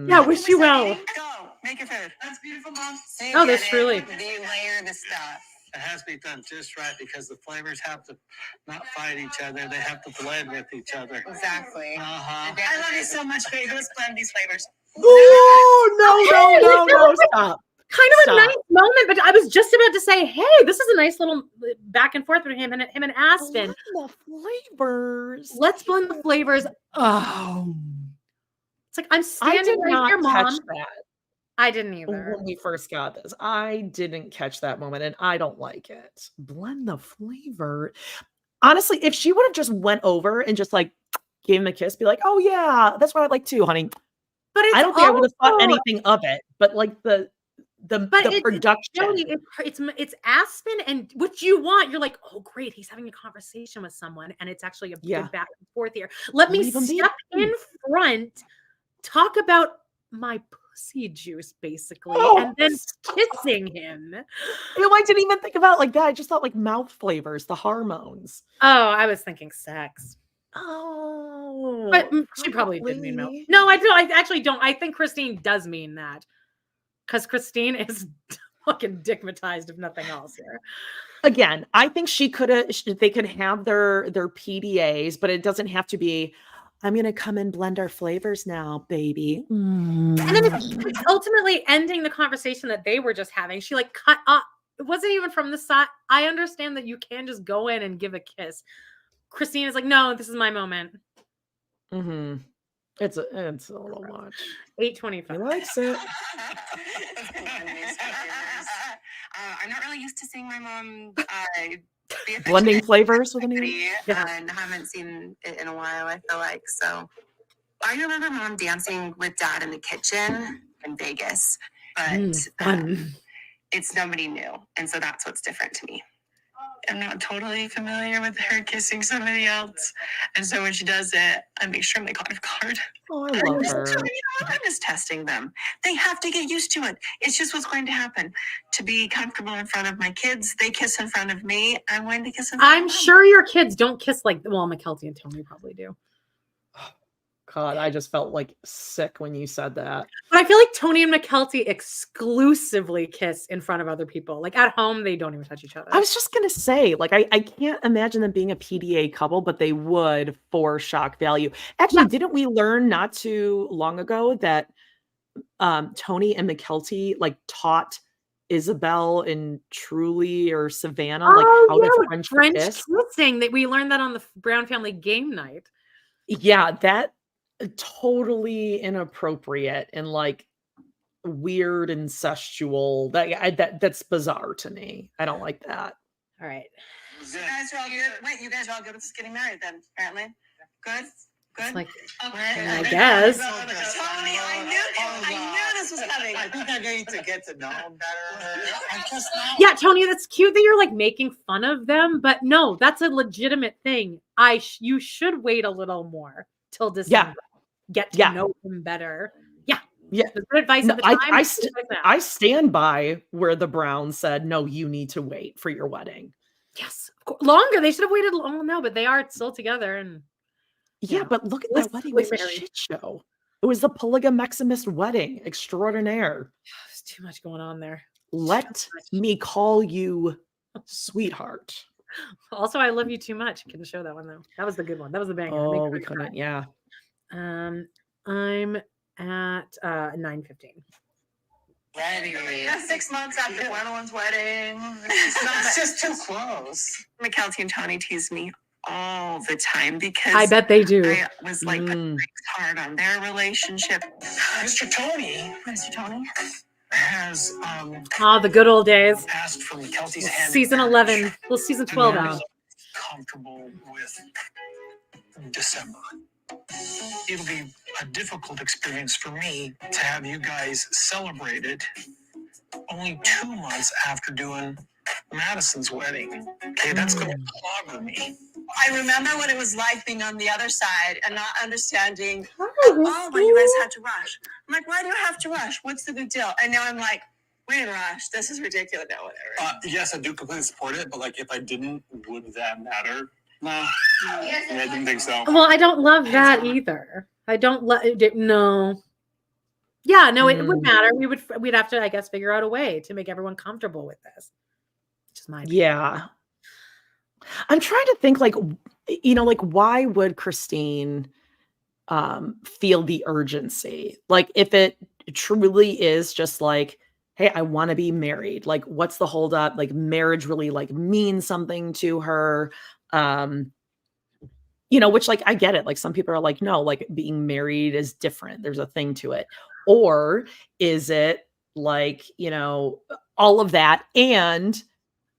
Yeah, wish you well. Go, make it food. That's beautiful, Mom. Oh, that's really. Do you layer the stuff? It has to be done just right because the flavors have to not fight each other. They have to blend with each other. Exactly. Uh-huh. I love you so much, babe. Let's blend these flavors. No, stop. Kind of a nice moment, but I was just about to say, hey, this is a nice little back and forth between him and Aspen. The flavors. Let's blend the flavors. Oh, it's like I'm standing right here, Mom. That. I didn't either. When we first got this, I didn't catch that moment, and I don't like it. Blend the flavor. Honestly, if she would have just went over and just like gave him a kiss, be like, "Oh yeah, that's what I'd like too, honey." But I don't think I would have thought anything of it. But like the production, it's Aspen, and what you want, you're like, oh great, he's having a conversation with someone, and it's actually a good back and forth here. Let me step in front, talk about my pussy juice, basically, and then kissing him. I didn't even think about it like that. I just thought like mouth flavors, the hormones. Oh, I was thinking sex. Oh, but she probably did mean mouth. No, I don't. I actually don't. I think Christine does mean that. Because Christine is fucking dickmatized, if nothing else here. Again, I think they could have their PDAs, but it doesn't have to be, I'm going to come and blend our flavors now, baby. And then it's ultimately ending the conversation that they were just having. She like cut up. It wasn't even from the side. I understand that you can just go in and give a kiss. Christine is like, no, this is my moment. It's a little much. 8:25. He likes it. I'm not really used to seeing my mom blending flavors with anyone. And haven't seen it in a while, I feel like. So I remember Mom dancing with Dad in the kitchen in Vegas, but it's nobody new. And so that's what's different to me. I'm not totally familiar with her kissing somebody else. And so when she does it, I'm extremely caught off guard. Oh, I love her. I'm just testing them. They have to get used to it. It's just what's going to happen. To be comfortable in front of my kids, they kiss in front of me. I'm going to kiss in front of them. I'm sure your kids don't kiss like, well, McKelty and Tony probably do. God, I just felt like sick when you said that. But I feel like Tony and McKelty exclusively kiss in front of other people. Like at home, they don't even touch each other. I was just going to say, like, I can't imagine them being a PDA couple, but they would for shock value. Actually, didn't we learn not too long ago that Tony and McKelty like taught Isabel and Truly or Savannah like how to French kiss? Kissing, that we learned that on the Brown family game night. Yeah, that totally inappropriate and like weird incestual. That's bizarre to me. I don't like that. All right. You guys are all good. Wait, you guys are all good with us getting married then, apparently. Good? Good? Like, okay. I guess. Tony, I knew this was coming. I think I need to get to know him better. I'm just not. Yeah, Tony, that's cute that you're like making fun of them, but no, that's a legitimate thing. You should wait a little more till December. Get to know him better. Yeah. Good advice at the time. I stand by where the Browns said, no, you need to wait for your wedding. Yes. Longer. They should have waited long. No, but they are still together. And but look at that wedding. It was a shit show. It was the polygamist wedding extraordinaire. There's too much going on there. Let me call you sweetheart. Also, I love you too much. Couldn't show that one though. That was the good one. That was the banger. Oh, we couldn't. Yeah. I'm at 9:15. Ready. 6 months after Gwendolyn's wedding. It's just too close. McKelty and Tony tease me all the time because I bet they do. I was like hard on their relationship. Mr. Tony. Mr. Tony. has the good old days. asked for McKelty's hand. Season 11. Well, season 12 I'm now. not comfortable with December. It'll be a difficult experience for me to have you guys celebrate it only 2 months after doing Madison's wedding. Okay, that's going to clobber me. I remember what it was like being on the other side and not understanding, oh, but you guys had to rush. I'm like, why do you have to rush? What's the big deal? And now I'm like, we didn't rush. This is ridiculous. No, whatever. Yes, I do completely support it, but like if I didn't, would that matter? No. Yeah, I didn't think so. Well, I don't love that either. I don't no. Yeah, no, it would matter. We'd have to, I guess, figure out a way to make everyone comfortable with this. Just my opinion. Yeah. I'm trying to think, like, you know, like, why would Christine feel the urgency? Like, if it truly is just like, hey, I want to be married. Like, what's the holdup? Like, marriage really like means something to her. You know, which, like, I get it. Like, some people are like, no, like, being married is different. There's a thing to it. Or is it like, you know, all of that and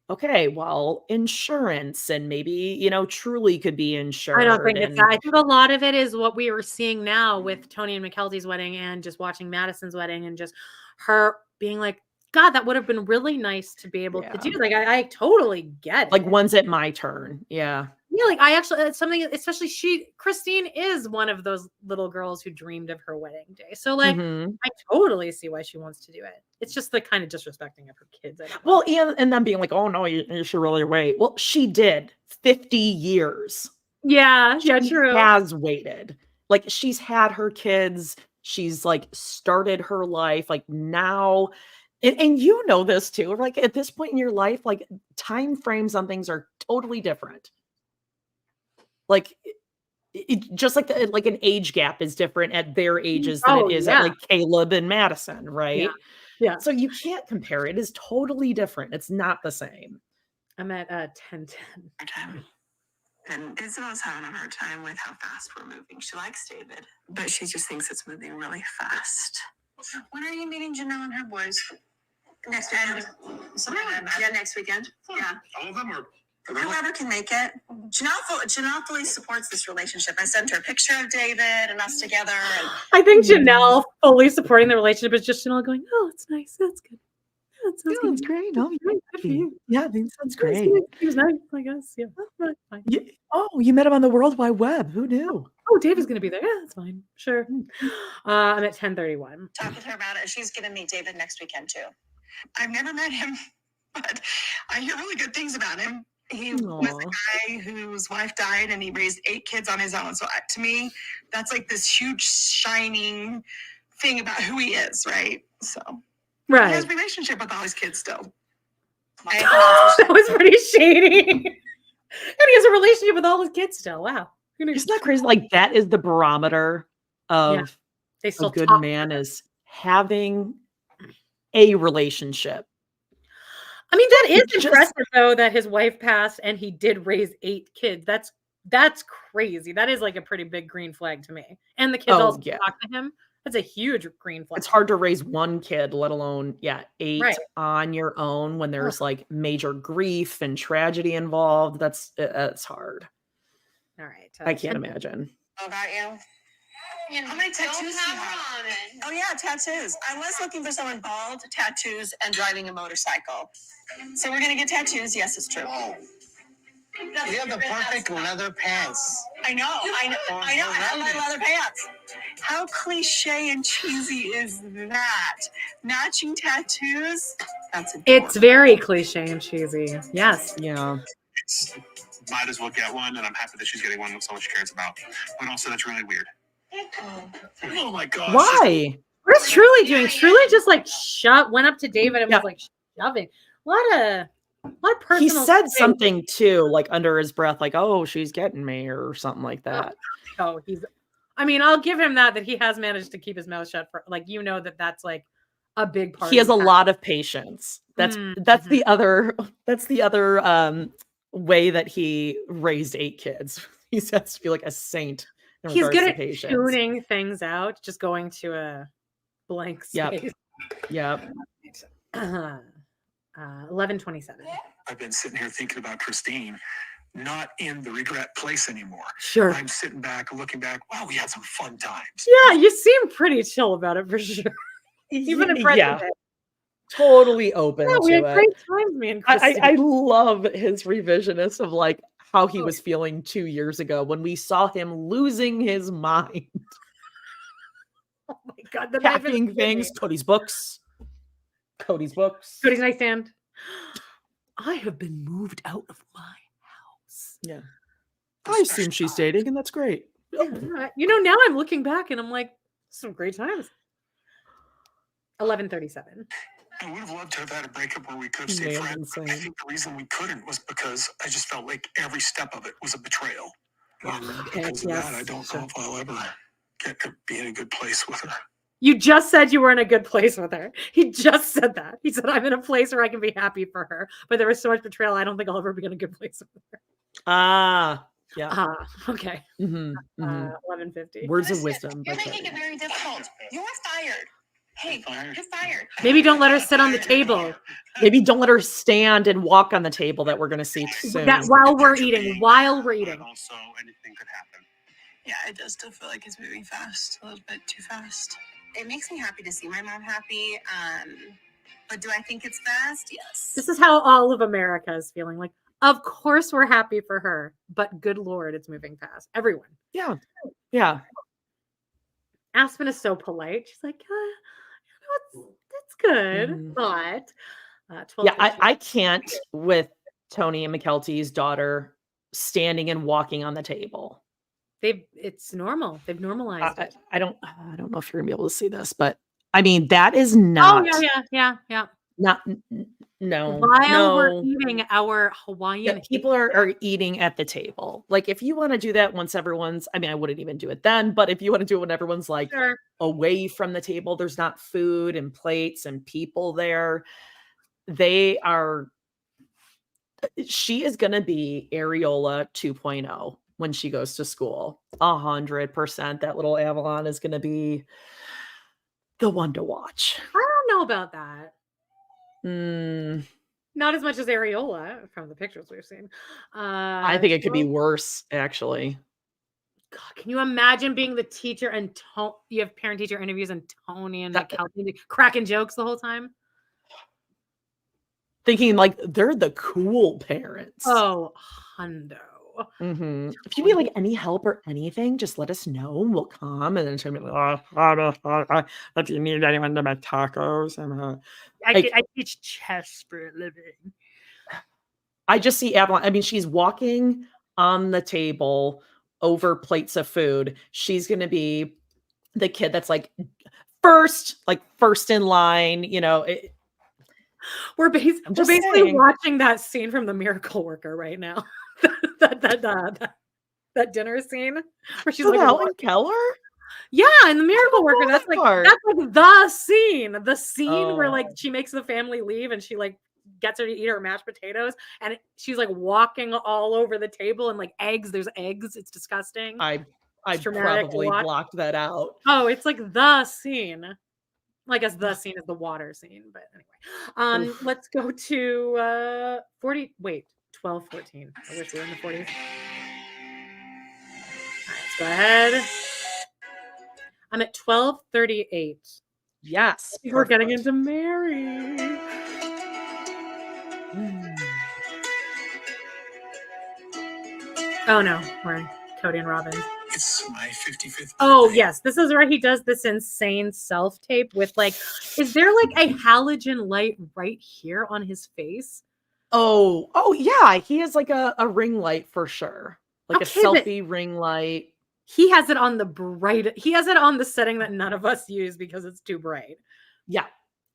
okay, well, insurance and maybe, you know, truly could be insured. I don't think it's that. I think a lot of it is what we were seeing now with Tony and McKelty's wedding and just watching Madison's wedding and just her being like, God, that would have been really nice to be able to do. Like, I totally get it. Like, when's it my turn? Yeah. Yeah, like I actually, it's something, especially Christine is one of those little girls who dreamed of her wedding day. So like, I totally see why she wants to do it. It's just the kind of disrespecting of her kids. Well, and then being like, oh no, you should really wait. Well, she did 50 years. Yeah, true. Has waited. Like, she's had her kids. She's like started her life. Like now, and you know this too. Like at this point in your life, like time frames on things are totally different. Like it just like like an age gap is different at their ages than it is at like Caleb and Madison, right? Yeah. So you can't compare. It is totally different. It's not the same. I'm at 10:10. And Isabel's having a hard time with how fast we're moving. She likes David, but she just thinks it's moving really fast. When are you meeting Janelle and her boys? Next weekend. Yeah, next weekend. Yeah. All of them are. Whoever can make it. Janelle fully supports this relationship. I sent her a picture of David and us together. And I think Janelle fully supporting the relationship is just Janelle going, oh, it's nice. That's good. That sounds great. Oh, good for you. Yeah, I think sounds great. He was nice, I guess. Yeah. Oh, fine. You met him on the World Wide Web. Who knew? Oh, David's going to be there. Yeah, that's fine. Sure. I'm at 10:31. Talk with her about it. She's going to meet David next weekend too. I've never met him, but I hear really good things about him. He was a guy whose wife died and he raised 8 kids on his own. So to me, that's like this huge shining thing about who he is, right? So he has a relationship with all his kids still. That was pretty shady. And he has a relationship with all his kids still. Wow. Isn't that crazy? Like that is the barometer of they still a good man is having a relationship. I mean, that is impressive though, that his wife passed and he did raise 8 kids. That's crazy. That is like a pretty big green flag to me. And the kids also talk to him. That's a huge green flag. It's hard to raise one kid, let alone 8 on your own when there's like major grief and tragedy involved. That's hard. All right. I can't imagine. How about you? How many tattoos do you have? Oh yeah, tattoos. I was looking for someone bald, tattoos, and driving a motorcycle. So we're gonna get tattoos. Yes, it's true. Oh. You have the perfect leather pants. I know. I have my leather pants. How cliche and cheesy is that? Matching tattoos? That's adorable. It's very cliche and cheesy. Yes. Yeah. Might as well get one, and I'm happy that she's getting one with someone she cares about. But also, that's really weird. Oh my gosh. Why? What is Truly doing? Truly just like went up to David and was like shoving. What a personal. He said something too, like under his breath, like, "Oh, she's getting me," or something like that. Oh, I mean, I'll give him that he has managed to keep his mouth shut for like that's like a big part. He has a lot of patience. That's the other way that he raised 8 kids. He has to be like a saint. He's good at tuning things out, just going to a blank space. Yep. 11:27. I've been sitting here thinking about Christine, not in the regret place anymore. Sure. I'm sitting back, looking back. Wow, we had some fun times. Yeah, you seem pretty chill about it for sure. Even in present day. Totally open Yeah, we to had it. great times, me and Christine. I love his revisionist of like how he was feeling 2 years ago when we saw him losing his mind. Oh my God. The Packing things. Kody's books. Cody's nightstand. I have been moved out of my house. Yeah. I assume she's dating, and that's great. Yeah, you know, now I'm looking back and I'm like, some great times. 11:37. I would have loved to have had a breakup where we could have stayed friends. I think the reason we couldn't was because I just felt like every step of it was a betrayal. And because of that, I don't know if I'll ever get to be in a good place with her. You just said you were in a good place with her. He just said that. He said, I'm in a place where I can be happy for her. But there was so much betrayal, I don't think I'll ever be in a good place with her. Yeah. Okay. 11:50. Words of wisdom. You're making it very difficult. You are fired. Hey, you're fired. Maybe don't let her sit on the table. Maybe don't let her stand and walk on the table that we're going to see soon. That while we're eating. Also, anything could happen. Yeah, I just still feel like it's moving fast, a little bit too fast. It makes me happy to see my mom happy. But do I think it's fast? Yes. This is how all of America is feeling. Like, of course we're happy for her, but good Lord, it's moving fast. Everyone. Yeah. Yeah. Aspen is so polite. She's like, that's good. But 12, yeah, I can't with Tony and McKelty's daughter standing and walking on the table. It's normal. They've normalized it. I don't know if you're gonna be able to see this, but I mean that is not. Oh yeah. Not no. While we're eating our Hawaiian, people are eating at the table. Like if you want to do that once everyone's, I mean, I wouldn't even do it then, but if you want to do it when everyone's like away from the table, there's not food and plates and people there. She is gonna be Areola 2.0 when she goes to school. 100%. That little Avalon is gonna be the one to watch. I don't know about that. Not as much as Areola from the pictures we've seen. I think it could be worse, actually. God, can you imagine being the teacher and you have parent-teacher interviews and Tony and McKelty cracking jokes the whole time? Thinking like they're the cool parents. Oh, hundo. If you need like any help or anything, just let us know and we'll come. And then she'll be like, if you need anyone to make tacos. I teach chess for a living. I just see Avalon. I mean, she's walking on the table over plates of food. She's going to be the kid that's like first in line, you know. We're basically watching that scene from The Miracle Worker right now. that dinner scene where she's like Helen Keller. Yeah, in The Miracle Worker, that's like the scene where like she makes the family leave and she like gets her to eat her mashed potatoes and she's like walking all over the table and like eggs. There's eggs. It's disgusting. I probably blocked that out. Oh, it's like the scene. Well, I guess the scene is the water scene, but anyway. Let's go to 12:14. I wish we were in the 40s. All right, let's go ahead. I'm at 12:38. Yes. We're getting into Meri. Oh no, we're in Kody and Robyn. It's my 55th birthday. Oh yes, this is where he does this insane self tape with like, is there like a halogen light right here on his face? Oh yeah, he has like a ring light for sure, like a selfie ring light. He has it on he has it on the setting that none of us use because it's too bright. Yeah,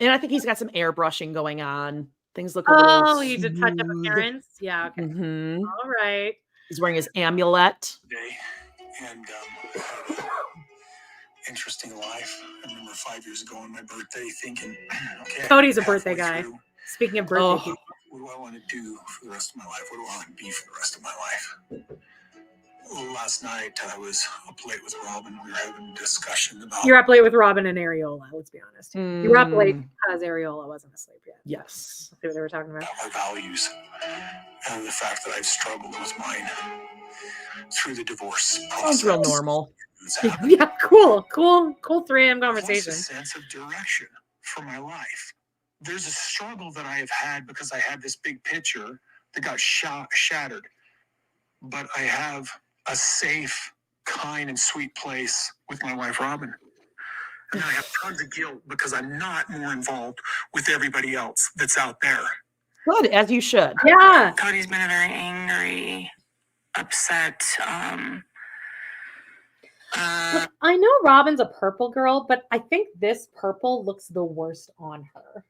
and I think he's got some airbrushing going on. Things look he's a touch up appearance. Yeah, okay. All right. He's wearing his amulet. And interesting life. I remember 5 years ago on my birthday thinking, okay, Cody's a birthday guy. Speaking of birthday people. What do I want to do for the rest of my life? What do I want to be for the rest of my life? Last night I was up late with Robyn. We were having a discussion about. You're up late with Robyn and Areola. Let's be honest. You were up late because Areola wasn't asleep yet. Yes. Let's see what they were talking about. My values and the fact that I've struggled with mine through the divorce process. Sounds real normal. Yeah, cool 3 a.m. conversation. Plus a sense of direction for my life. There's a struggle that I have had because I had this big picture that got shattered. But I have a safe, kind, and sweet place with my wife, Robyn. And I have tons of guilt because I'm not more involved with everybody else that's out there. Good, as you should. Yeah. Kody's been a very angry, upset. Look, I know Robyn's a purple girl, but I think this purple looks the worst on her.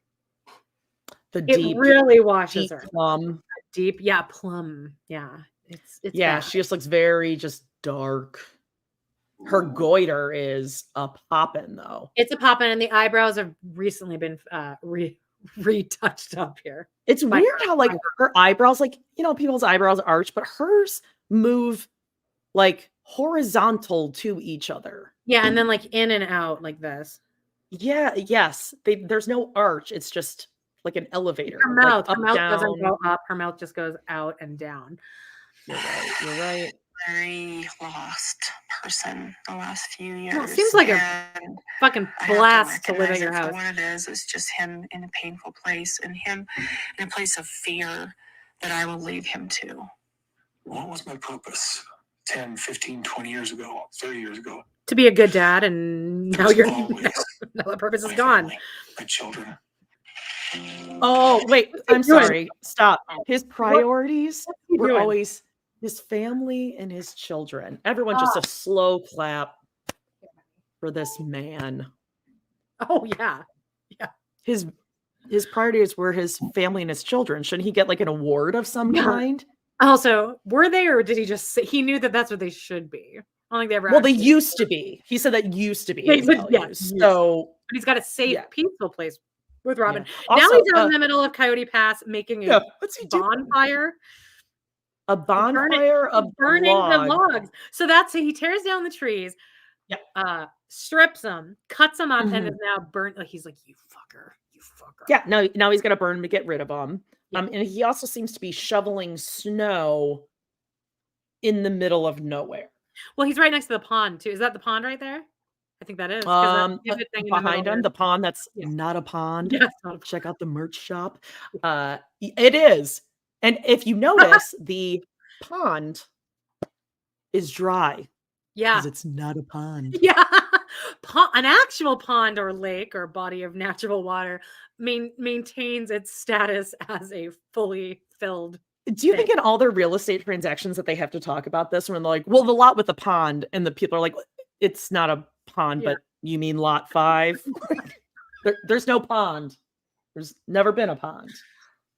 It really washes her. Plum. Deep, yeah, plum. Yeah. It's yeah, bad. she just looks very just dark. Her goiter is a poppin' though. It's a poppin', and the eyebrows have recently been retouched up here. It's weird how like her eyebrows, like, you know, people's eyebrows arch, but hers move like horizontal to each other. Yeah, and then like in and out like this. Yeah, yes. There's no arch. It's just like an elevator. Her mouth, like her mouth doesn't go up. Her mouth just goes out and down. You're right. Very lost person the last few years. Well, it seems like a fucking blast to live at your house. What it is just him in a painful place, and him in a place of fear that I will leave him to. What was my purpose 10, 15, 20 years ago, 30 years ago? To be a good dad, and now now the purpose is gone. Family, my children. Oh, wait, I'm sorry. Stop. His priorities were always his family and his children. Everyone just a slow clap for this man. Oh, yeah. Yeah. His priorities were his family and his children. Shouldn't he get like an award of some kind? Also, were they, or did he just say he knew that that's what they should be? I don't think they ever. Well, they used to be. He said that used to be. So, but he's got a safe, peaceful place with Robyn. Yeah. Now Also, he's out in the middle of Coyote Pass making a bonfire. A bonfire of burning the logs. So he tears down the trees, strips them, cuts them up, and is now burnt. Like he's like, you fucker. Yeah, now he's gonna burn them to get rid of them. Yeah. And he also seems to be shoveling snow in the middle of nowhere. Well, he's right next to the pond too. Is that the pond right there? I think that is. Behind him, the pond that's not a pond. Yeah, check out the merch shop. It is. And if you notice, the pond is dry. Yeah. Because it's not a pond. Yeah. An actual pond or lake or body of natural water maintains its status as a fully filled. Do you think in all their real estate transactions that they have to talk about this when they're like, well, the lot with the pond, and the people are like, it's not a pond, but you mean lot 5? There's no pond. There's never been a pond.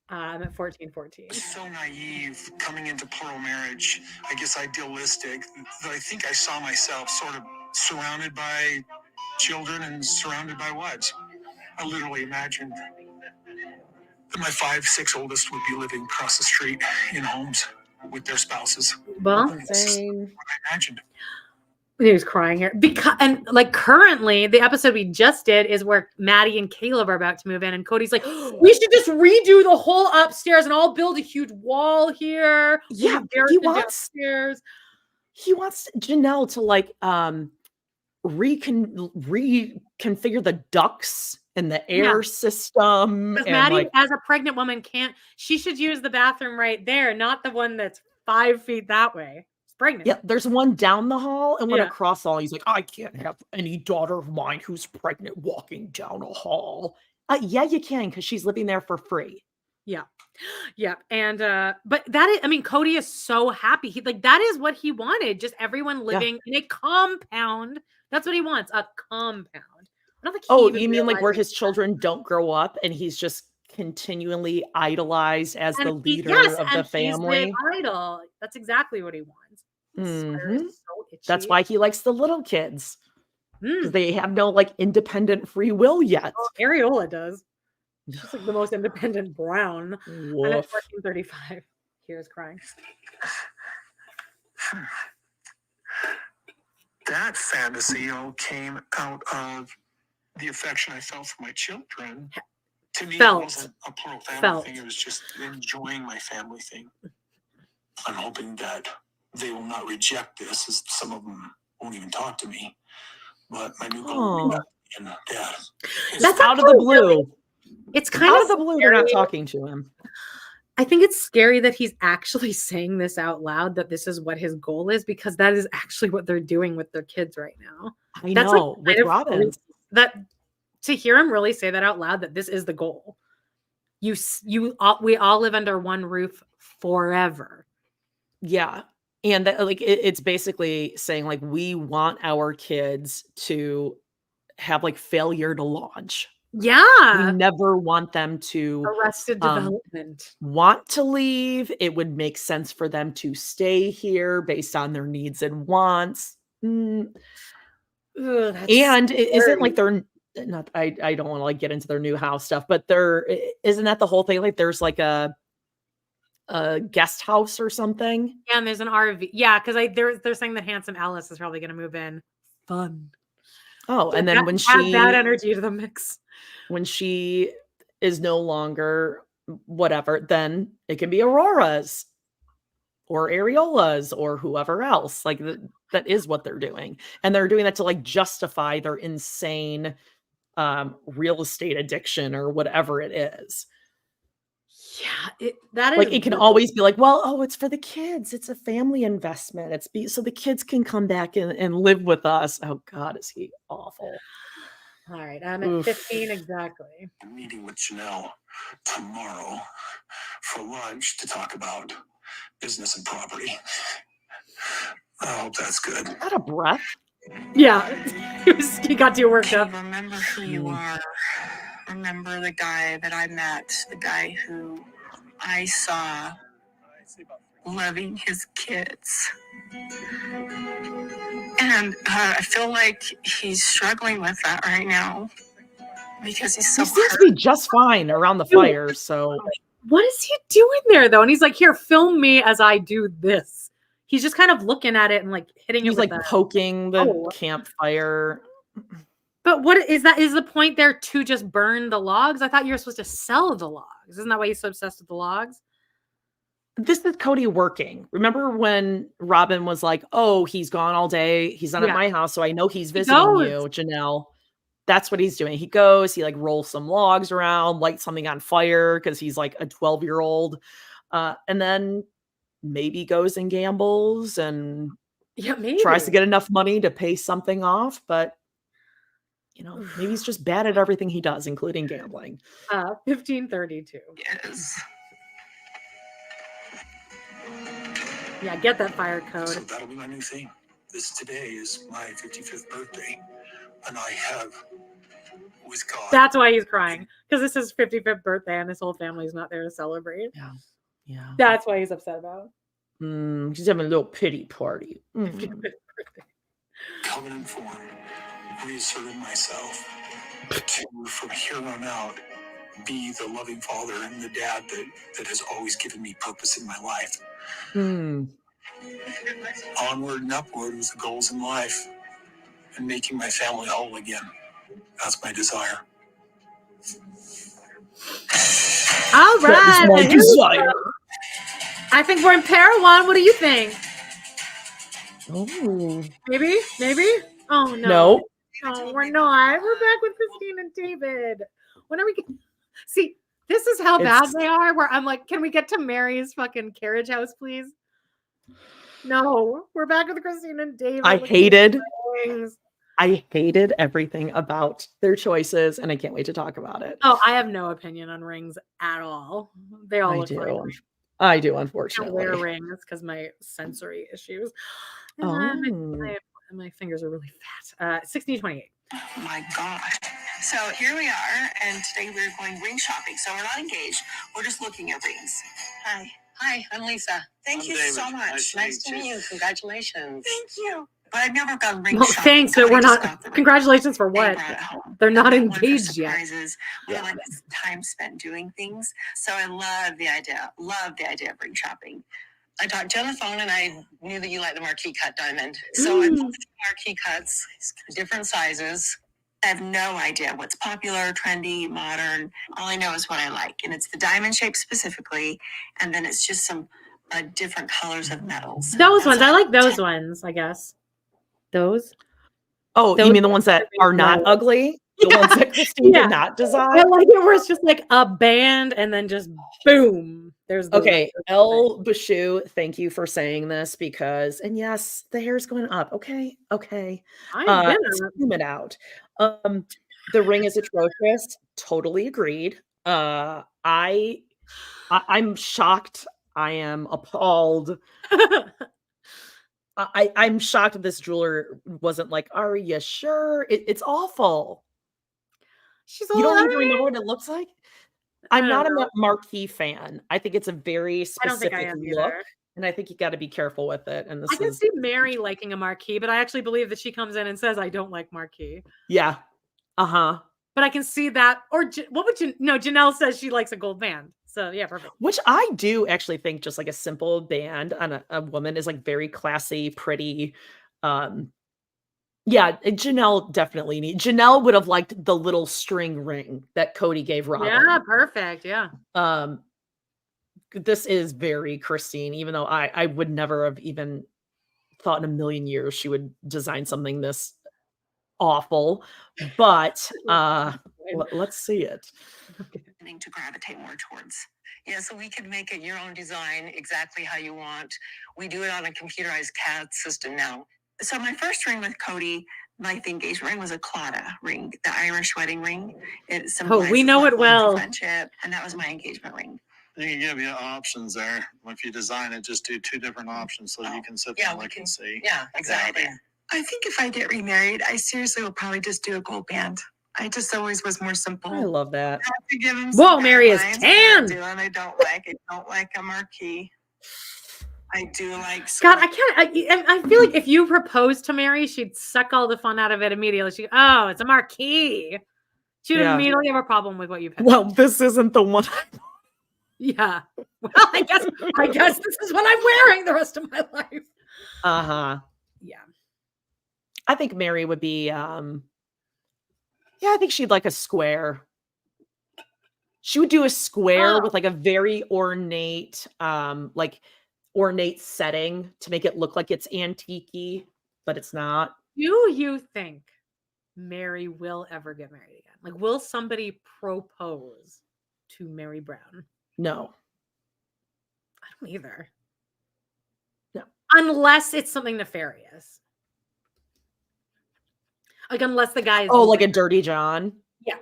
I'm at 1414. So naive coming into plural marriage, I guess idealistic, that I think I saw myself sort of surrounded by children and surrounded by wives. I literally imagined that my 5, 6 oldest would be living across the street in homes with their spouses. Well, that's what I imagined. He was crying here and like currently the episode we just did is where Maddie and Caleb are about to move in, and Cody's like, we should just redo the whole upstairs and I'll build a huge wall here. Yeah, he wants Janelle to like reconfigure the ducts in the air system. Because Maddie, as a pregnant woman, she should use the bathroom right there, not the one that's 5 feet that way. Pregnant. Yeah, there's one down the hall and one across the hall. He's like, I can't have any daughter of mine who's pregnant walking down a hall. Yeah, you can, because she's living there for free. Yeah. And but that is, I mean, Kody is so happy. That is what he wanted. Just everyone living in a compound. That's what he wants, a compound. I don't think you mean like where his children don't grow up and he's just continually idolized as the leader of the family? He's the idol. That's exactly what he wants. Mm-hmm. So that's why he likes the little kids. Because they have no like independent free will yet. Oh, Areola does. She's like the most independent brown. Woof. And at 1435, here's crying. that fantasy all came out of the affection I felt for my children. To me, it wasn't a plural family thing. It was just enjoying my family thing. I'm hoping that they will not reject this, as some of them won't even talk to me. But my new goal and Dad. That's out of the blue. It's kind out of of the blue. They're not talking to him. I think it's scary that he's actually saying this out loud, that this is what his goal is, because that is actually what they're doing with their kids right now. I know, with Robyn. That to hear him really say that out loud, that this is the goal. We all live under one roof forever. Yeah. And that, like, it's basically saying, like, we want our kids to have like failure to launch. Yeah. We never want them to arrested development. Want to leave. It would make sense for them to stay here based on their needs and wants. And it isn't like they're not, I don't want to like get into their new house stuff, but isn't that the whole thing? Like there's like a guest house or something. Yeah, and there's an RV. Yeah, because they're saying that Handsome Alice is probably going to move in. Fun. Oh, and then when add that energy to the mix. When she is no longer whatever, then it can be Aurora's or Ariola's or whoever else. Like that is what they're doing. And they're doing that to like justify their insane real estate addiction or whatever it is. Yeah, that is like it can always be like, well, it's for the kids. It's a family investment. So the kids can come back and live with us. Oh God, is he awful? All right, I'm at 15 exactly. I'm meeting with Janelle tomorrow for lunch to talk about business and property. I hope that's good. Out of breath. Yeah, he got too worked up. Remember who you are. Remember the guy that I met, the guy who I saw loving his kids. And I feel like he's struggling with that right now because he seems to be just fine around the fire. So what is he doing there though? And he's like, here, film me as I do this. He's just kind of looking at it and like hitting it. He's like poking the campfire. But what is that? Is the point there to just burn the logs? I thought you were supposed to sell the logs. Isn't that why he's so obsessed with the logs? This is Kody working. Remember when Robyn was like, oh, he's gone all day. He's not at my house. So I know he's visiting you, Janelle. That's what he's doing. He goes, he like rolls some logs around, lights something on fire because he's like a 12-year-old. And then maybe goes and gambles and tries to get enough money to pay something off. But maybe he's just bad at everything he does, including gambling. 1532. Yes. Yeah, get that fire code. So that'll be my new thing. Today is my 55th birthday, and I have with God. That's why he's crying, because this is his 55th birthday, and his whole family's not there to celebrate. Yeah. That's why he's upset about. He's having a little pity party. 55th birthday. Covenant form. Reasserted myself to, from here on out, be the loving father and the dad that has always given me purpose in my life. Onward and upward with the goals in life and making my family whole again. That's my desire. All right. That is my desire. I think we're in Parowan. What do you think? Oh. Maybe? Oh, no. No. No, we're not. We're back with Christine and David. When are we getting... See, this is how bad they are, where I'm like, can we get to Meri's fucking carriage house, please? No, we're back with Christine and David. I hated everything about their choices, and I can't wait to talk about it. Oh, I have no opinion on rings at all. They all look fine. I do, I unfortunately. wear rings because my sensory issues. My fingers are really fat. 1628. Oh my gosh. So here we are, and today we're going ring shopping. So we're not engaged. We're just looking at rings. Hi, I'm Lisa. Thank you so much. Nice to meet you. Congratulations. Thank you. But I've never gone ring Well, shopping. thanks, but we're not. Congratulations for what? They're not engaged yet. Yeah. Like time spent doing things. So I love the idea. Love the idea of ring shopping. I talked to you on the phone and I knew that you liked the marquee cut diamond. So I bought marquee cuts, different sizes. I have no idea what's popular, trendy, modern. All I know is what I like. And it's the diamond shape specifically. And then it's just some different colors of metals. Those ones. I like those ones, I guess. Those. Oh, you mean the ones that are not ugly? The ones that Christine did not design? I like it where it's just like a band and then just boom. There's the okay. L. Bashu, thank you for saying this because, and yes, the hair's going up. Okay. Zoom it out. The ring is atrocious. Totally agreed. I'm shocked. I am appalled. I'm shocked that this jeweler wasn't like, are you sure? It's awful. You don't even remember what it looks like? I'm not a marquee fan. I think it's a very specific look. And I think you got to be careful with it. And I can see Meri liking a marquee, but I actually believe that she comes in and says, I don't like marquee. Yeah. Uh-huh. But I can see that. Or what would you no, Janelle says she likes a gold band. So yeah, perfect. Which I do actually think just like a simple band on a woman is like very classy, pretty. Yeah, Janelle definitely Janelle would have liked the little string ring that Kody gave Robyn. Yeah, perfect. Yeah. This is very Christine, even though I would never have even thought in a million years she would design something this awful. But let's see it. To gravitate more towards. Yeah, so we could make it your own design exactly how you want. We do it on a computerized CAD system now. So my first ring with Kody, my engagement ring was a Claddagh ring, the Irish wedding ring. We know it well. Friendship, and that was my engagement ring. They can give you options there. If you design it, just do 2 different options so you can sit there and look and see. Yeah, exactly. I think if I get remarried, I seriously will probably just do a gold band. I just always was more simple. I love that. Whoa, Meri is tan. I don't like a marquee. I do like Scott. I feel like if you proposed to Meri, she'd suck all the fun out of it immediately. She'd go, it's a marquee. She would immediately have a problem with what you picked. Well, this isn't the one. Yeah. Well, I guess this is what I'm wearing the rest of my life. Uh-huh. Yeah. I think Meri would be I think she'd like a square. She would do a square with like a very ornate setting to make it look like it's antique-y, but it's not. Do you think Meri will ever get married again? Like, will somebody propose to Meri Brown? No. I don't either. No. Unless it's something nefarious. Like, unless the guy is... Oh, like a Dirty John? Yeah.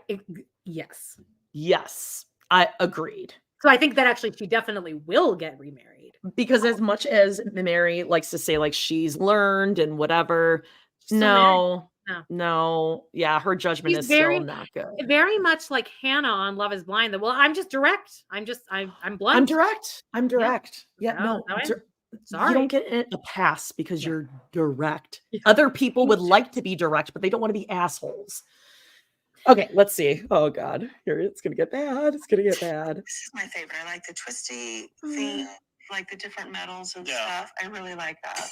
Yes. Yes. I agreed. So I think that actually she definitely will get remarried. Because as much as Meri likes to say, like, she's learned and whatever, no. Yeah, her judgment is still not good. Very much like Hannah on Love is Blind. That, well, I'm just direct. I'm blunt. I'm direct. Yeah, sorry. You don't get a pass because you're direct. Yeah. Other people would like to be direct, but they don't want to be assholes. Okay, let's see. Oh God, here it's gonna get bad. It's gonna get bad. This is my favorite. I like the twisty thing, like the different metals and stuff. I really like that.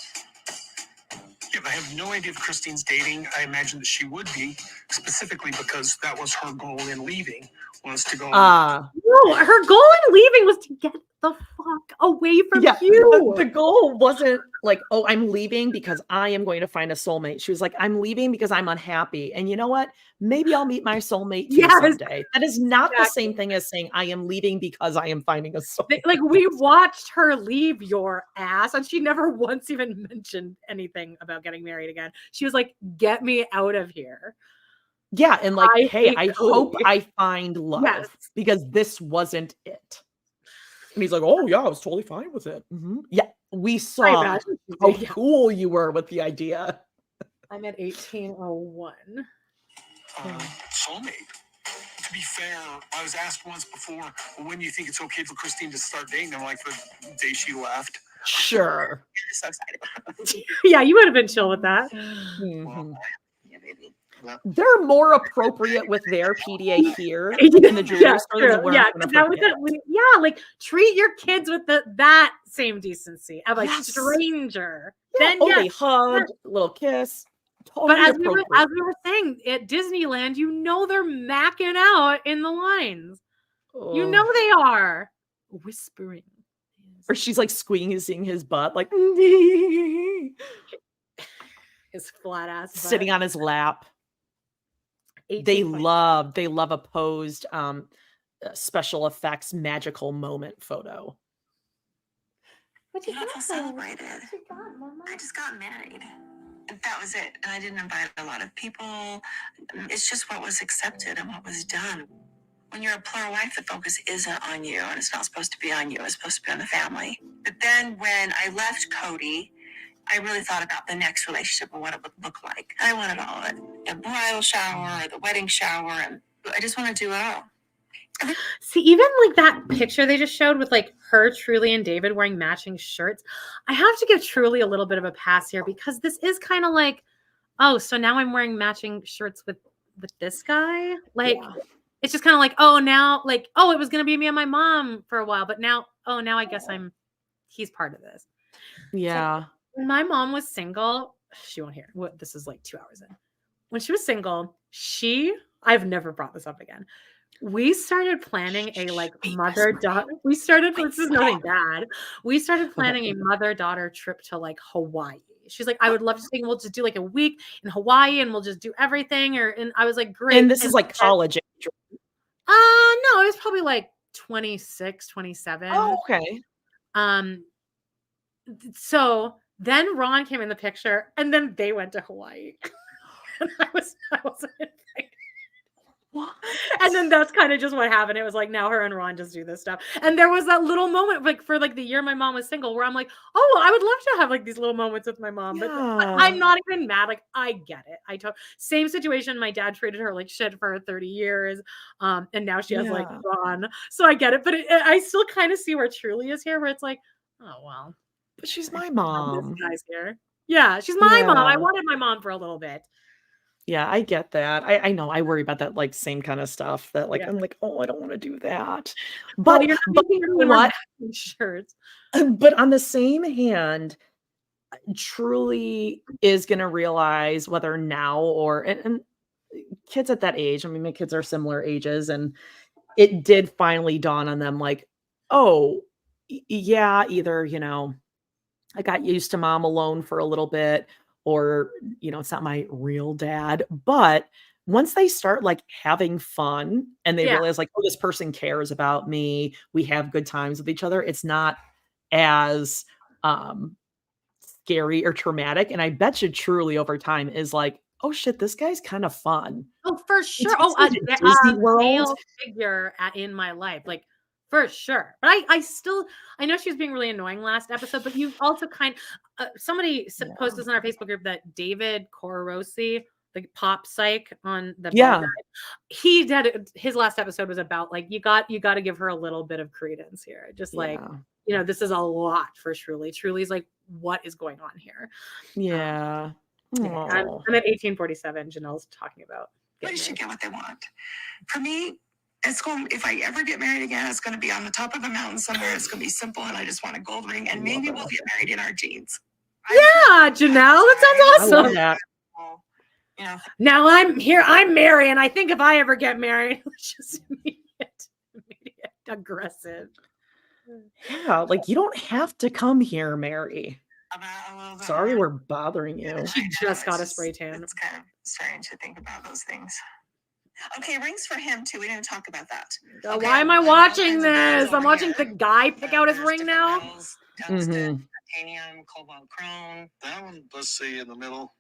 Yeah, I have no idea if Christine's dating. I imagine that she would be, specifically because that was her goal in leaving, was to go. No, her goal in leaving was to get the fuck away from you. The goal wasn't like, oh, I'm leaving because I am going to find a soulmate. She was like, I'm leaving because I'm unhappy. And you know what? Maybe I'll meet my soulmate too someday. That is not the same thing as saying I am leaving because I am finding a soulmate. Like, we watched her leave your ass, and she never once even mentioned anything about getting married again. She was like, get me out of here. Yeah, and like, I hope I find love because this wasn't it. And he's like, oh yeah, I was totally fine with it. Mm-hmm. Yeah, we saw how cool you were with the idea. I'm at 1801. Soulmate. To be fair, I was asked once before, well, when do you think it's okay for Christine to start dating? I'm like, the day she left. Sure. I'm so excited. Yeah, you would have been chill with that. Mm-hmm. Yeah, baby. They're more appropriate with their PDA here in the jewelry store than they were in front of her kids. Like treat your kids with that same decency of a Yes. stranger. Yeah. Then They hugged, little kiss. Totally but as appropriate. we were saying at Disneyland, they're macking out in the lines. You know they are whispering. Or she's like squeezing his butt, like his flat ass butt. Sitting on his lap. They love a posed special effects magical moment photo. What you not celebrated. I just got married. That was it. And I didn't invite a lot of people. It's just what was accepted and what was done. When you're a plural wife, the focus isn't on you, and it's not supposed to be on you. It's supposed to be on the family. But then when I left Kody, I really thought about the next relationship and what it would look like. I wanted all of it. The bridal shower, the wedding shower, and I just want to do it all. See, even like that picture they just showed with like her, Truly, and David wearing matching shirts. I have to give Truly a little bit of a pass here because this is kind of like, oh, so now I'm wearing matching shirts with this guy. Like, it's just kind of like, oh, now, like, oh, it was gonna be me and my mom for a while, but now, oh, now I guess he's part of this. Yeah. So, when my mom was single, she won't hear. This is like 2 hours in. When she was single, I've never brought this up again. We started planning a mother-daughter. This is nothing bad. We started planning a mother-daughter trip to like Hawaii. She's like, I would love to take, we'll just do like a week in Hawaii and we'll just do everything. And I was like, great. And this is like college age. No, it was probably like 26, 27. Oh, okay. So then Roan came in the picture and then they went to Hawaii. And I wasn't invited. What? And then that's kind of just what happened. It was like now her and Roan just do this stuff. And there was that little moment like for like the year my mom was single where I'm like, oh, I would love to have like these little moments with my mom. But I'm not even mad. Like I get it. Same situation. My dad treated her like shit for 30 years. And now she has like Roan. So I get it. But I still kind of see where Truly is here where it's like, oh, well. But she's my mom. This guy's here. Yeah, she's my mom. I wanted my mom for a little bit. Yeah, I get that. I know. I worry about that like same kind of stuff that like I'm like, oh, I don't want to do that. But, you're but you know what? Shirts. But on the same hand, Truly is gonna realize whether now or and kids at that age, I mean, my kids are similar ages, and it did finally dawn on them like, oh, yeah, either, I got used to mom alone for a little bit, or, it's not my real dad. But once they start like having fun and they realize like, oh, this person cares about me, we have good times with each other, it's not as scary or traumatic. And I bet you Truly over time is like, oh shit, this guy's kind of fun. Oh, for sure. A Disney World figure in my life. Like, for sure. But I know she was being really annoying last episode, but you also somebody posted this on our Facebook group that David Corrosi, the pop psych on the he did his last episode was about like, you got to give her a little bit of credence here. Just like, this is a lot for Truly. Truly's like, what is going on here? Yeah. I'm at 1847. Janelle's talking about. They should get what they want. For me, if I ever get married again, it's going to be on the top of a mountain somewhere. It's going to be simple, and I just want a gold ring, and maybe we'll get married in our jeans. Yeah, Janelle, that sounds awesome. I love that. Now I'm Meri, and I think if I ever get married, it's just immediate aggressive. Yeah, like you don't have to come here, Meri. Sorry we're bothering you. She just got a spray tan. It's kind of strange to think about those things. Okay, rings for him too. We didn't talk about that. Okay. Why am I watching this? I'm watching the guy pick out his ring now. Titanium, cobalt chrome. That one, let's see, in the middle.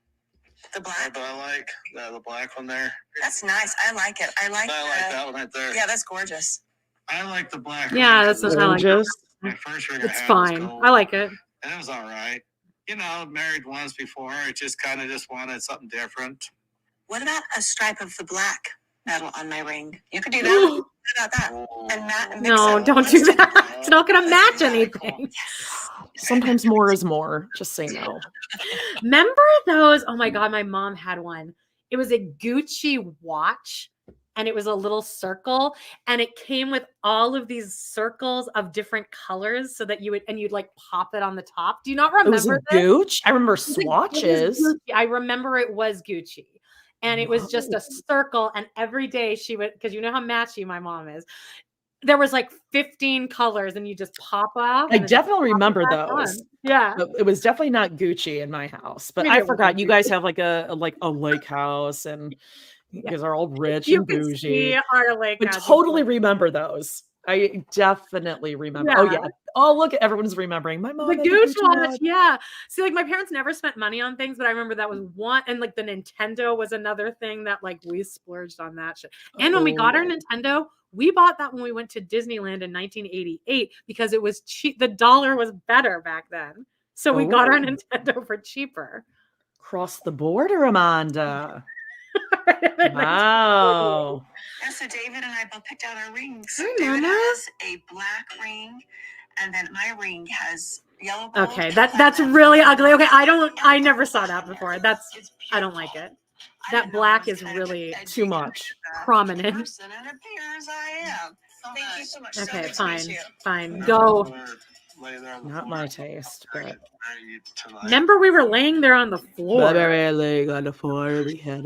The black. But I like the black one there. That's nice. I like it. I like that one right there. Yeah, that's gorgeous. I like the black. Yeah, that's what I like. My first ring. It's fine. I like it. And it was all right. Married once before. I just wanted something different. What about a stripe of the black metal on my ring? You could do that. What about that? And no, don't do that. It's not going to match anything. Sometimes more is more. Just say no. Remember those? Oh my God, my mom had one. It was a Gucci watch. And it was a little circle, and it came with all of these circles of different colors, so that you'd like pop it on the top. Do you not It was remember a this? Gooch. I remember It was swatches. Gucci. I remember it was Gucci, and it was just a circle. And every day she would, because you know how matchy my mom is. There was like 15 colors, and you just pop off. I definitely remember those. Yeah, But it was definitely not Gucci in my house. But Maybe I it forgot wasn't you guys have like a lake house, and you guys are all rich you and can bougie. see our lake. I house. totally remember those. I definitely remember. Oh Yeah. yeah. Oh look, everyone's remembering. My mom The had a Gooch watch, watch. yeah. See, like my parents never spent money on things, but I remember that was one, and like the Nintendo was another thing that like we splurged on that shit. And when we got our Nintendo, we bought that when we went to Disneyland in 1988 because it was cheap. The dollar was better back then, so we got our Nintendo for cheaper. Across the border, Amanda. Wow. Yeah, so David and I both picked out our rings. Hi, David Mama. has a black ring, and then my ring has yellow gold. Okay, that's really ugly. Okay, I never saw that before. I don't like it. That black is really too much. Prominent. Person, and it appears I am. Thank you so much. Okay, So nice to meet fine, you. fine. Go. Not my taste, but Remember, we were laying there on the floor. laying on the floor. We had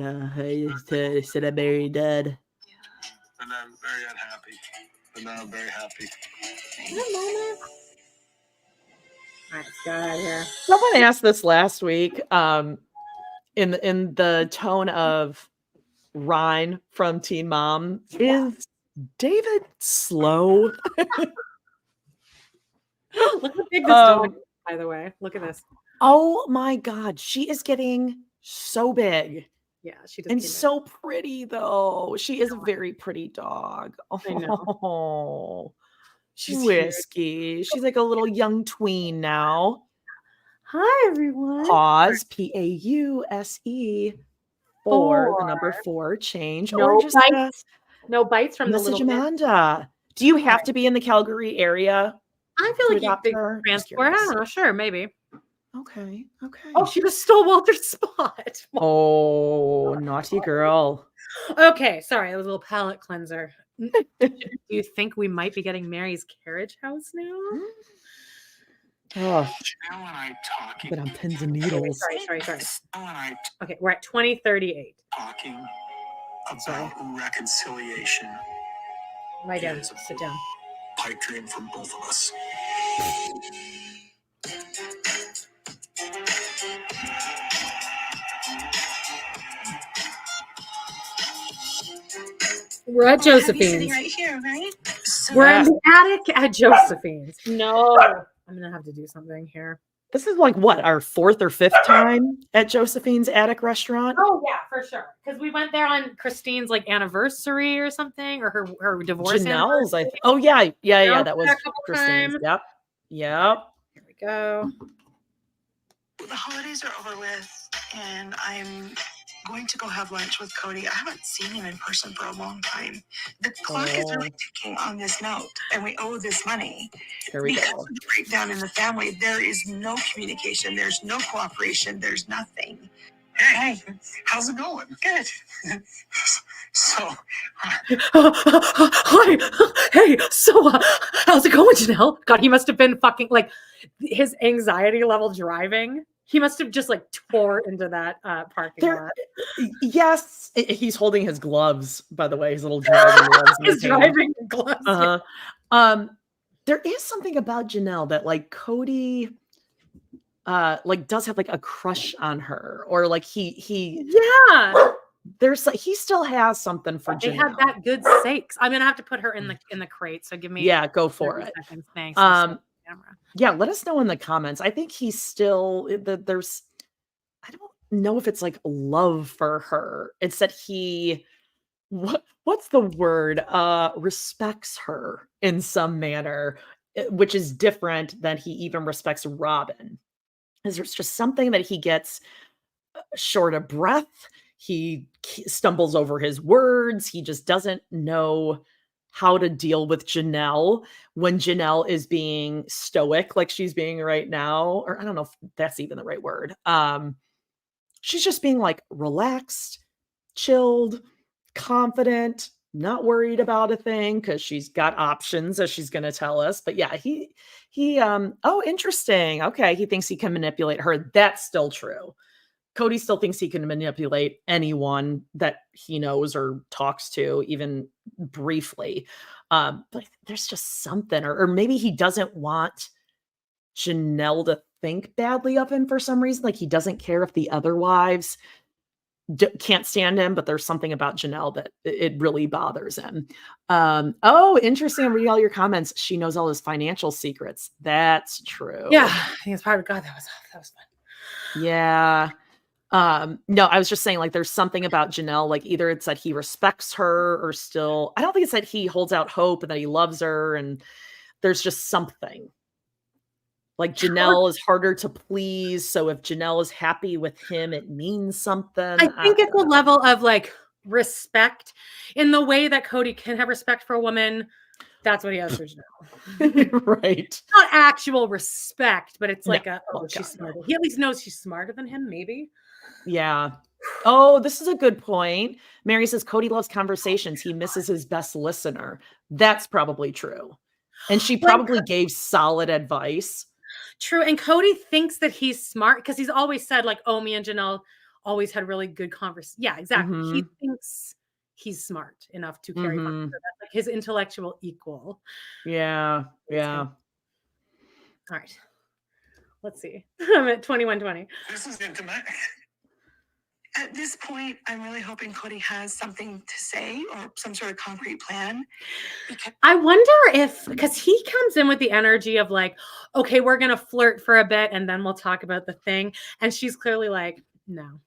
said I'm very dead. And I'm very unhappy. But now I'm very happy. All right, let's go out of here. Someone asked this last week, in the tone of Ryan from Teen Mom. Is David slow? Look how big this dog is, by the way. Look at this. Oh my God, she is getting so big. Yeah, she does. And so pretty, though. She is a very pretty dog. I know. Oh, She's whiskey. She's like a little young tween now. Hi, everyone. Pause. PAUSE. 4, the number 4. Change. No or just bites. No bites from the message little Amanda. Do you have to be in the Calgary area? I feel like you adopt could her? Just transport. I curious. don't know. Sure, maybe. Okay. Oh, she just stole Walter's spot. Oh, naughty girl. Okay, sorry. That was a little palate cleanser. Do you think we might be getting Meri's carriage house now? Oh, Janelle and I talking. but on pins and needles. Sorry. Janelle and I Okay, we're at 2038. talking about reconciliation. Lie down. Sit down. Pipe dream for both of us. We're at Josephine's. Right here, right? We're in the attic at Josephine's. No, I'm gonna have to do something here. This is like what, our 4th or 5th time at Josephine's Attic Restaurant? Oh yeah, for sure. Because we went there on Christine's like anniversary or something, or her divorce. Janelle's, I think. Oh yeah. That was a couple Christine's. times. Yep. Here we go. The holidays are over with, and I'm going to go have lunch with Kody. I haven't seen him in person for a long time. The clock is really ticking on this note, and we owe this money. Here we Because go. of the breakdown in the family, there is no communication. There's no cooperation. There's nothing. Hey, how's it going? Good. So, Hi. Hey, so how's it going, Janelle? God, he must have been fucking like his anxiety level driving. He must have just like tore into that parking lot. Yes, he's holding his gloves, by the way, his little driving gloves. His driving gloves. There is something about Janelle that like Kody like does have like a crush on her, or like he there's like he still has something for They Janelle. have that good sakes. I'm gonna have to put her in the crate. So give me go for it. seconds. Thanks. Yeah, let us know in the comments. I think he's still there's I don't know if it's like love for her. It's that he what's the word? Respects her in some manner, which is different than he even respects Robyn. There's just something that he gets short of breath. He stumbles over his words. He just doesn't know how to deal with Janelle when Janelle is being stoic like she's being right now. Or I don't know if that's even the right word. She's just being like relaxed, chilled, confident, not worried about a thing because she's got options, as she's going to tell us. But yeah, oh, interesting. Okay. He thinks he can manipulate her. That's still true. Kody still thinks he can manipulate anyone that he knows or talks to, even briefly. But there's just something, or maybe he doesn't want Janelle to think badly of him for some reason. Like he doesn't care if the other wives can't stand him, but there's something about Janelle that it really bothers him. Oh, interesting. I'm reading all your comments. She knows all his financial secrets. That's true. Yeah, I think it's part of God. That was fun. Yeah. No, I was just saying, like, there's something about Janelle, like either it's that he respects her or still, I don't think it's that he holds out hope and that he loves her, and there's just something. Like Janelle is harder to please. So if Janelle is happy with him, it means something. I think it's a level of like respect in the way that Kody can have respect for a woman. That's what he has for Janelle. Right. Not actual respect, but it's like she's smarter. He at least knows she's smarter than him, maybe. Yeah. Oh, this is a good point. Meri says Kody loves conversations. He misses his best listener. That's probably true. And she probably gave solid advice. True. And Kody thinks that he's smart because he's always said, like, oh, me and Janelle always had really good conversations. Yeah, exactly. Mm-hmm. He thinks he's smart enough to carry on. So that's like his intellectual equal. Yeah. Yeah. All right. Let's see. I'm at 21:20. This is intimate. At this point, I'm really hoping Kody has something to say or some sort of concrete plan. I wonder if, because he comes in with the energy of like, okay, we're going to flirt for a bit and then we'll talk about the thing. And she's clearly like, no.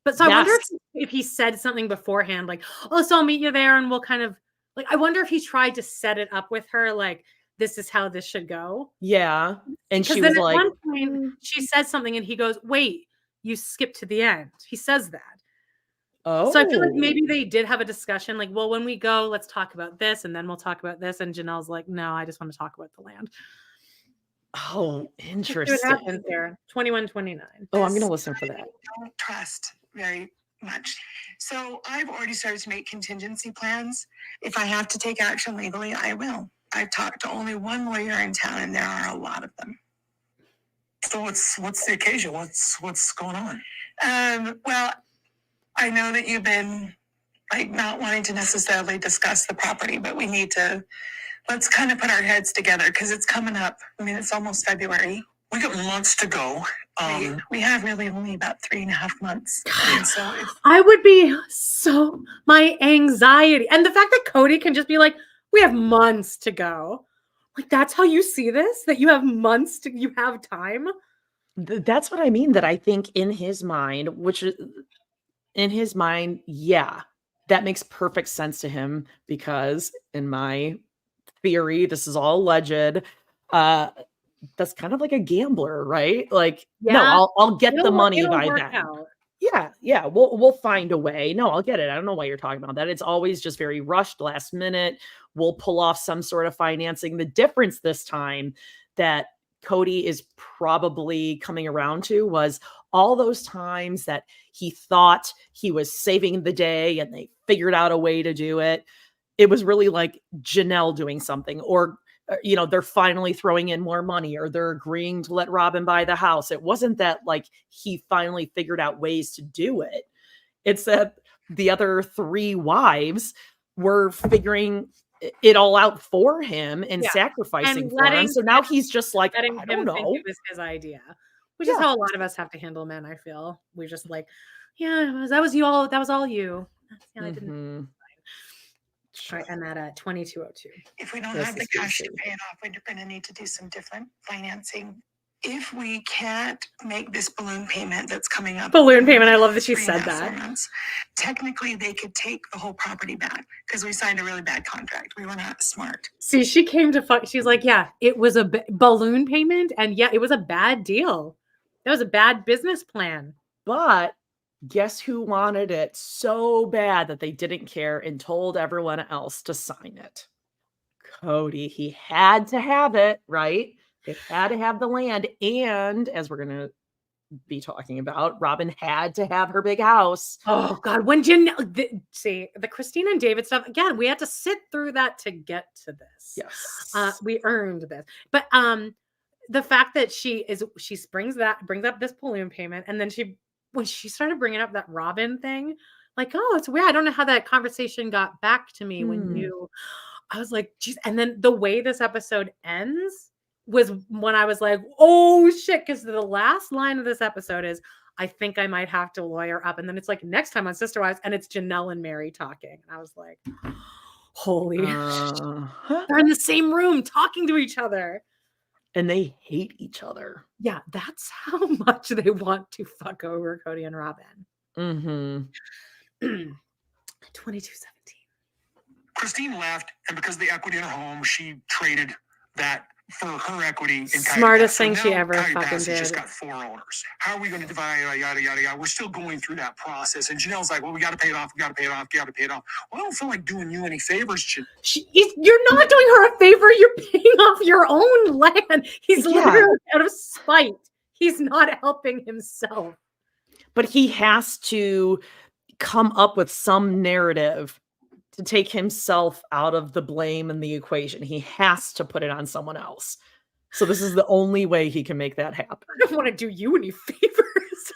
But so I wonder if he said something beforehand, like, oh, so I'll meet you there and we'll kind of, like, I wonder if he tried to set it up with her, like, this is how this should go. Yeah. And she then was like, at one point, she says something and he goes, wait, you skipped to the end. He says that. oh. So I feel like maybe they did have a discussion, like, well, when we go, let's talk about this, and then we'll talk about this. And Janelle's like, no, I just want to talk about the land. Oh, interesting. Let's see what happens there. 21:29. Oh, I'm going to listen for that. I don't trust very much. So I've already started to make contingency plans. If I have to take action legally, I will. I've talked to only one lawyer in town, and there are a lot of them. So what's the occasion? What's going on? Well, I know that you've been like not wanting to necessarily discuss the property, but we need to, let's kind of put our heads together because it's coming up. I mean, it's almost February. We got months to go. We have really only about 3.5 months. And so I would be my anxiety. And the fact that Kody can just be like, we have months to go. Like, that's how you see this? That you have months you have time? That's what I mean, that I think in his mind, yeah, that makes perfect sense to him because in my theory, this is all alleged, that's kind of like a gambler, right? Like, no, I'll get the money by then. Yeah, we'll find a way. No, I'll get it. I don't know why you're talking about that. It's always just very rushed, last minute. We'll pull off some sort of financing. The difference this time that Kody is probably coming around to was all those times that he thought he was saving the day and they figured out a way to do it. It was really like Janelle doing something, or they're finally throwing in more money, or they're agreeing to let Robyn buy the house. It wasn't that like he finally figured out ways to do it. It's that the other 3 wives were figuring it all out for him and sacrificing for him. So now he's just like, I don't know. Think it was his idea, which is how a lot of us have to handle men. I feel we're just like, that was you all. That was all you. I didn't. All right, and that at 22:02. If we don't have the cash to pay it off, we're going to need to do some different financing. If we can't make this balloon payment that's coming up. Balloon payment. I love that she said that. Months, technically, they could take the whole property back because we signed a really bad contract. We were not smart. See, she came to fuck. She's like, yeah, it was a balloon payment. And yeah, it was a bad deal. That was a bad business plan. But guess who wanted it so bad that they didn't care and told everyone else to sign it? Kody. He had to have it, right? They had to have the land. And as we're going to be talking about. Robyn had to have her big house. Oh God, when Janelle, see the Christine and David stuff again, we had to sit through that to get to this. Yes. We earned this. But the fact that she brings up this balloon payment, and then when she started bringing up that Robyn thing, like, oh, it's weird. I don't know how that conversation got back to me I was like, geez. And then the way this episode ends was when I was like, oh shit, because the last line of this episode is, I think I might have to lawyer up. And then it's like next time on Sister Wives, and it's Janelle and Meri talking. And I was like, holy they're in the same room talking to each other. And they hate each other. Yeah, that's how much they want to fuck over Kody and Robyn. Mm-hmm. 2217. Christine left, and because of the equity in her home, she traded that for her equity in Smartest thing she now ever Coyote fucking Pass has did. just got 4 owners. How are we going to divide it? Yada, yada, yada. We're still going through that process. And Janelle's like, well, we got to pay it off. We got to pay it off. We got to pay it off. Well, I don't feel like doing you any favors. You're not doing her a favor. You're paying off your own land. He's literally out of spite. He's not helping himself. But he has to come up with some narrative to take himself out of the blame and the equation. He has to put it on someone else. So this is the only way he can make that happen. I don't want to do you any favors.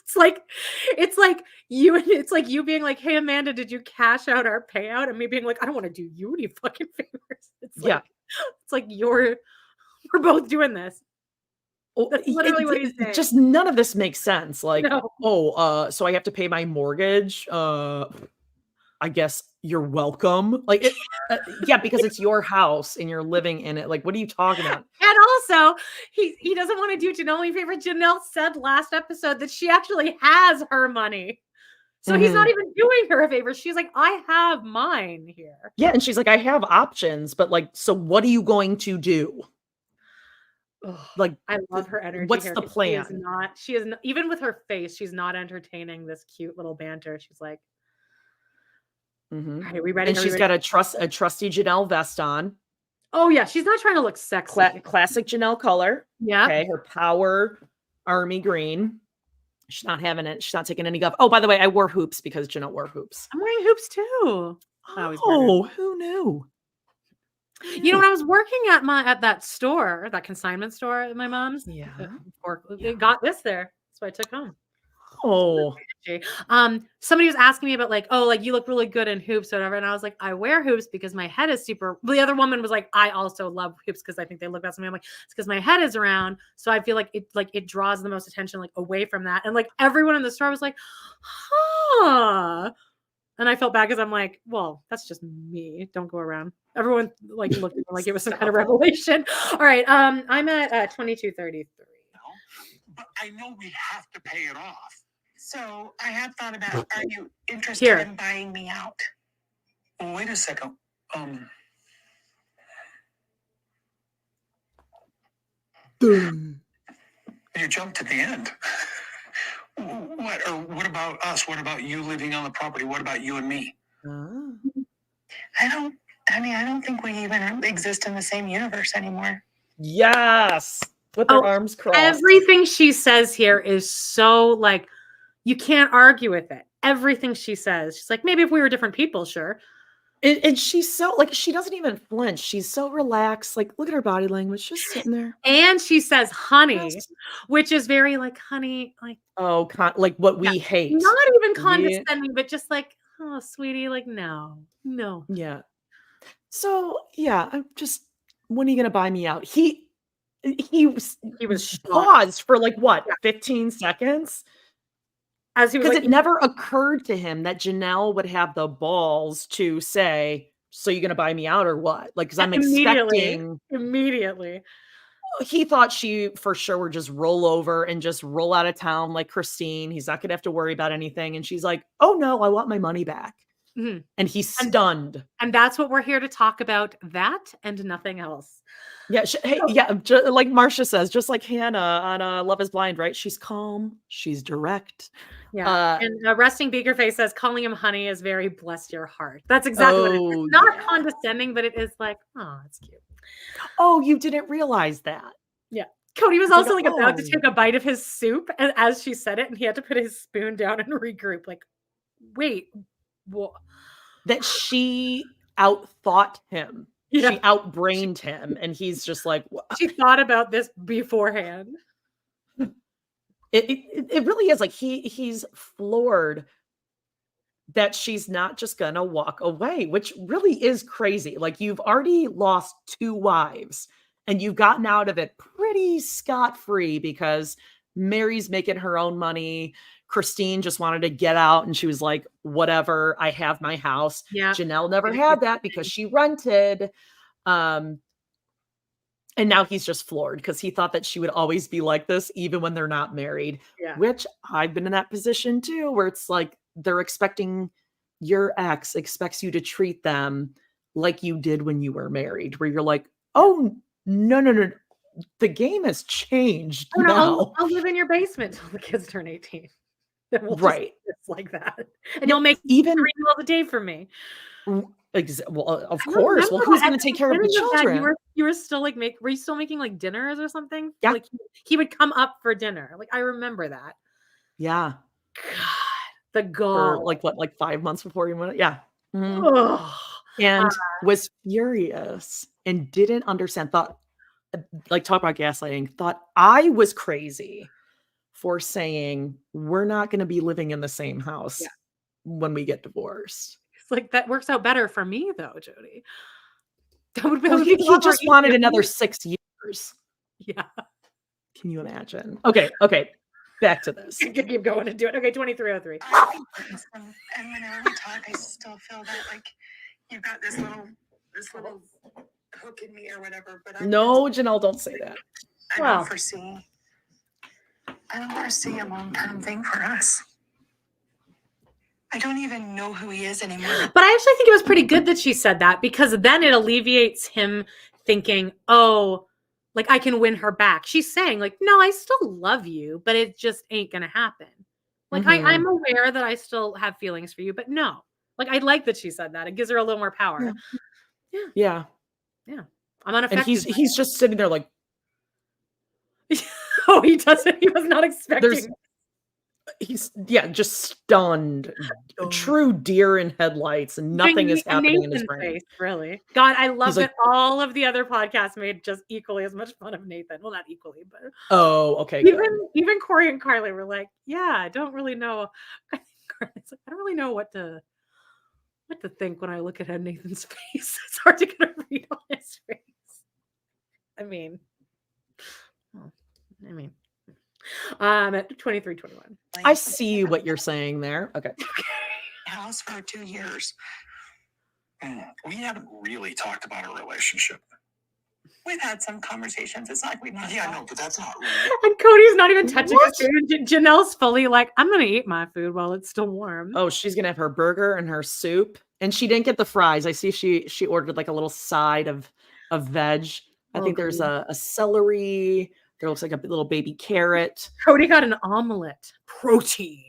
It's like you being like, hey Amanda, did you cash out our payout? And me being like, I don't want to do you any fucking favors. It's like we're both doing this. That's literally what he's saying. Just none of this makes sense. Like, no. So I have to pay my mortgage. I guess you're welcome. Like, because it's your house and you're living in it. Like, what are you talking about? And also, he doesn't want to do Janelle any favor. Janelle said last episode that she actually has her money. So he's not even doing her a favor. She's like, I have mine here. Yeah, and she's like, I have options, but like, so what are you going to do? Like, I love her energy. What's here, the plan? She is not, even with her face, she's not entertaining this cute little banter. She's like, all right, are we ready? And she's got a trusty Janelle vest on. Oh yeah, she's not trying to look sexy. Classic Janelle color. Yeah. Okay, her power army green. She's not having it. She's not taking any guff. Oh, by the way, I wore hoops because Janelle wore hoops. I'm wearing hoops too. Oh, who knew? You know, when I was working at that store, that consignment store at my mom's, they got this there. That's what I took home. Oh, somebody was asking me about like, oh, like you look really good in hoops or whatever. And I was like, I wear hoops because my head is super. The other woman was like, I also love hoops because I think they look best on me. I'm like, it's because my head is around. So I feel like it draws the most attention like away from that. And like everyone in the store was like, huh. And I felt bad because I'm like, well, that's just me. Don't go around. Everyone like looked at me like it was some kind of revelation. All right. I'm at 2233. But I know we have to pay it off. So I have thought about, are you interested in buying me out? Well, wait a second. You jumped at the end. What about us? What about you living on the property? What about you and me? I don't think we even exist in the same universe anymore. Yes. With her arms crossed. Everything she says here is so like, you can't argue with it. Everything she says. She's like, maybe if we were different people, sure. And she's so like, she doesn't even flinch. She's so relaxed. Like, look at her body language, just sitting there. And she says honey, which is very like honey, like, oh, like what we hate. Not even condescending, but just like, oh, sweetie, like, no. Yeah. So yeah, I'm just, when are you gonna buy me out? He was paused for like what, 15 seconds? As he was because it never occurred to him that Janelle would have the balls to say, so you're going to buy me out or what? Like, because I'm expecting. Immediately. He thought she for sure would just roll over and just roll out of town like Christine. He's not going to have to worry about anything. And she's like, oh no, I want my money back. Mm-hmm. And he's stunned. And that's what we're here to talk about, that and nothing else. Yeah, like Marcia says, just like Hannah on Love is Blind, right? She's calm, she's direct. Yeah, and Resting Beakerface says calling him honey is very bless your heart. That's exactly what it is. It's not condescending, but it is like, oh, it's cute. Oh, you didn't realize that. Yeah. Kody was also like "Oh." about to take a bite of his soup as she said it, and he had to put his spoon down and regroup. Like, wait, what? That she outthought him. Yeah. She outbrained him, and he's just like, She thought about this beforehand. it really is like he's floored that she's not just gonna walk away, which really is crazy. Like, you've already lost 2 wives and you've gotten out of it pretty scot-free because Meri's making her own money. Christine just wanted to get out and she was like, whatever, I have my house. Yeah. Janelle never had that because she rented. And now he's just floored because he thought that she would always be like this, even when they're not married, Yeah. which I've been in that position too, where it's like they're expecting your ex expects you to treat them like you did when you were married, where you're like, oh, no. The game has changed Oh, no, now. I'll live in your basement till the kids turn 18. Then we'll Right. just like that. And you'll make Even 3 meals a day for me. well, of I course. Well, remember who's that going at to the take care of the beginning of that, children? You were still like were you still making like dinners or something? Yeah. Like he would come up for dinner. Like I remember that. Yeah. God, the For gall. like 5 months before you went. Yeah. Mhm. Ugh. And was furious and didn't understand, thought, like, talk about gaslighting, thought I was crazy for saying we're not going to be living in the same house when we get divorced. It's like that works out better for me though, Jody. That would Well, be a he lot more just wanted easier. another 6 years. Yeah. Can you imagine? Okay. Back to this. Keep going and do it. Okay, 2303. And whenever we talk, I still feel that like you've got this little hook in me or whatever. But No, Janelle, don't say that. I Wow. don't foresee a long-term thing for us. I don't even know who he is anymore. But I actually think it was pretty good that she said that because then it alleviates him thinking, oh, like I can win her back. She's saying like, no, I still love you, but it just ain't going to happen. Like I'm aware that I still have feelings for you, but no. Like I like that she said that. It gives her a little more power. Yeah. I'm unaffected. And he's just sitting there like, oh, he doesn't. He was not expecting. He's just stunned. True deer in headlights, and nothing is happening in his brain. Face, really. God, I love He's that all of the other podcasts made just equally as much fun of Nathan. Well, not equally, but Oh, okay. even Corey and Carly were like, yeah, I don't really know. I think Carly's like, I don't really know what to think when I look at Nathan's face. It's hard to get a read on his face. I mean, 2321. I see what you're saying there. Okay. House for 2 years. We haven't really talked about a relationship. We've had some conversations. It's not like we've not. Yeah, no, but that's not real. And Cody's not even touching his food. Janelle's fully like, I'm gonna eat my food while it's still warm. Oh, she's gonna have her burger and her soup, and she didn't get the fries. I see she ordered like a little side of veg. I think there's a celery. There looks like a little baby carrot. Kody got an omelet. Protein.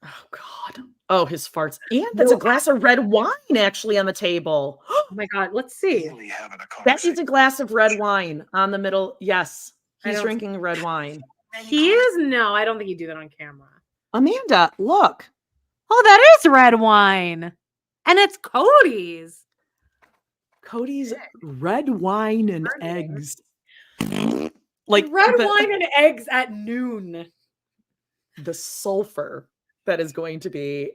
Oh God. Oh, his farts. And that's a glass of red wine actually on the table. Oh my God. Let's see. Really having a That is conversation. a glass of red wine on the middle. Yes. I He's don't- drinking red wine. He is? No, I don't think he'd do that on camera. Amanda, look. Oh, that is red wine. And it's Cody's. Cody's red wine and eggs. Like Red wine and eggs at noon. the sulfur that is going to be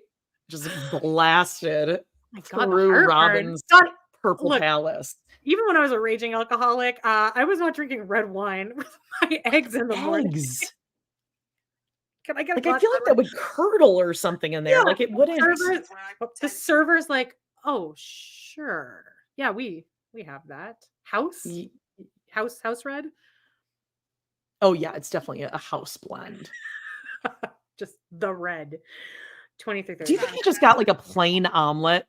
just blasted My God, the through heartburn. Robyn's God, purple look, palace. even when I was a raging alcoholic, I was not drinking red wine with my eggs in the morning. Eggs. Can I get Like a I feel like that would curdle or something in there. Yeah, Like it wouldn't. The server's like, oh, sure. Yeah, we have that. House red. Oh yeah, it's definitely a house blend. Just the red. 23. Do you think he just got like a plain omelet?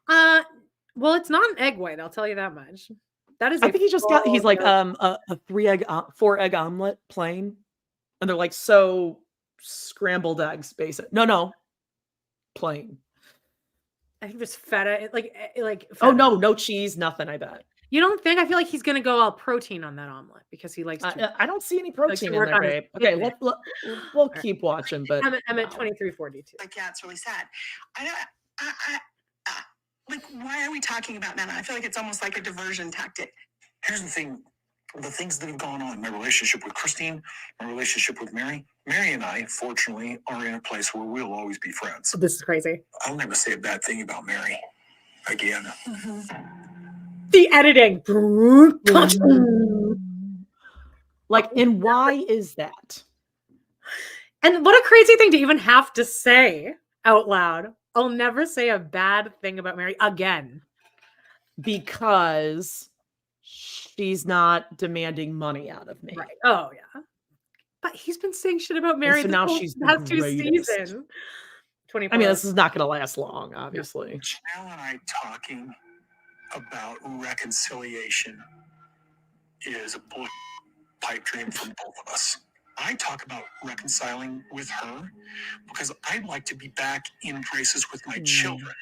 Well, it's not an egg white, I'll tell you that much. That is I think he just got. He's like full- a 4 egg omelet plain, and they're like so scrambled eggs, basic. No, plain. I think there's feta, like Oh feta. no cheese, nothing. I bet. You don't think? I feel like he's gonna go all protein on that omelet because he likes to. I don't see any protein in work there, on his babe. Okay, fitness. we'll keep watching, but I'm at wow. 2342. Like, yeah, it's really sad. Like, why are we talking about that? I feel like it's almost like a diversion tactic. Here's the thing. The things that have gone on, my relationship with Christine, my relationship with Meri. Meri and I, fortunately, are in a place where we'll always be friends. This is crazy. I'll never say a bad thing about Meri again. The editing. Like, and why is that? And what a crazy thing to even have to say out loud. I'll never say a bad thing about Meri again. Because she's not demanding money out of me. Right. Oh, yeah. But he's been saying shit about Meri so now she's the past 2 greatest. seasons. 24. I mean, this is not going to last long, obviously. Janelle and I talking about reconciliation is a bullet pipe dream from both of us. I talk about reconciling with her because I'd like to be back in graces with my children.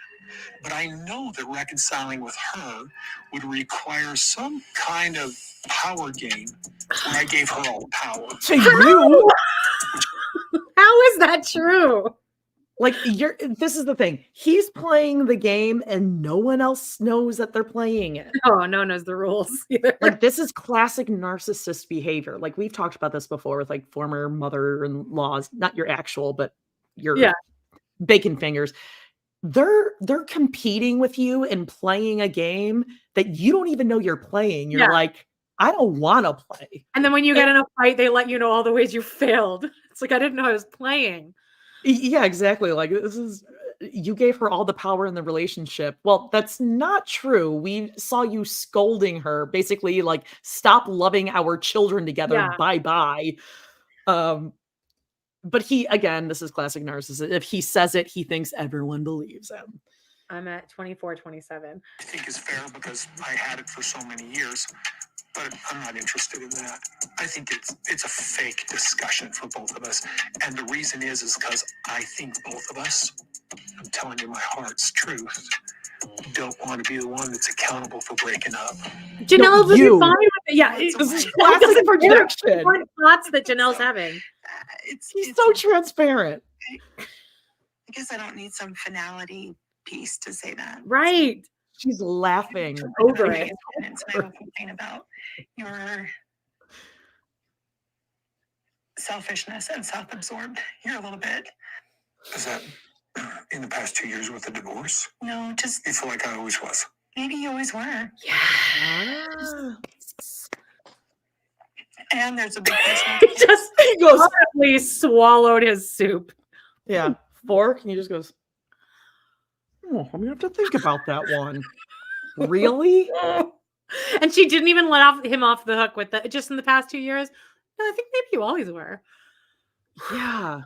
But I know that reconciling with her would require some kind of power game where I gave her all the power. To you? How is that true? Like, this is the thing. He's playing the game and no one else knows that they're playing it. Oh, no one knows the rules either. Like, this is classic narcissist behavior. Like, we've talked about this before with like former mother-in-laws, not your actual, but your bacon fingers. They're competing with you and playing a game that you don't even know you're playing. You're like, I don't want to play. And then when you get in a fight, they let you know all the ways you failed. It's like, I didn't know I was playing. Yeah, exactly. Like, you gave her all the power in the relationship. Well, that's not true. We saw you scolding her, basically like, stop loving our children together. Yeah. Bye-bye. But again, this is classic narcissist. If he says it, he thinks everyone believes him. I'm at 24-27. I think is fair because I had it for so many years, but I'm not interested in that. I think it's a fake discussion for both of us. And the reason is because I think both of us, I'm telling you my heart's truth, don't want to be the one that's accountable for breaking up. Janelle would be fine with it. Yeah, this is classic projection. What thoughts that Janelle's having? He's so transparent. I guess I don't need some finality piece to say that. Right. She's laughing over it. And I will complain about your selfishness and self-absorbed here a little bit. Is that in the past 2 years with the divorce? No, just You feel like I always was. maybe you always were. Yeah. And there's a big question. He goes probably swallowed his soup. Yeah. Fork, and he just goes, oh, I'm gonna have to think about that one. Really? And she didn't even let him off the hook with that just in the past 2 years. No, I think maybe you always were. Yeah.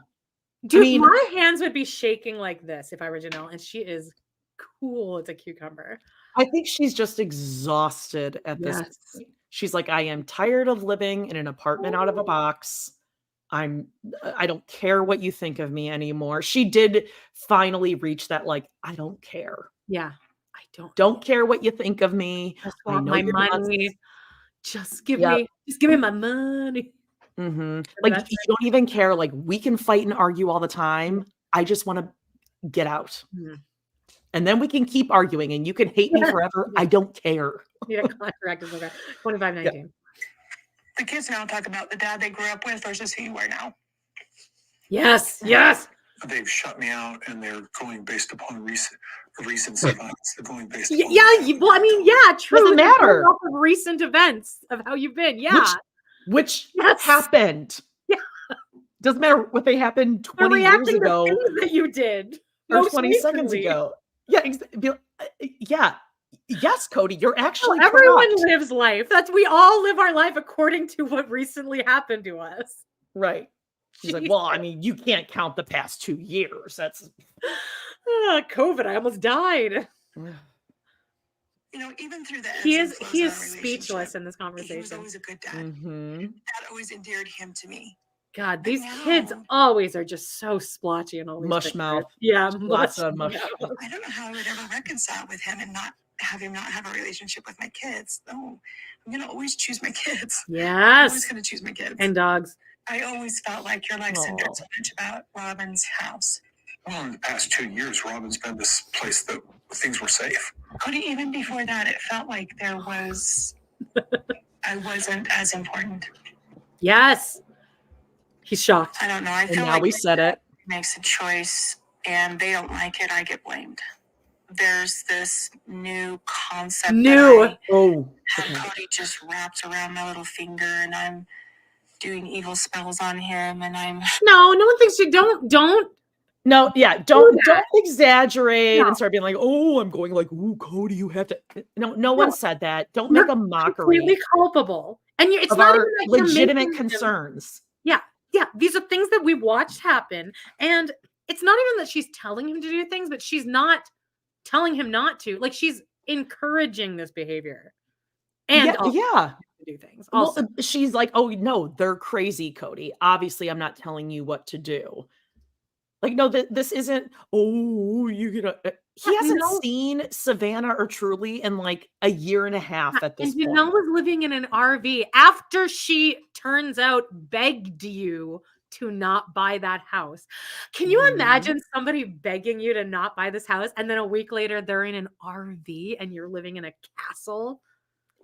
Dude, my hands would be shaking like this if I were Janelle, and she is cool as a cucumber. I think she's just exhausted at this point. She's like, I am tired of living in an apartment out of a box. I don't care what you think of me anymore. She did finally reach that, like, I don't care. Yeah. I don't care what you think of me. Just want my money. Just give me my money. Mm-hmm. Like, you don't even care. Like, we can fight and argue all the time. I just want to get out. Mm-hmm. And then we can keep arguing and you can hate me forever. I don't care. Need a contract. 25-19. The kids now talk about the dad they grew up with versus who you are now. Yes. Yes. They've shut me out and they're going based upon recent events. They're going based upon well, I mean, yeah, true. Doesn't matter. Off of recent events of how you've been. Yeah. Which happened. Yeah. Doesn't matter what they happened 20 years ago. That you did. Or 20 seconds ago. Yeah. Yeah. Yes, Kody, you're actually everyone correct. lives life. We all live our life according to what recently happened to us. Right. She's like, well, I mean, you can't count the past 2 years. That's COVID. I almost died. You know, even through the he is speechless in this conversation. He was always a good dad. Mm-hmm. That always endeared him to me. God, these kids always are just so splotchy and all these mush mouth. Yeah, lots of mush. I don't know how I would ever reconcile with him and not have him not have a relationship with my kids. No, I'm going to always choose my kids. I'm Yes. always going to choose my kids. And dogs. I always felt like your life centered so much about Robyn's house. Well, in the past 2 years, Robyn's been this place that things were safe. Cody, even before that, it felt like there was, I wasn't as important. Yes. He's shocked. I don't know. I And feel now like we said it. makes a choice and they don't like it, I get blamed. There's this new concept. New. Oh. And Cody just wraps around my little finger and I'm doing evil spells on him and I'm No one thinks you don't. No, yeah, don't exaggerate No. and start being like, oh, I'm going like, ooh, Cody, you have to. No one said that. Don't make a mockery Completely culpable. And it's of not our even like you're legitimate making them- concerns. Yeah, these are things that we watched happen. And it's not even that she's telling him to do things, but she's not telling him not to. Like she's encouraging this behavior. And also Yeah. to do things. Well, Also, she's like, oh, no, they're crazy, Cody. Obviously, I'm not telling you what to do. Like, no, this isn't, oh, you gonna. He hasn't seen Savannah or Truly in like a year and a half at this and point. Janelle was living in an RV after she turns out begged you to not buy that house. Can you imagine somebody begging you to not buy this house and then a week later they're in an RV and you're living in a castle?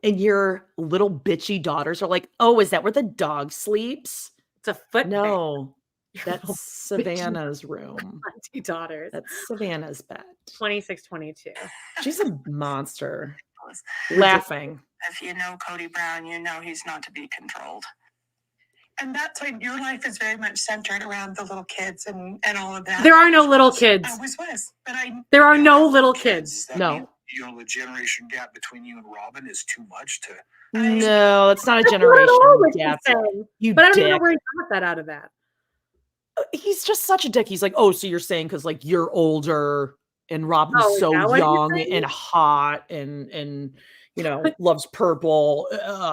And your little bitchy daughters are like, oh, is that where the dog sleeps? It's a foot. No, little that's Savannah's room. Auntie daughters. That's Savannah's bed. 26, 22. She's a monster. Laughing. if you know Kody Brown, you know he's not to be controlled. And that's why your life is very much centered around the little kids and all of that. There are no little kids. Always was. But there are no little kids. No. You know, the generation gap between you and Robyn is too much to. No, it's not a That's generation not at all what gap. he's saying. You But I don't even know dick. where he got that out of that. He's just such a dick. He's like, oh, so you're saying because like you're older and Robin's Oh, is that so what he's young saying? and hot and you know loves purple.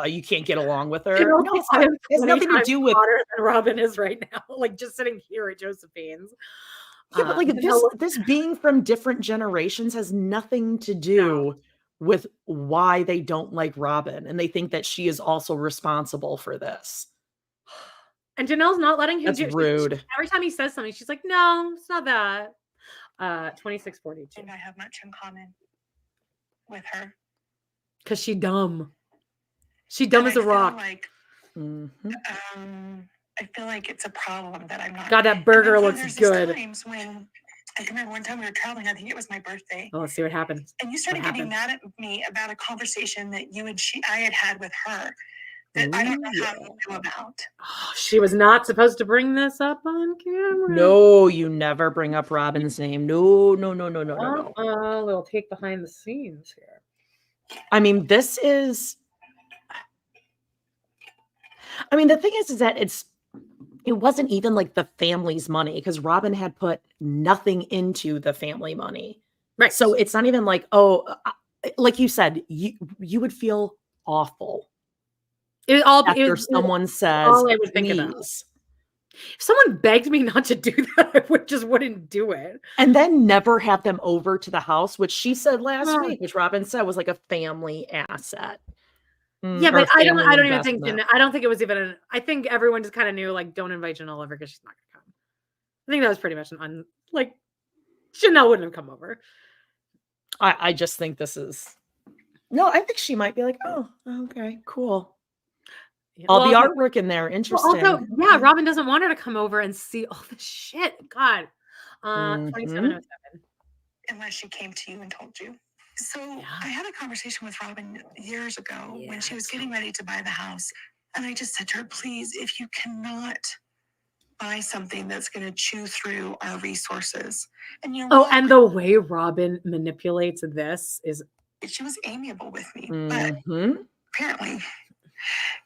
You can't get along with her. You know, No, it's not, it has nothing to do with. hotter than Robyn is right now. Like just sitting here at Josephine's. Yeah, but like Janelle- this being from different generations has nothing to do with why they don't like Robyn, and they think that she is also responsible for this. And Janelle's not letting him That's do rude. Every time he says something, she's like, no, it's not that. 2642. And I have much in common with her. Because she dumb. She dumb as a rock. Like, Mhm. I feel like it's a problem that I'm not. God, that burger And then looks there's good. these times when I can remember one time we were traveling. I think it was my birthday. Oh, let's see what happens. And you started What getting happened? mad at me about a conversation that I had had with her that I don't know how you knew about. Oh, she was not supposed to bring this up on camera. No, you never bring up Robyn's name. No. A little peek behind the scenes here. I mean, this is. I mean, the thing is that it wasn't even like the family's money because Robyn had put nothing into the family money. Right. So it's not even like, oh, like you said, you would feel awful after someone says, all I would think about. please. If someone begged me not to do that, I wouldn't do it. And then never have them over to the house, which she said last Oh. week, which Robyn said was like a family asset. Yeah, Or but I don't family even think investment. I don't think it was even I think everyone just kind of knew like don't invite Janelle over because she's not gonna come. I think that was pretty much like Janelle wouldn't have come over. I just think this is no, I think she might be like, oh, okay, cool. Yeah, All the also- artwork in there, interesting. Also, yeah, Robyn doesn't want her to come over and see all this shit. God. 2707. Unless she came to you and told you. So I had a conversation with Robyn years ago when she was getting ready to buy the house. And I just said to her, please, if you cannot buy something that's going to chew through our resources. And you know, Oh, and the way Robyn manipulates this is she was amiable with me. Mhm. But apparently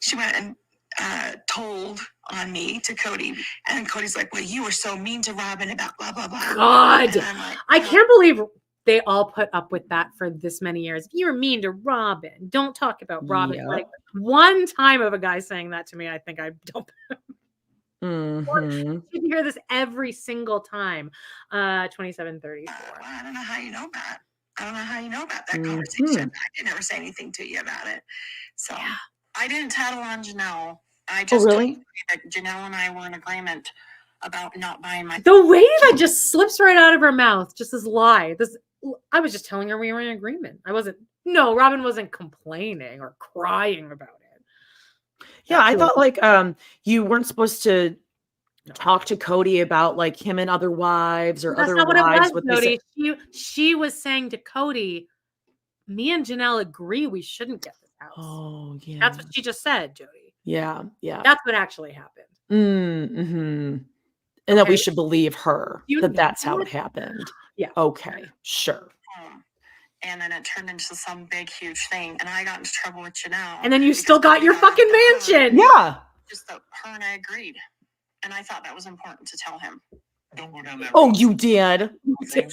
she went and told on me to Cody. And Cody's like, well, you were so mean to Robyn about blah, blah, blah. God. And I'm like, I can't believe they all put up with that for this many years. You're mean to Robyn. Don't talk about Robyn. Yeah. Like one time of a guy saying that to me, I think I don't. Mhm. You hear this every single time. 2734. I don't know how you know that. I don't know how you know about that conversation. I didn't ever say anything to you about it. So I didn't tattle on Janelle. I just told you that Janelle and I were in agreement about not buying my. The way that just slips right out of her mouth, just this lie. I was just telling her we were in agreement. Robyn wasn't complaining or crying about it. Yeah, I thought like you weren't supposed to talk to Kody about like him and other wives or other wives. What Kody. She was saying to Kody, me and Janelle agree we shouldn't get this house. Oh, yeah. That's what she just said, Jody. Yeah. That's what actually happened. Mm-hmm. And that we should believe her, that's how it happened. Yeah. Okay, sure. And then it turned into some big, huge thing. And I got into trouble with Janelle. And then you still got your fucking mansion. Yeah. Just that her and I agreed. And I thought that was important to tell him. Don't go down that Oh, road. you did?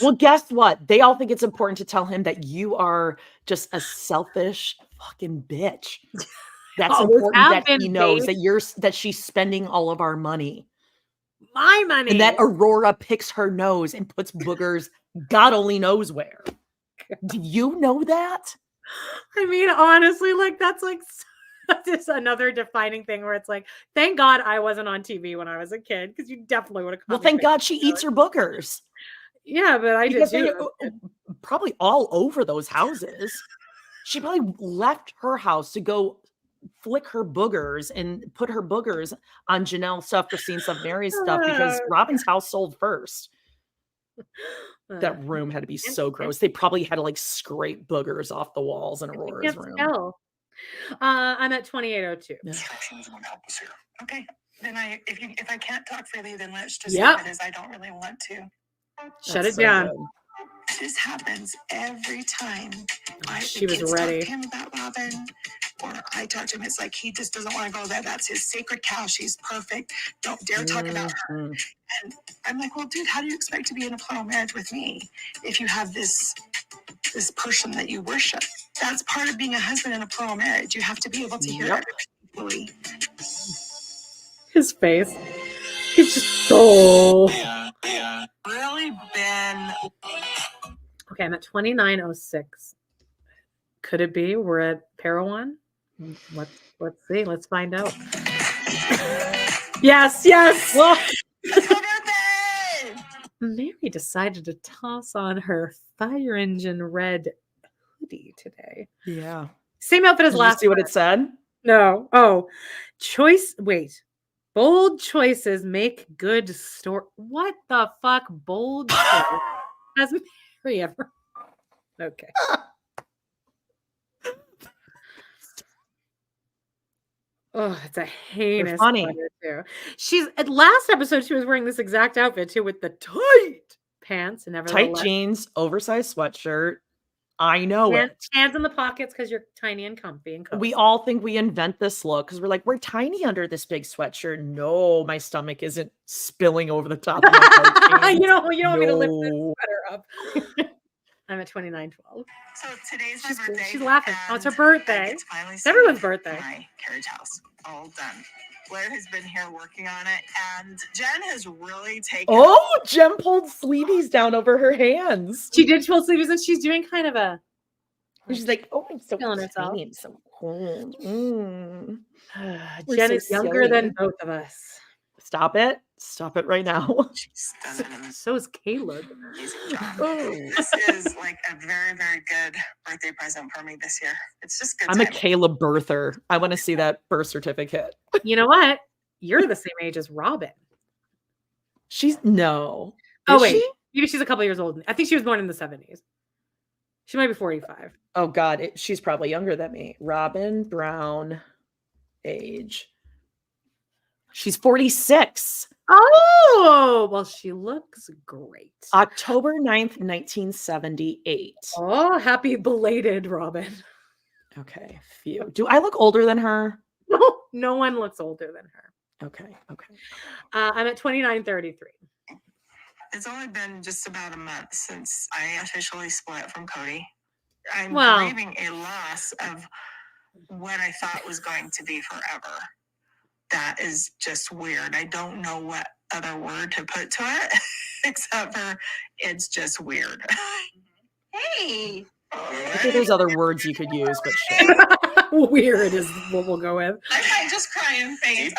Well, guess what? They all think it's important to tell him that you are just a selfish fucking bitch. That's important that he knows that she's spending all of our money. My money. And that Aurora picks her nose and puts boogers God only knows where. Do you know that? I mean, honestly, like that's like just another defining thing where it's like, thank God I wasn't on TV when I was a kid, because you definitely would have. Well, thank God she eats her boogers. Yeah, but I did probably all over those houses. She probably left her house to go flick her boogers and put her boogers on Janelle's stuff, Christine stuff, Meri's stuff, because Robyn's house sold first. That room had to be so gross. They probably had to like scrape boogers off the walls in Aurora's room. I'm at 2802. Instructions would help us here. Okay. Then if I can't talk freely, then let's just leave it as I don't really want to. Shut it down. This happens every time. She was ready. Talk to him about Robyn, or I talk to him. It's like he just doesn't want to go there. That's his sacred cow. She's perfect. Don't dare talk about her. And I'm like, well, dude, how do you expect to be in a plural marriage with me if you have this person that you worship? That's part of being a husband in a plural marriage. You have to be able to hear everybody. His face. He's just so. Really been. Okay, I'm at 2906. Could it be we're at Parowan? Let's see. Let's find out. Yes. Well, Meri decided to toss on her fire engine red hoodie today. Yeah. Same outfit as Did last. You see what it said? No. Oh, bold choices make good story. What the fuck? Bold choice has Meri ever? Okay. Oh, it's a heinous funny. Too. She's at last episode. She was wearing this exact outfit too, with the tight pants and tight jeans, oversized sweatshirt. I know it. Hands in the pockets because you're tiny and comfy and cozy. We all think we invent this look because we're like, we're tiny under this big sweatshirt. No, my stomach isn't spilling over the top of my tight jeans. you don't want me to lift this sweater up. I'm at 2912. So today's my birthday. She's laughing. Oh, it's her birthday. It's everyone's birthday. My carriage house, all done. Blair has been here working on it, and Jen has really taken. Oh, Jen pulled sleeveys down over her hands. She did pull sleeveys, and she's doing kind of a. She's like, "Oh, I'm so feeling herself. I'm so cold." Jen is younger than both of us. Stop it! Stop it right now. She's done so is Caleb. Amazing job. This is like a very, very good birthday present for me this year. It's just good. I'm a Caleb birther. I want to see that birth certificate. You know what? You're the same age as Robyn. She's no. Oh wait, maybe she's a couple years old. I think she was born in the 70s. She might be 45. Oh God, she's probably younger than me. Robyn Brown, age. She's 46. Oh, well, she looks great. October 9th, 1978. Oh, happy belated, Robyn. Okay, phew. Do I look older than her? No one looks older than her. Okay. I'm at 2933. It's only been just about a month since I officially split from Kody. I'm grieving a loss of what I thought was going to be forever. That is just weird. I don't know what other word to put to it except for it's just weird. Hey. I think there's other words you could use, but sure. Weird is what we'll go with. I might just cry in face.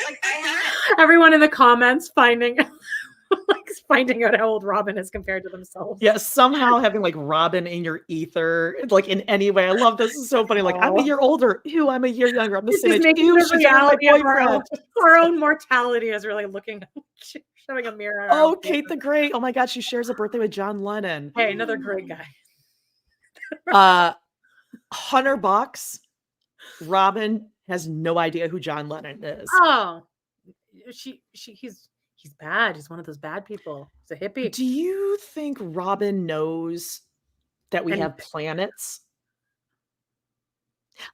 Like I have. Everyone in the comments finding out how old Robyn is compared to themselves. Yeah, somehow having like Robyn in your ether, like in any way. I love this. It's so funny. Like, I'm a year older. Ew, I'm a year younger. I'm the same age. Ew, she's my reality of boyfriend. our own mortality is really looking, showing a mirror. Oh, Kate the Great. Oh my God, she shares a birthday with John Lennon. Hey, another great guy. $100. Robyn has no idea who John Lennon is. Oh, he's bad. He's one of those bad people. He's a hippie. Do you think Robyn knows that we have planets?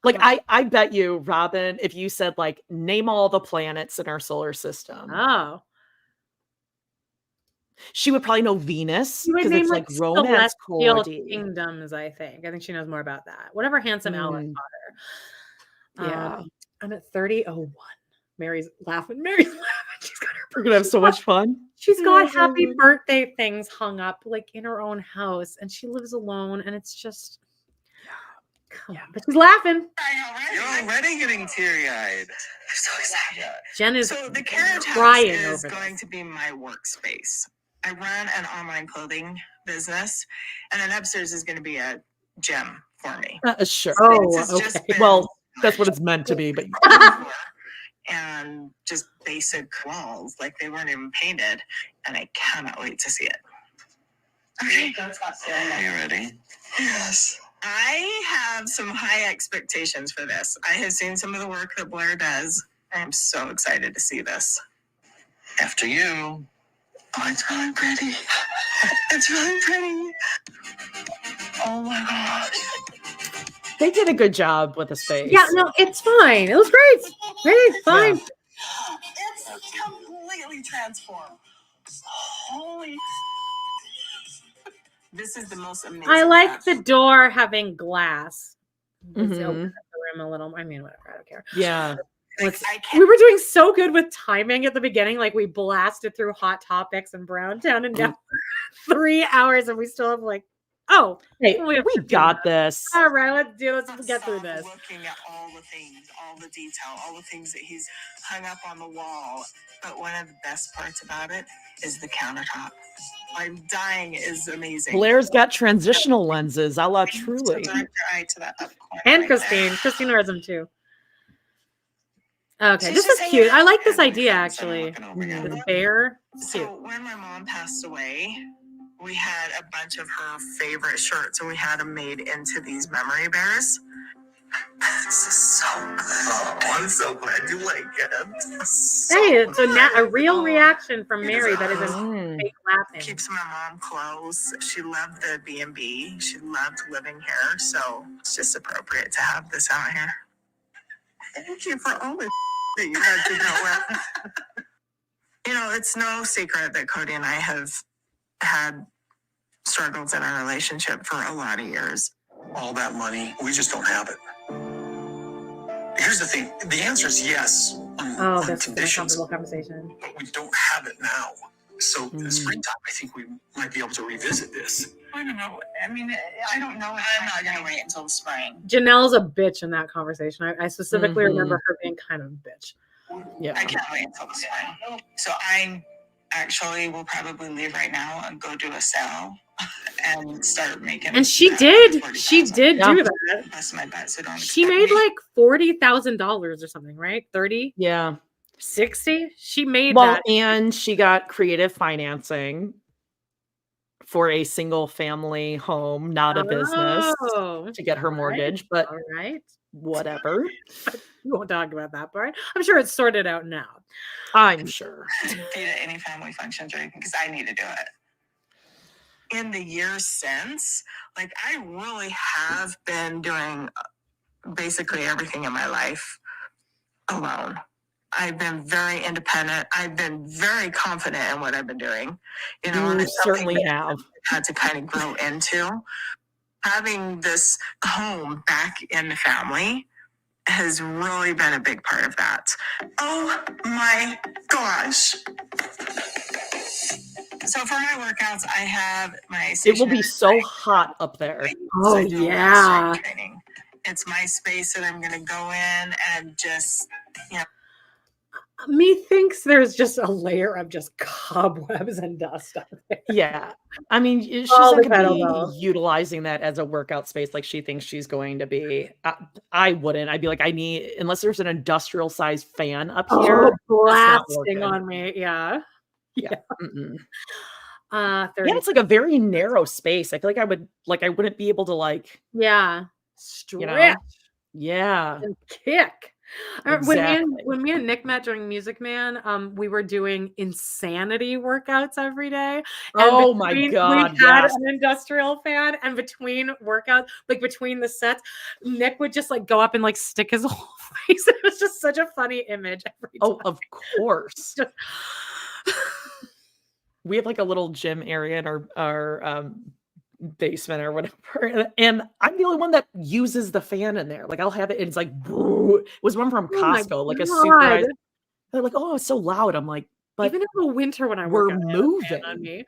Like, I bet you, Robyn, if you said like, name all the planets in our solar system. Oh. She would probably know Venus because it's like romance quality. Kingdoms, I think she knows more about that. Whatever handsome Alice taught her. Yeah. I'm at 30:01. Meri's laughing. She's got her. We're gonna have so much fun. She's got happy birthday things hung up like in her own house, and she lives alone, and it's just but she's laughing. You're already getting teary-eyed. I'm so excited. Jen is so the carriage house crying is over going to be my workspace. I run an online clothing business, and then upstairs is going to be a gym for me. Sure. Oh, okay. Well, that's what it's meant to be, but and just basic walls, like they weren't even painted, and I cannot wait to see it. Okay. Are you ready? Yes. I have some high expectations for this. I have seen some of the work that Blair does. I am so excited to see this. After you. Oh, it's really pretty. It's really pretty. Oh my gosh. They did a good job with the space. Yeah, no, it's fine. It was great. Great, fine. Yeah. It's completely transformed. Holy. This is the most amazing. I like the door having glass. It's Mhm. open up the room a little. I mean, whatever. I don't care. Yeah. We were doing so good with timing at the beginning. Like we blasted through Hot Topics and Browntown, and now 3 hours, and we still have like, hey, we got this. All right, let's do. Let's get through this. Looking at all the things, all the detail, all the things that he's hung up on the wall. But one of the best parts about it is the countertop. I'm dying is amazing. Blair's got transitional lenses, a la Truly. Direct your eye to that up corner And right Christine. there. Christine wears them too. Okay, She's this just is cute. hanging I out like this and idea I'm actually. looking over again. The bear. So Cute. when my mom passed away, we had a bunch of her favorite shirts, and we had them made into these memory bears. This is so good. Oh, I'm so glad you like it. Hey, it's a real reaction from Meri that isn't fake laughing. Keeps my mom close. She loved the B&B. She loved living here, so it's just appropriate to have this out here. Thank you for all the that you had to deal with. You know, it's no secret that Kody and I have had struggles in our relationship for a lot of years. All that money, we just don't have it. Here's the thing. The answer is yes on That's a conditions, comfortable conversation. but we don't have it now. So in the springtime, I think we might be able to revisit this. I don't know. I mean, I don't know. I'm not going to wait until the spring. Janelle's a bitch in that conversation. I specifically remember her being kind of a bitch. Yeah. I can't wait until the spring. So I actually will probably leave right now and go do a sale and start making. And she did. She did do that. That's my bet. So don't. She made like $40,000 or something, right? 30? Yeah. 60? She made Well, that. and she got creative financing for a single family home, not a business, to get her mortgage, but all right. Whatever. We won't talk about that part. I'm sure it's sorted out now. I'm sure. Be at any family functions or anything because I need to do it. In the years since, like I really have been doing basically everything in my life alone. I've been very independent. I've been very confident in what I've been doing. You know, and You it's something certainly that have. I've had to kind of grow into. Having this home back in the family has really been a big part of that. Oh my gosh. So for my workouts, I have my. It will be so hot up there. Oh, yeah. Training. It's my space that I'm going to go in and just, you know. Methinks there's just a layer of just cobwebs and dust up there. Yeah. I mean, she's All not the going to be kettlebells. utilizing that as a workout space like she thinks she's going to be. I wouldn't. I'd be like, I need, unless there's an industrial sized fan up here. Blasting on me. Yeah. Yeah. Mm-mm. Yeah, it's like a very narrow space. I feel like I wouldn't be able to like. Yeah. Stretch. You know? Yeah. And kick. Exactly. When me and Nick met during Music Man, we were doing insanity workouts every day. And my God. We had an industrial fan, and between workouts, like between the sets, Nick would just like go up and like stick his whole face. It was just such a funny image every time. Oh, of course. We have like a little gym area in our basement or whatever, and I'm the only one that uses the fan in there. Like I'll have it, and it's like it was one from Costco, like a super. They're like, oh, it's so loud. I'm like, but even in the winter when we're moving on me,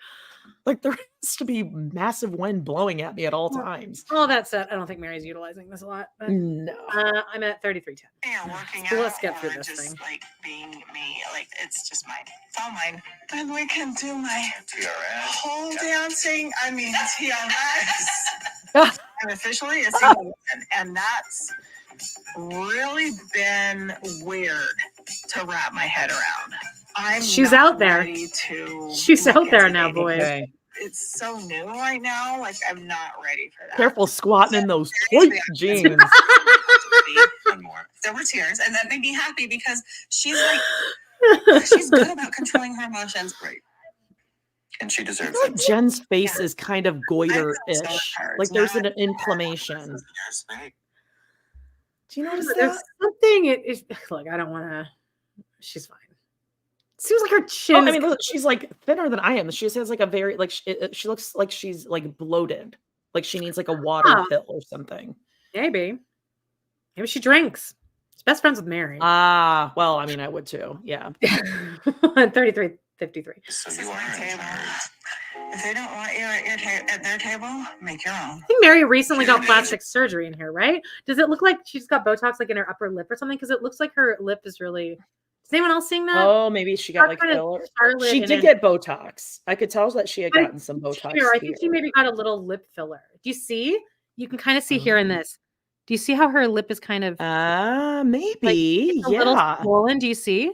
like there has to be massive wind blowing at me at all times. All that said, I don't think Meri's utilizing this a lot. But, no, I'm at 33:10. Yeah, working so out. Let's get through this just thing. Like being me, like it's just mine. It's all mine. And we can do my pole dancing. I mean, TRS. I'm officially a single woman, and that's really been weird to wrap my head around. She's out there. She's out there now, boys. Okay. It's so new right now. Like I'm not ready for that. Careful squatting in those tight jeans. One more. There were tears, and that made me happy because she's like, she's good about controlling her emotions. Right. And she deserves it. Jen's face is kind of goiter-ish. Like there's an inflammation. Do you notice that? There's something. It is. Look, I don't want to. She's fine. Seems like her chin. I mean, look, she's like thinner than I am. She has like a very like she looks like she's like bloated, like she needs like a water pill or something. Maybe she drinks. She's best friends with Meri. Well, I mean, I would too. Yeah. 33:53. So you are table. If they don't want you at their table, make your own. I think Meri recently got plastic surgery in here, right? Does it look like she's got Botox like in her upper lip or something? Because it looks like her lip is really. Is anyone else seeing that? Oh, maybe she got like filler. She did get Botox. I could tell that she had gotten some Botox. Here, I think she maybe got a little lip filler. Do you see? You can kind of see here in this. Do you see how her lip is kind of maybe like, a little swollen? Do you see?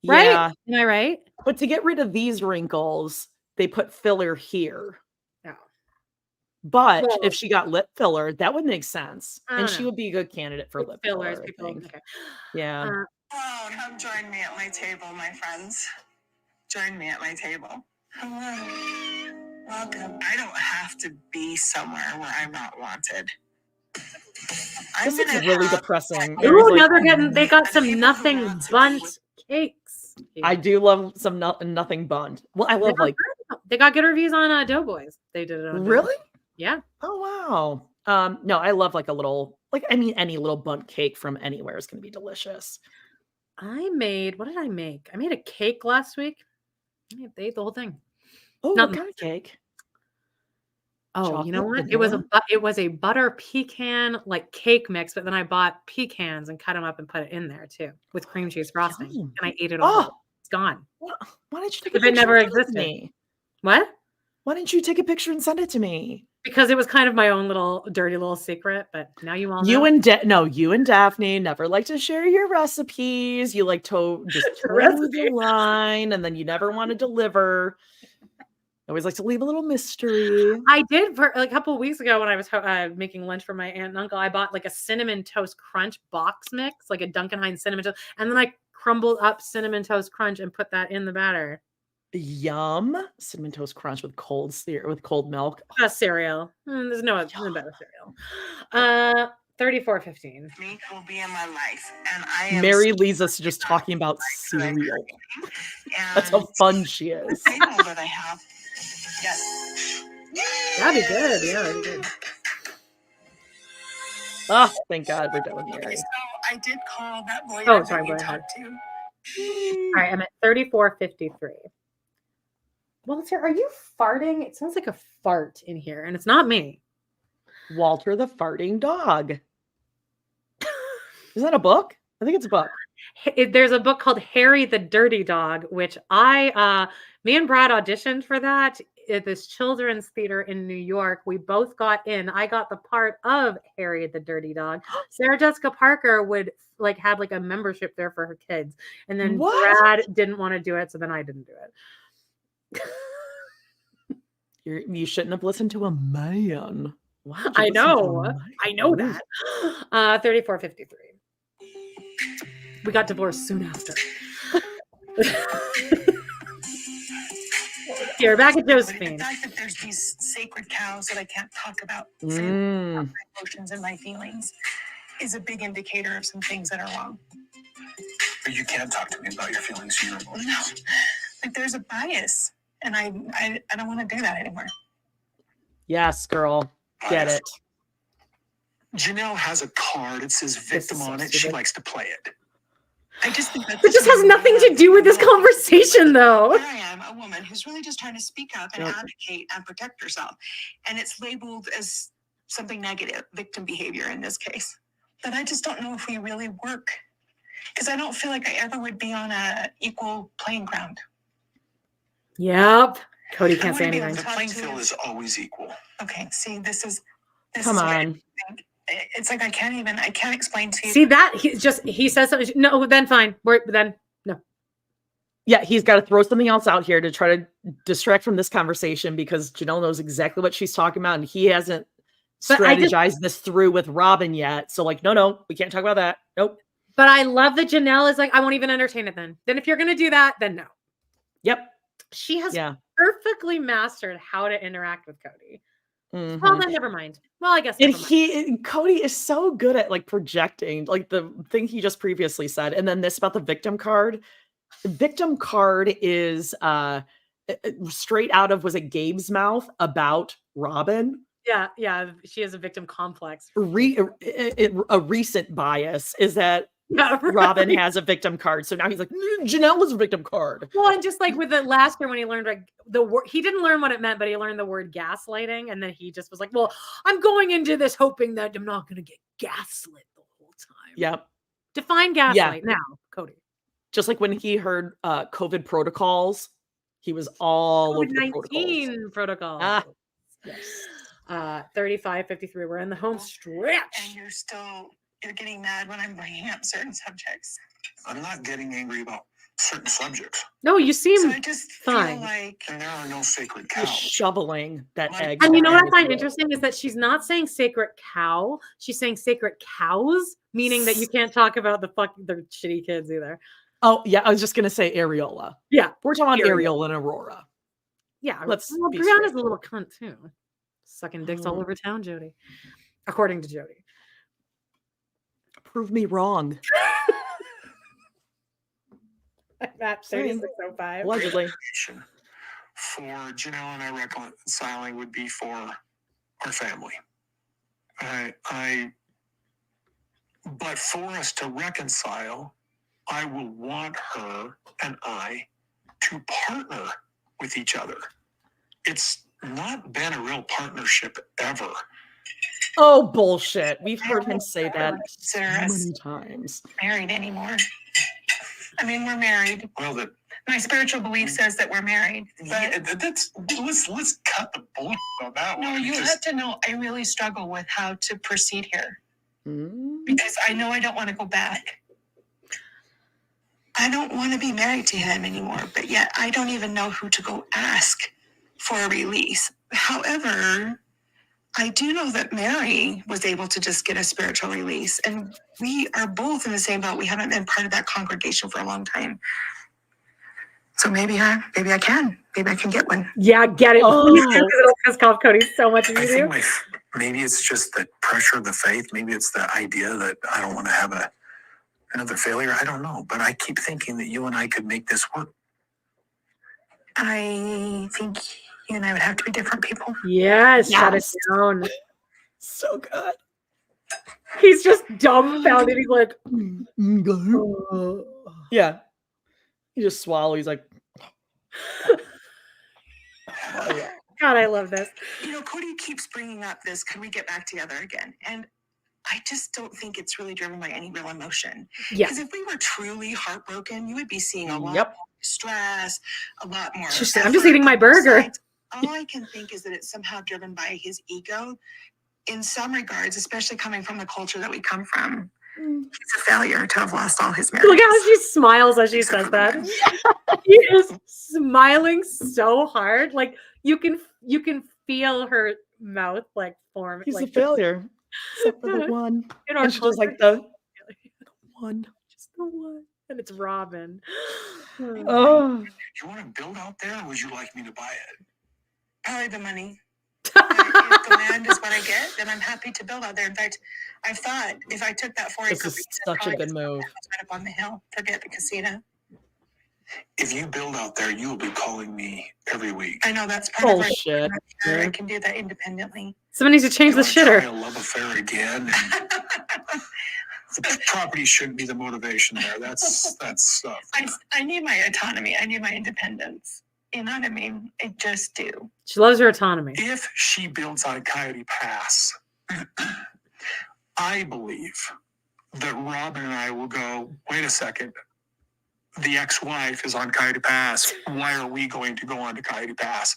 Right? Yeah. Am I right? But to get rid of these wrinkles, they put filler here. Yeah. But if she got lip filler, that would make sense. And she know. would be a good candidate for lip fillers. filler. People, okay. Yeah. Oh, come join me at my table, my friends. Join me at my table. Hello. Welcome. I don't have to be somewhere where I'm not wanted. This is really depressing. Ooh, now they got some nothing bunt cakes. I do love some nothing bunt. Well, I love they got good reviews on Doughboys. They did it on really? Yeah. Oh wow. No, I love like a little any little bunt cake from anywhere is gonna be delicious. What did I make? I made a cake last week. They ate the whole thing. Oh, what kind of cake? Oh, Chocolate, you know what? vanilla? It was a butter pecan like cake mix, but then I bought pecans and cut them up and put it in there too with cream cheese frosting, and I ate it all. It's gone. Why didn't you take a picture? It never existed. Me? What? Why didn't you take a picture and send it to me? Because it was kind of my own little dirty little secret, but now you all know. You and Daphne never like to share your recipes. You like to just throw the line, and then you never want to deliver. I always like to leave a little mystery. I did for a couple of weeks ago when I was making lunch for my aunt and uncle. I bought like a cinnamon toast crunch box mix, like a Duncan Hines cinnamon toast, and then I crumbled up cinnamon toast crunch and put that in the batter. Yum! Cinnamon toast crunch with cold milk. Cereal. There's no better cereal. 34:15. Me will be in my life, and I am. Meri leads us to just talking about cereal. That's how fun she is. I know that I have. Yes. That'd be good. Yeah, that'd be good. Oh, thank God we're done with Meri. So I did call that boy. Sorry, you go ahead. talked to. All right, I'm at 34:53. Walter, are you farting? It sounds like a fart in here, and it's not me. Walter the farting dog. Is that a book? I think it's a book. There's a book called Harry the Dirty Dog, which me and Brad auditioned for that at this children's theater in New York. We both got in. I got the part of Harry the Dirty Dog. Sarah Jessica Parker would had a membership there for her kids. And then Brad didn't want to do it, so then I didn't do it. You shouldn't have listened to a man. I know that. 3453. We got divorced soon after. Here, back at Josephine. The fact that there's these sacred cows that I can't talk about, my emotions and my feelings, is a big indicator of some things that are wrong. But you can't talk to me about your feelings or your emotions. No, there's a bias, and I don't want to do that anymore. Yes, girl. Get it. Janelle has a card. It says victim on it. She likes to play it. I just think that it just has nothing to do with this conversation, though. Here I am, a woman who's really just trying to speak up and advocate and protect herself. And it's labeled as something negative, victim behavior in this case. But I just don't know if we really work. Because I don't feel like I ever would be on a equal playing ground. Yep. Kody can't say anything. The playing field is always equal. Okay, see, this is Come on. It's like I can't explain to you. See that? He says something. No, then fine. No. Yeah, he's got to throw something else out here to try to distract from this conversation because Janelle knows exactly what she's talking about and he hasn't strategized this through with Robyn yet. So no, we can't talk about that. Nope. But I love that Janelle is I won't even entertain it then. Then if you're going to do that, then no. Yep. She has perfectly mastered how to interact with Kody. Mm-hmm. Well, then never mind. Well, I guess. Kody is so good at projecting the thing he just previously said. And then this about the victim card. The victim card is straight out of, was it Gabe's mouth about Robyn? Yeah. She has a victim complex. A recent bias is that Robyn has a victim card. So now he's like, Janelle was a victim card. Well, and just with the last year when he learned the word, he didn't learn what it meant, but he learned the word gaslighting. And then he just was like, well, I'm going into this hoping that I'm not going to get gaslit the whole time. Yep. Define gaslight now, Kody. Just like when he heard COVID protocols, he was all over the protocols. Yes. 35-53. We're in the home stretch. And you're getting mad when I'm bringing up certain subjects. I'm not getting angry about certain subjects. No, you seem I just fine. Feel like and there are no sacred cows. Shoveling that egg. And you know what I find interesting is that she's not saying sacred cow. She's saying sacred cows, meaning that you can't talk about the shitty kids either. Oh, yeah. I was just going to say Areola. Yeah. We're talking about Ariel and Aurora. Yeah. Well, Brianna's a little cunt, too. Sucking dicks all over town, Jody. According to Jody. Prove me wrong. At 3605. Allegedly. For Janelle and I reconciling would be for our family. But for us to reconcile, I will want her and I to partner with each other. It's not been a real partnership ever. Oh, bullshit. We've heard him say that so many times. Married anymore. I mean, we're married. Well, my spiritual belief says that we're married. But let's cut the bullshit on that one. No, you have to know I really struggle with how to proceed here. Because I know I don't want to go back. I don't want to be married to him anymore, but yet I don't even know who to go ask for a release. However, I do know that Meri was able to just get a spiritual release, and we are both in the same boat. We haven't been part of that congregation for a long time. So maybe I can. Maybe I can get one. Yeah, get it. It'll piss off Kody so much. I think maybe it's just the pressure of the faith. Maybe it's the idea that I don't want to have another failure. I don't know. But I keep thinking that you and I could make this work. I think you and I would have to be different people. Yes. Shut it down. So good. He's just dumbfounded. He's like, yeah. He just swallows. He's like, God, I love this. Kody keeps bringing up this, can we get back together again? And I just don't think it's really driven by any real emotion. Yeah. Because if we were truly heartbroken, you would be seeing a lot more stress, a lot more. I'm just eating my burger. All I can think is that it's somehow driven by his ego in some regards, especially coming from the culture that we come from. He's a failure to have lost all his marriages. Look how she smiles as she says that. She is smiling so hard. Like you can feel her mouth like form. He's like, a failure. Except for the one. And she was like the one. Just the one. And it's Robyn. You want to build out there, or would you like me to buy it? Probably the money. If the land is what I get, then I'm happy to build out there. In fact, I've thought if I took that 4 acre This is such a good move. right up on the hill, forget the casino. If you build out there, you will be calling me every week. I know that's part of Bullshit. I can do that independently. Someone needs to change the shitter. Try a love affair again. The property shouldn't be the motivation there. That's stuff. I need my autonomy. I need my independence. You know what I mean? I just do. She loves her autonomy. If she builds on Coyote Pass, I believe that Robyn and I will go, wait a second. The ex-wife is on Coyote Pass. Why are we going to go on to Coyote Pass?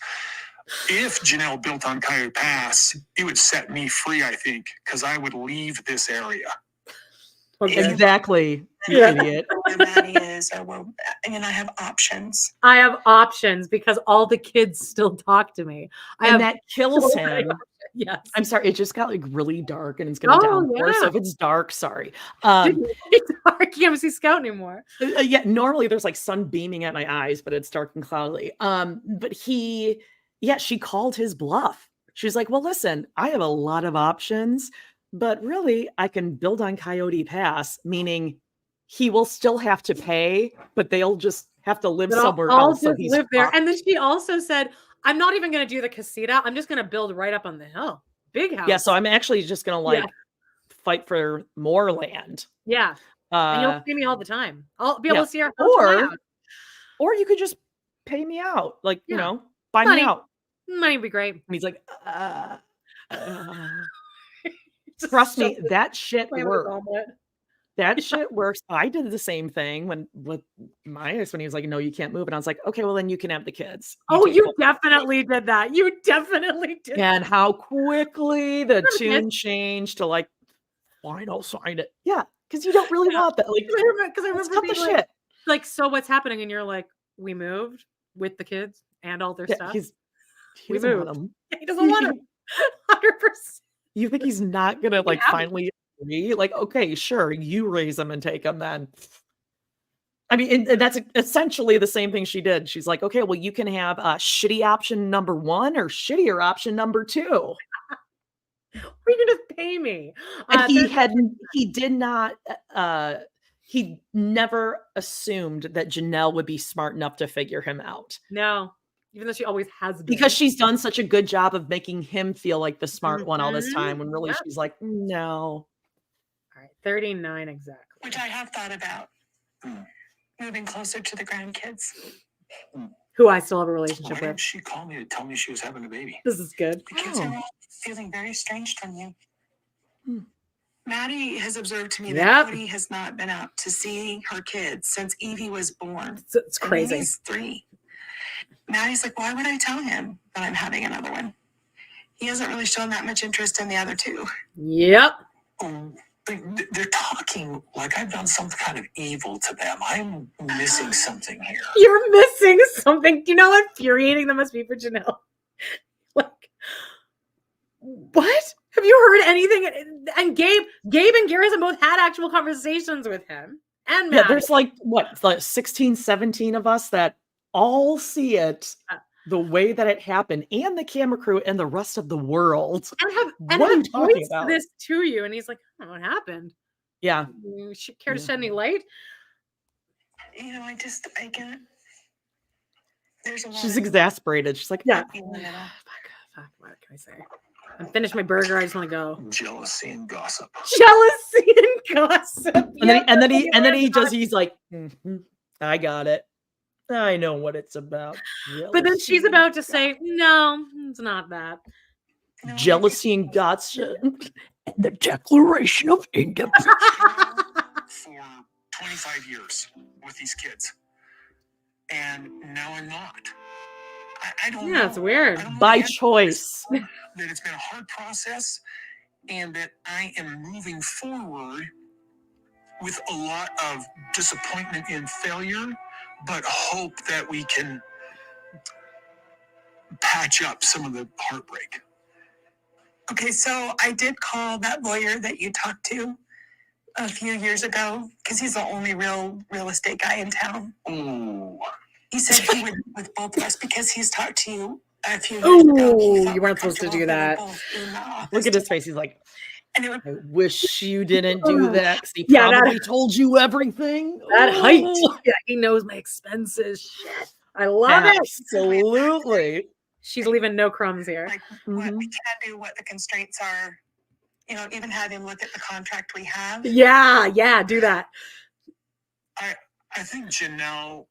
If Janelle built on Coyote Pass, it would set me free, I think, because I would leave this area. Exactly, you idiot. Maddie is, I have options. I have options because all the kids still talk to me. That kills him. Yes. I'm sorry. It just got like really dark and it's going to downpour. So if it's dark, sorry. It's dark. You can't see Scout anymore. Yeah. Normally there's like sun beaming at my eyes, but it's dark and cloudy. But she called his bluff. She's like, well, listen, I have a lot of options, but really I can build on Coyote Pass, meaning he will still have to pay, but they'll just have to live somewhere else. I'll just live there. And then she also said, I'm not even going to do the casita. I'm just going to build right up on the hill. Big house. Yeah. So I'm actually just going to fight for more land. Yeah. And you'll see me all the time. I'll be able to see her. Or you could just pay me out. Like, buy me out. Money would be great. And he's like, trust me, that shit works. That shit works. I did the same thing with my ex when he was like, no, you can't move. And I was like, okay, well then you can have the kids. You definitely did that. You definitely did. And how quickly the tune changed to like, fine, I'll sign it. Yeah. Because you don't really want that. Like, because I remember being like, so what's happening? And you're like, we moved with the kids and all their stuff. He doesn't want them. He doesn't want them. 100%. You think he's not gonna finally agree? Like, okay, sure, you raise them and take them then. I mean, and that's essentially the same thing she did. She's like, okay, well, you can have shitty option number 1 or shittier option number 2. Or you can just pay me. And he never assumed that Janelle would be smart enough to figure him out. No. Even though she always has been. Because she's done such a good job of making him feel like the smart one all this time, when really she's like, no. All right, 39 exactly. Which I have thought about. Moving closer to the grandkids. Who I still have a relationship Why with. didn't she call me to tell me she was having a baby? This is good. The kids are all feeling very strange from you. Maddie has observed to me that Kody has not been up to see her kids since Evie was born. It's crazy. He's 3. Maddie's like, why would I tell him that I'm having another one? He hasn't really shown that much interest in the other 2. Yep. They're talking like I've done some kind of evil to them. I'm missing something here. You're missing something. Do you know how infuriating that must be for Janelle? Like, what? Have you heard anything? And Gabe and Garrison both had actual conversations with him. And Maddie. Yeah, there's like 16, 17 of us that all see it the way that it happened, and the camera crew and the rest of the world. And what are you talking about? This to you, and he's like, I don't know what happened. Yeah. You care to shed any light? I get it. There's a lot. She's exasperated. She's like, fuck, what can I say? I'm finished my burger. I just want to go. Jealousy and gossip. Jealousy and gossip. And then he's like, I got it. I know what it's about. But then she's Jealousy. about to say, no, it's not that. Jealousy and gotcha. And the Declaration of Independence. For 25 years with these kids. And now I'm not. I don't know. Yeah, it's weird. I don't know By the answer. choice. That it's been a hard process and that I am moving forward with a lot of disappointment and failure, but hope that we can patch up some of the heartbreak. Okay, so I did call that lawyer that you talked to a few years ago because he's the only real estate guy in town. Ooh. He said he would with both of us because he's talked to you a few years ago. He Ooh, felt you weren't supposed to comfortable do if we were that. both in the office Look at his together. face. He's like, And it would, I wish you didn't do that. 'Cause he Yeah, that- probably told you everything. That height. Ooh. Yeah, he knows my expenses. Shit. I love it. Absolutely. She's leaving no crumbs here. like what we can do, what the constraints are. You know, even have him look at the contract we have. Yeah, do that. I think Janelle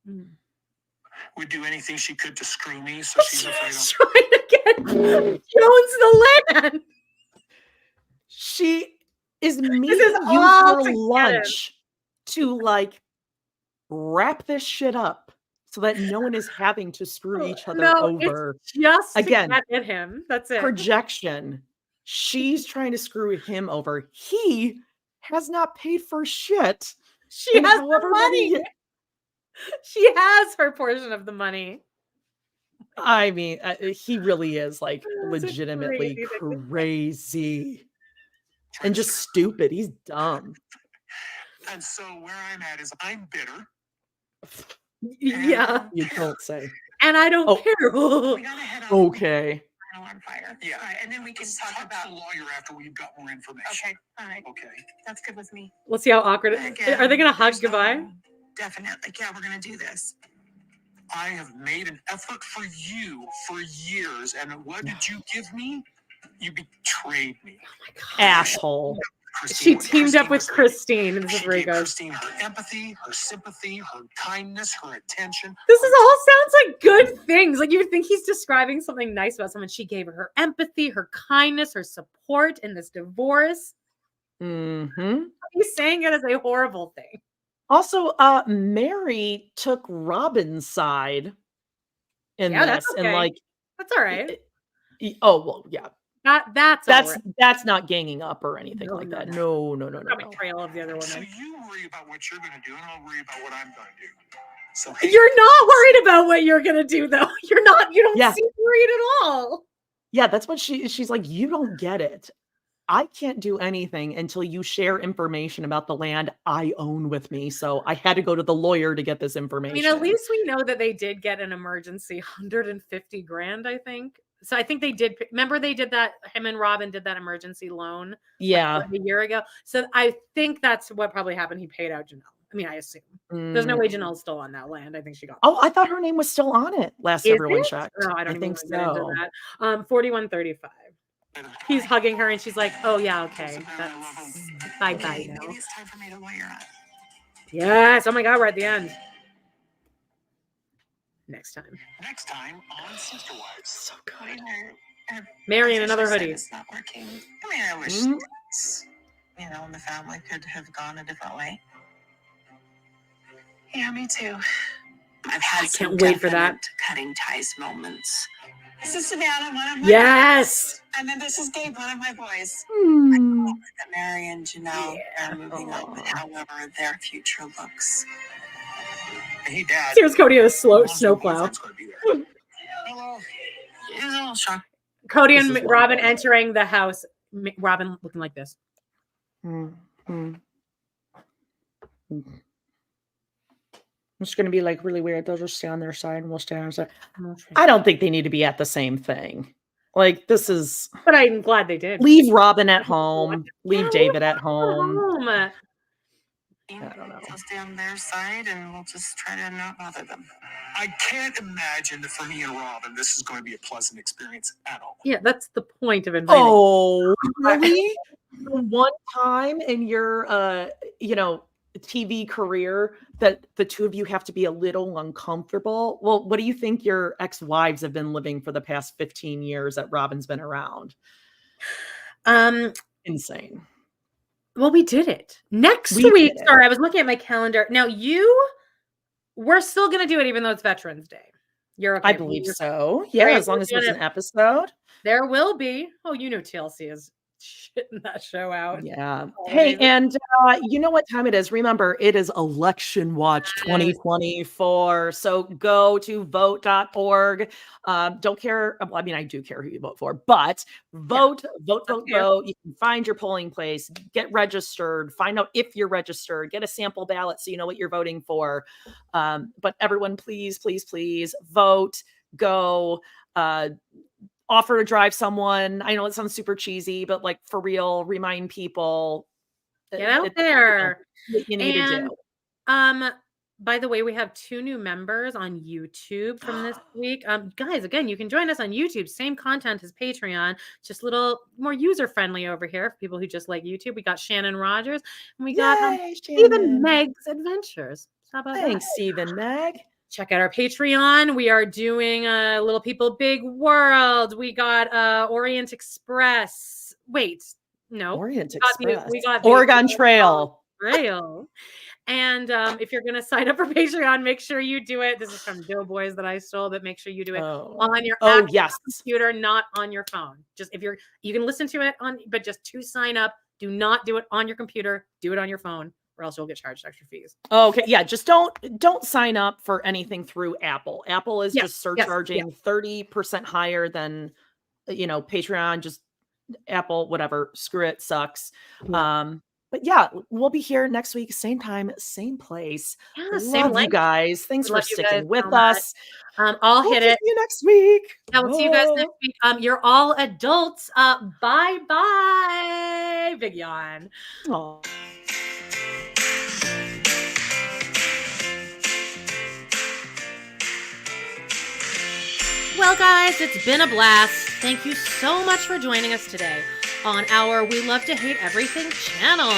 Mm. would do anything she could to screw me, so she's afraid She's of. trying to get Jones the land. She is meeting is you all for to get him. lunch to like wrap this shit up so that no one is having to screw each other No, over. it's just Again, to get at him. That's it. Projection. She's trying to screw him over. He has not paid for shit. She in has however the money. many- She has her portion of the money. I mean, he really is like That's a legitimately crazy thing. crazy and just stupid. He's dumb. And so where I'm at is I'm bitter. Yeah, You don't say. and I don't Oh. care. We gotta head off Okay. on fire. Yeah. All right, and then we can Let's talk talk to about. the lawyer after we've got more information. Okay, all right, Okay. that's good with me. Let's see how awkward it is. Again, Are they going to hug there's goodbye? no- Definitely, yeah, we're gonna do this. I have made an effort for you for years, and what did you give me? You betrayed me. Asshole. She Christine, teamed up with was like- Christine. This is She where he gave goes. Christine her empathy, her sympathy, her kindness, her attention. This is all sounds like good things. Like you would think he's describing something nice about someone. She gave her empathy, her kindness, her support in this divorce. Mm-hmm. He's saying it as a horrible thing. Also, Meri took Robyn's side in Yeah, this, that's and okay. like, That's all right. oh well, yeah, That's all right. that's not ganging up or anything No, like no, that. no. No. Not betrayal of the other So woman. you worry about what you're going to do, and I'll worry about what I'm going to do. So hey, You're not worried about what you're gonna do, though. You're not. You don't Yeah. seem worried at all. Yeah, that's what she's like. You don't get it. I can't do anything until you share information about the land I own with me. So I had to go to the lawyer to get this I information. mean, at least we know that they did get an emergency 150 grand, I think. So I think they did. Remember, they did that. Him and Robyn did that emergency loan. yeah. Like a year ago. So I think that's what probably happened. He paid out Janelle. I mean, I assume. There's no way Janelle's still on that land. I think she got. Oh, I thought her name was still on it. Last Is everyone it? checked. No, I don't even think want to get into so. that. 4135. He's hugging her and she's like, "Oh yeah, okay, that's bye now." Maybe it's time for me to lawyer up. Yes. Oh my God, we're at the end. Next time, next time on Sister Wives. So good. Meri in another hoodie. It's not working. I mean, I wish Mhm. you know, the family could have gone a different way. Yeah, me too. I've had I some can't wait for that. definite cutting ties moments. This is Savannah, one of my Yes. and then this is Gabe, one of my boys. That Meri and Janelle are moving on with however their future looks. Hey, Dad. Here's Kody in a slow Mom's snowplow. boyfriend's gonna be there. Hello. It was a little shock. Cody This and is Robyn wonderful. entering the house. Robyn looking like this. I'm just gonna be like really weird. They'll just stay on their side and we'll stay on our side. I don't think they need to be at the same thing. Like this is But I'm glad they did. leave Robyn at home, leave David at home. Home. I don't know. They'll stay on their side and we'll just try to not bother them. I can't imagine that for me and Robyn, this is going to be a pleasant experience at all. Yeah, that's the point of inviting. Oh, really? One time in your TV career that the two of you have to be a little uncomfortable. Well, what do you think your ex-wives have been living for the past 15 years that Robyn's been around? Insane. Well, we did it. Next week, sorry, I was looking at my calendar. Now we're still going to do it even though it's Veterans Day. You're okay. I believe so. Yeah, as long as there's an episode. There will be. Oh, you know TLC is shitting that show out. Yeah. Hey, and you know what time it is? Remember, it is Election Watch 2024. So go to vote.org. Don't care. I mean, I do care who you vote for, but vote. You can find your polling place, get registered, find out if you're registered, get a sample ballot so you know what you're voting for. But everyone, please, please, please vote, go, offer to drive someone. I know it sounds super cheesy, but like for real, remind people. Get out there. What you need to do. By the way, we have 2 new members on YouTube from this week. Guys, again, you can join us on YouTube. Same content as Patreon, just a little more user-friendly over here for people who just like YouTube. We got Shannon Rogers, and we got Stephen Meg's Adventures. How about Thanks, Stephen Meg. Check out our Patreon. We are doing Little People Big World. We got Orient Express. Wait, no. Orient Express. We got Oregon Trail. And if you're going to sign up for Patreon, make sure you do it. This is from Doughboys that I stole, but make sure you do it on your computer, not on your phone. Just you can listen to it on, but just to sign up, do not do it on your computer. Do it on your phone, or else you'll get charged extra fees. Okay. Yeah. Just don't sign up for anything through Apple. Apple is just surcharging 30% higher than, Patreon, just Apple, whatever. Screw it. Sucks. Yeah. But yeah, we'll be here next week, same time, same place. Yeah, love you guys. Thanks for sticking with us. I'll hit it. See you next week. Yeah, we'll see you guys next week. You're all adults. Bye. Big yawn. Aww. Well, guys, it's been a blast. Thank you so much for joining us today on our We Love to Hate Everything channel.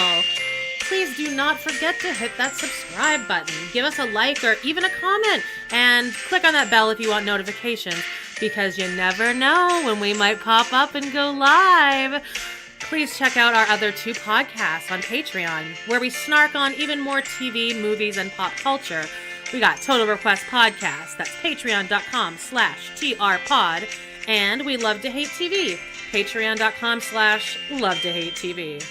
Please do not forget to hit that subscribe button. Give us a like or even a comment, and click on that bell if you want notifications, because you never know when we might pop up and go live. Please check out our other 2 podcasts on Patreon, where we snark on even more TV, movies, and pop culture. We got Total Request Podcast. That's patreon.com/trpod. And We Love to Hate TV. Patreon.com/LoveToHateTV.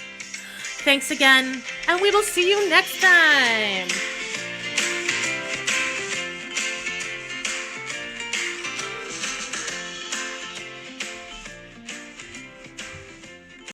Thanks again, and we will see you next time.